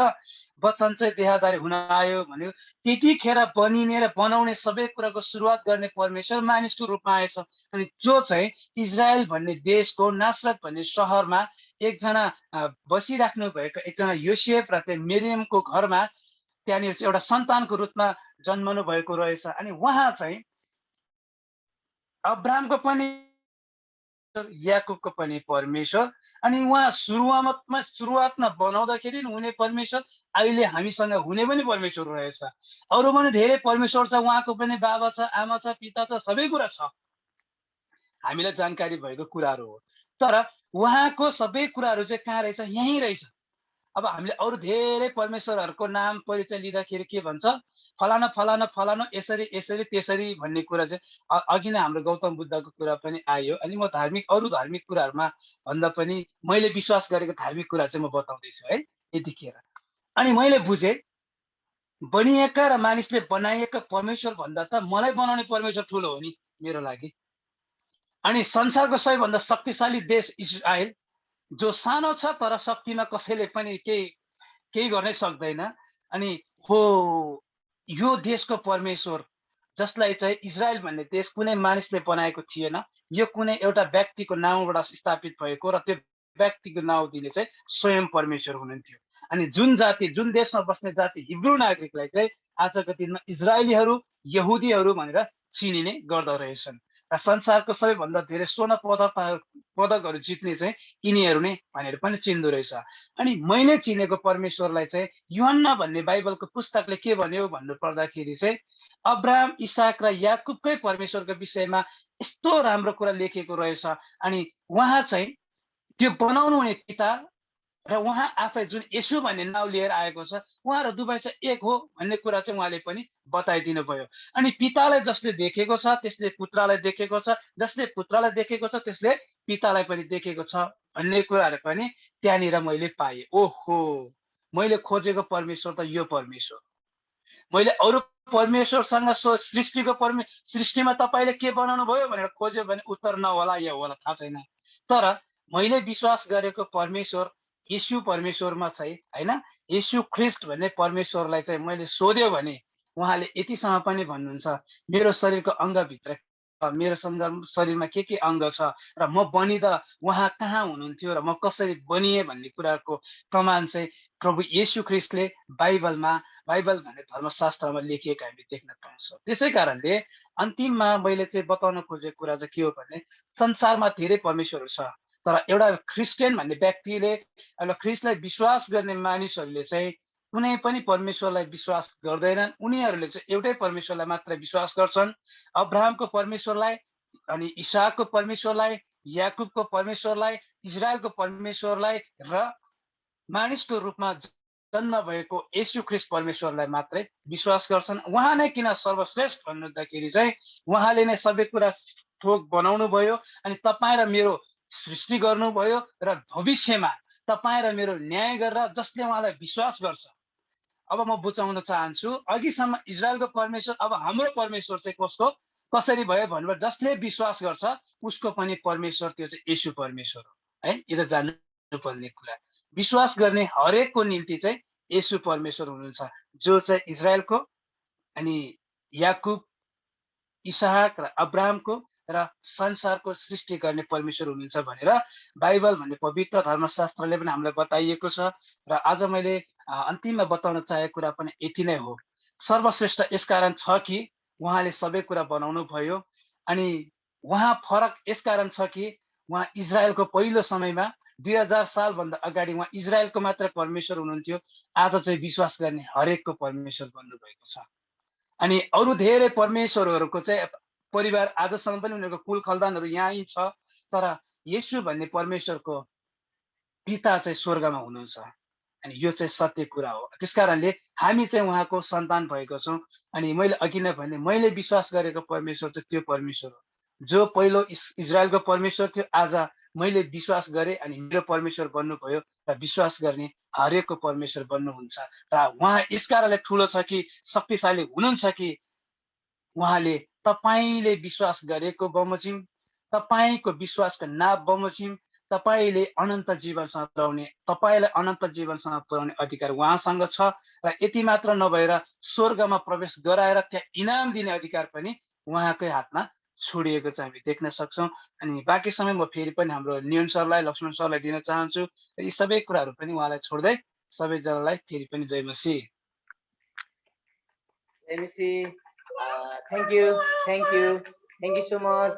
वचन चाहिँ देहधारी हुन आयो भन्यो, त्यतिखेर बनिने र बनाउने सबै कुराको सुरुवात गर्ने परमेश्वर मानिसको रूपमा आएछ। अनि जो चाहिँ इजरायल भन्ने देशको नासरत भन्ने सहरमा एकजना बसिराख्नु भएको एकजना योसेफ र त्यो मेरियमको घरमा त्यहाँनिर चाहिँ एउटा सन्तानको रूपमा जन्मनु भएको रहेछ। अनि उहाँ चाहिँ अब्राहमको पनि याकुबको पनि परमेश्वर, अनि उहाँ सुरुवातमा बनाउँदाखेरि हुने परमेश्वर, अहिले हामीसँग हुने पनि परमेश्वर रहेछ। अरू पनि धेरै परमेश्वर छ, उहाँको पनि बाबा छ, आमा छ, पिता छ, सबै कुरा छ, हामीलाई जानकारी भएको कुराहरू हो। तर उहाँको सबै कुराहरू चाहिँ कहाँ रहेछ? यहीँ रहेछ। अब हामीले अरू धेरै परमेश्वरहरूको नाम परिचय लिँदाखेरि के भन्छ? फलाना फलाना फलाना यसरी यसरी त्यसरी भन्ने कुरा चाहिँ अघि नै हाम्रो गौतम बुद्धको कुरा पनि आयो। अनि म अरू धार्मिक कुराहरूमा भन्दा पनि मैले विश्वास गरेको धार्मिक कुरा चाहिँ म बताउँदैछु है यतिखेर। अनि मैले बुझेँ बनिएका र मानिसले बनाइएका परमेश्वर भन्दा त मलाई बनाउने परमेश्वर ठुलो हो नि मेरो लागि। अनि संसारको सबैभन्दा शक्तिशाली देश इजरायल, जो सानो छ तर शक्तिमा कसैले पनि केही गर्नै सक्दैन। अनि हो यो देशको परमेश्वर, जसलाई चाहिँ इजरायल भन्ने देश कुनै मानिसले बनाएको थिएन, यो कुनै एउटा व्यक्तिको नामबाट स्थापित भएको, र त्यो व्यक्तिको नाउँ दिने चाहिँ स्वयं परमेश्वर हुनुहुन्थ्यो। अनि जुन देशमा बस्ने जाति हिब्रू नागरिकलाई चाहिँ आजको दिनमा इजरायलीहरू, यहुदीहरू भनेर चिनिने गर्दो रहेछन्। र संसारको सबैभन्दा धेरै स्वर्ण पदकहरू जित्ने चाहिँ यिनीहरू नै भनेर पनि चिन्दो रहेछ। अनि मैले चिनेको परमेश्वरलाई चाहिँ यूहन्ना भन्ने बाइबलको पुस्तकले के भन्यो भन्नु पर्दाखेरि चाहिँ अब्राहम, इसाक र याकुबकै परमेश्वरको विषयमा यस्तो राम्रो कुरा लेखेको रहेछ। अनि उहाँ चाहिँ त्यो बनाउनु हुने पिता र उहाँ आफै जुन येशू भन्ने नाउँ लिएर आएको छ, उहाँहरू दुवै चाहिँ एक हो भन्ने कुरा चाहिँ उहाँले पनि बताइदिनु भयो। अनि पितालाई जसले देखेको छ त्यसले पुत्रलाई देखेको छ, जसले पुत्रलाई देखेको छ त्यसले पितालाई पनि देखेको छ भन्ने कुराहरू पनि त्यहाँनिर मैले पाएँ। ओहो, मैले खोजेको परमेश्वर त यो परमेश्वर। मैले अरू परमेश्वरसँग सृष्टिमा तपाईँले के बनाउनु भयो भनेर खोज्यो भने उत्तर नहोला या होला थाहा छैन। तर मैले विश्वास गरेको परमेश्वर येशू परमेश्वरमा चाहिँ हैन, येशू ख्रिस्ट भन्ने परमेश्वरलाई चाहिँ मैले सोध्यो भने उहाँले यतिसम्म पनि भन्नुहुन्छ, मेरो शरीरको अङ्गभित्र मेरो शरीरमा के अङ्ग छ र म बनिँदा उहाँ कहाँ हुनुहुन्थ्यो र म कसरी बनिएँ भन्ने कुराको प्रमाण चाहिँ प्रभु येशू ख्रिस्टले बाइबल भन्ने धर्मशास्त्रमा लेखिएको हामी देख्न पाउँछौँ। त्यसै कारणले अन्तिममा मैले चाहिँ बताउन खोजेको कुरा चाहिँ के हो भने संसारमा धेरै परमेश्वरहरू छ, तर एउटा क्रिस्चियन भन्ने व्यक्तिले, एउटा ख्रिस्टलाई विश्वास गर्ने मानिसहरूले चाहिँ कुनै पनि परमेश्वरलाई विश्वास गर्दैनन्। उनीहरूले चाहिँ एउटै परमेश्वरलाई मात्र विश्वास गर्छन्, अब्राहमको परमेश्वरलाई, अनि इसाकको परमेश्वरलाई, याकुबको परमेश्वरलाई, इजरायलको परमेश्वरलाई र मानिसको रूपमा जन्म भएको येशू ख्रिस्ट परमेश्वरलाई मात्रै विश्वास गर्छन्। उहाँ नै किन सर्वश्रेष्ठ भन्नुहुँदाखेरि चाहिँ उहाँले नै सबै कुरा थोक बनाउनु भयो, अनि तपाईँ र मेरो सृष्टि गर्नुभयो, र भविष्यमा तपाईँ र मेरो न्याय गरेर जसले उहाँलाई विश्वास गर्छ। अब म बुझाउन चाहन्छु, अघिसम्म इजरायलको परमेश्वर, अब हाम्रो परमेश्वर चाहिँ कसरी भयो भन्नुभयो, जसले विश्वास गर्छ उसको पनि परमेश्वर त्यो चाहिँ येशू परमेश्वर हो है। यो त जान्नुपर्ने कुरा। विश्वास गर्ने हरेकको निम्ति चाहिँ येशू परमेश्वर हुनुहुन्छ, जो चाहिँ इजरायलको, अनि याकुब, इसाक र अब्राहमको र संसारको सृष्टि गर्ने परमेश्वर हुनुहुन्छ भनेर बाइबल भन्ने पवित्र धर्मशास्त्रले पनि हामीलाई बताइएको छ। र आज मैले अन्तिममा बताउन चाहेको कुरा पनि यति नै हो। सर्वश्रेष्ठ यसकारण छ कि उहाँले सबै कुरा बनाउनु भयो, अनि उहाँ फरक यसकारण छ कि उहाँ इजरायलको पहिलो समयमा 2000 सालभन्दा अगाडि उहाँ इजरायलको मात्र परमेश्वर हुनुहुन्थ्यो, आज चाहिँ विश्वास गर्ने हरेकको परमेश्वर बन्नुभएको छ। अनि अरू धेरै परमेश्वरहरूको चाहिँ परिवार आजसम्म पनि उनीहरूको कुल खल्दानहरू यहीँ छ, तर येशू भन्ने परमेश्वरको पिता चाहिँ स्वर्गमा हुनुहुन्छ। अनि यो चाहिँ सत्य कुरा हो। त्यसकारणले हामी चाहिँ उहाँको सन्तान भएको छौँ। अनि मैले अघि नै भने, मैले विश्वास गरेको परमेश्वर चाहिँ त्यो परमेश्वर हो जो पहिलो इजरायलको परमेश्वर थियो, आज मैले विश्वास गरेँ अनि मेरो परमेश्वर बन्नुभयो, र विश्वास गर्ने हरेकको परमेश्वर बन्नुहुन्छ। र उहाँ यस कारणले ठुलो छ कि शक्तिशाली हुनुहुन्छ कि उहाँले तपाईँले विश्वास गरेको बमोजिम, तपाईँको विश्वासको नाप बमोजिम, तपाईँले अनन्त जीवनसँग पुर्याउने, तपाईँलाई अनन्त जीवनसँग पुर्याउने अधिकार उहाँसँग छ। र यति मात्र नभएर स्वर्गमा प्रवेश गराएर त्यहाँ इनाम दिने अधिकार पनि उहाँकै हातमा छोडिएको चाहिँ हामी देख्न सक्छौँ। अनि बाँकी समय म फेरि पनि हाम्रो नियन सरलाई, लक्ष्मण सरलाई दिन चाहन्छु। यी सबै कुराहरू पनि उहाँलाई छोड्दै सबैजनालाई फेरि पनि जय मसीह। जय मसीह। Thank you so much,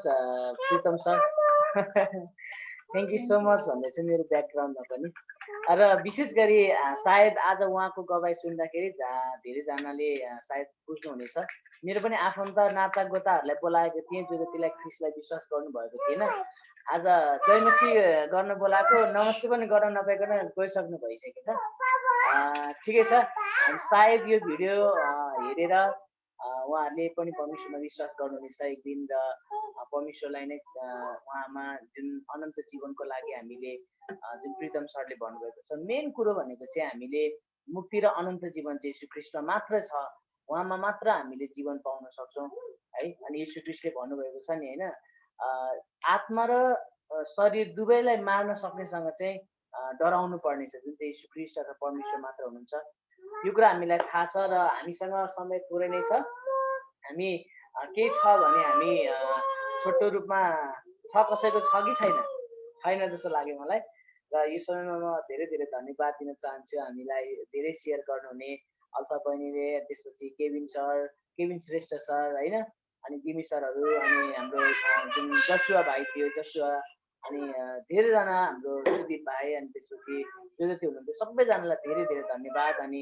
Pritam sir. Thank you so much भन्दै चाहिँ मेरो ब्याकग्राउन्डमा पनि र विशेष गरी सायद आज उहाँको गवाई सुन्दाखेरि धेरैजनाले सायद बुझ्नुहुनेछ मेरो पनि आफन्त नाता गोताहरूलाई बोलाएको थिएँ जो जतिलाई ख्रिस्टलाई विश्वास गर्नुभएको थिएन आज जयमसी गर्न बोलाएको नमस्ते पनि गर्न नपाइकन गइसक्नु भइसकेको छ ठिकै छ सायद यो भिडियो हेरेर उहाँहरूले पनि परमेश्वरमा विश्वास गर्नुहुनेछ एक दिन र परमेश्वरलाई नै उहाँमा जुन अनन्त जीवनको लागि हामीले जुन प्रितम सरले भन्नुभएको छ मेन कुरो भनेको चाहिँ हामीले मुक्ति र अनन्त जीवन चाहिँ यीशु ख्रिस्टमा मात्र छ उहाँमा मात्र हामीले जीवन पाउन सक्छौँ है अनि यीशु ख्रिस्टले भन्नुभएको छ नि होइन आत्मा र शरीर दुवैलाई मार्न सक्नेसँग चाहिँ डराउनु पर्नेछ जुन चाहिँ यीशु ख्रिस्ट अथवा परमेश्वर मात्र हुनुहुन्छ यो कुरा हामीलाई थाहा छ र हामीसँग समय थोरै नै छ हामी केही छ भने हामी छोटो रूपमा छ कसैको छ कि छैन जस्तो लाग्यो मलाई र यो समयमा म धेरै धेरै धन्यवाद दिन चाहन्छु हामीलाई धेरै सेयर गर्नुहुने अल्फा बहिनीले त्यसपछि केविन श्रेष्ठ सर होइन अनि जिमी सरहरू अनि हाम्रो जुन जसुवा भाइ थियो जसुवा अनि धेरैजना हाम्रो सुदीप भाइ अनि त्यसपछि जो जति हुनुहुन्थ्यो सबैजनालाई धेरै धेरै धन्यवाद अनि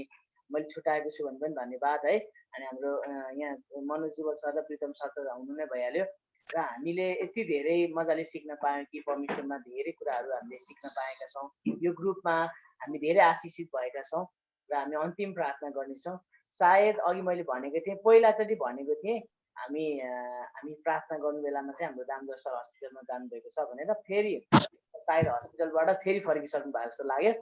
मैले छुट्याएको छु भने पनि धन्यवाद है अनि हाम्रो यहाँ मनोज जुवल सर र प्रितम सर त हुनु नै भइहाल्यो र हामीले यति धेरै मजाले सिक्न पायौँ कि परमेश्वरमा धेरै कुराहरू हामीले सिक्न पाएका छौँ यो ग्रुपमा हामी धेरै आशिषित भएका छौँ र हामी अन्तिम प्रार्थना गर्नेछौँ सायद अघि मैले भनेको थिएँ पहिलाचोटि भनेको थिएँ हामी प्रार्थना गर्नु बेलामा चाहिँ हाम्रो दामोदर सर हस्पिटलमा जानुभएको छ भनेर फेरि सायद हस्पिटलबाट फेरि फर्किसक्नु भएको जस्तो लाग्यो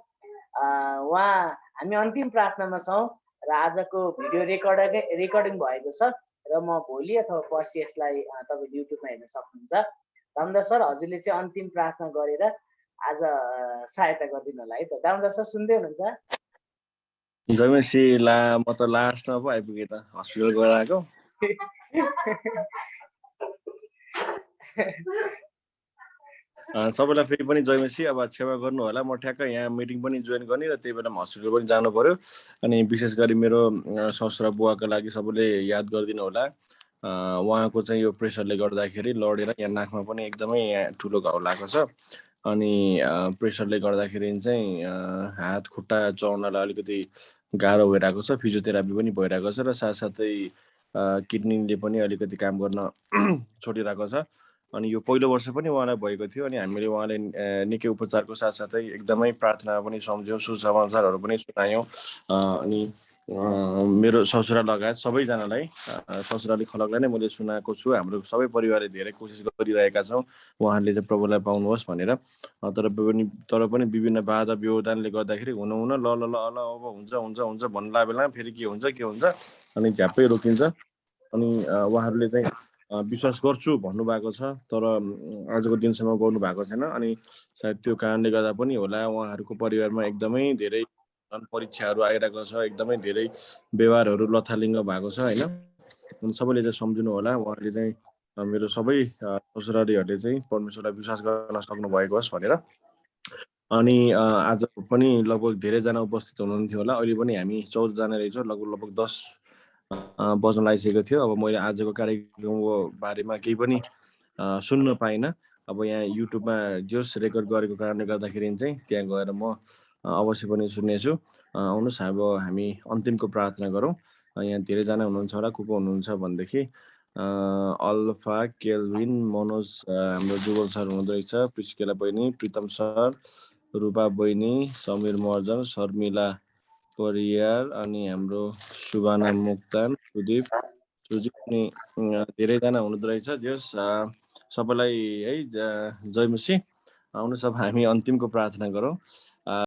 हामी अन्तिम प्रार्थनामा छौँ र आजको भिडियो रेकर्डिङ भएको छ र म भोलि अथवा पर्सि यसलाई तपाईँले युट्युबमा हेर्न सक्नुहुन्छ दामोदर सर हजुरले चाहिँ अन्तिम प्रार्थना गरेर आज सहायता गरिदिनु होला है त दामोदर सर सुन्दै हुनुहुन्छ जयमसी म त लास्टमा पो आइपुगेँ त हस्पिटल गएर आएको सबैलाई फेरि पनि जयमसी अब क्षमा गर्नु होला म ठ्याक्क यहाँ मिटिङ पनि जोइन गर्ने र त्यही बेला हस्पिटल पनि जानु पर्यो अनि विशेष गरी मेरो ससुरा बुवाको लागि सबैले याद गरिदिनु होला उहाँको चाहिँ यो प्रेसरले गर्दाखेरि लडेर यहाँ नाकमा पनि एकदमै यहाँ ठुलो घाउ लागेको छ अनि प्रेसरले गर्दाखेरि चाहिँ हात खुट्टा चढ्नलाई अलिकति गाह्रो भइरहेको छ फिजियोथेरापी पनि भइरहेको छ र साथसाथै किडनीले पनि अलिकति काम गर्न छोडिरहेको छ अनि यो पहिलो वर्ष पनि उहाँलाई भएको थियो अनि हामीले उहाँले निकै उपचारको साथसाथै एकदमै प्रार्थना पनि सम्झ्यौँ सुसमाचारहरू पनि सुनायौँ अनि मेरो ससुरा लगायत सबैजनालाई ससुराली खलकलाई नै मैले सुनाएको छु हाम्रो सबै परिवारले धेरै कोसिस गरिरहेका छौँ उहाँहरूले चाहिँ प्रभुलाई पाउनुहोस् भनेर तर पनि विभिन्न बाधा व्यवधानले गर्दाखेरि हुन ल अब हुन्छ भन्नु लाग्यो बेलामा फेरि के हुन्छ अनि झ्याप्पै रोकिन्छ अनि उहाँहरूले चाहिँ विश्वास गर्छु भन्नुभएको छ तर आजको दिनसम्म गर्नु भएको छैन अनि सायद त्यो कारणले गर्दा पनि होला उहाँहरूको परिवारमा एकदमै धेरै परीक्षाहरू आइरहेको छ एकदमै धेरै व्यवहारहरू लथालिङ्ग भएको छ होइन अनि सबैले चाहिँ सम्झिनु होला उहाँले चाहिँ मेरो सबै ससुरालीहरूले चाहिँ परमेश्वरलाई विश्वास गर्न सक्नु भएको होस् भनेर अनि आज पनि लगभग धेरैजना उपस्थित हुनुहुन्थ्यो होला अहिले पनि हामी 14 जना रहेछौँ लगभग 10 बज्न लागिसकेको थियो अब मैले आजको कार्यक्रमको बारेमा केही पनि सुन्न पाइनँ अब यहाँ युट्युबमा जस रेकर्ड गरेको कारणले गर्दाखेरि चाहिँ त्यहाँ गएर म अवश्य पनि सुन्नेछु आउनुहोस् अब हामी अन्तिमको प्रार्थना गरौँ यहाँ धेरैजना हुनुहुन्छ होला को हुनुहुन्छ भनेदेखि अल्फा केल्भिन मनोज हाम्रो जुगल सर हुनुहुँदो रहेछ प्रिस्केला बहिनी प्रितम सर रूपा बहिनी समीर महर्जन शर्मिला परियार अनि हाम्रो सुबाना मुक्तान सुदीप पनि धेरैजना हुनुहुँदो रहेछ जस सबैलाई है जयमसी आउनुहोस् अब हामी अन्तिमको प्रार्थना गरौँ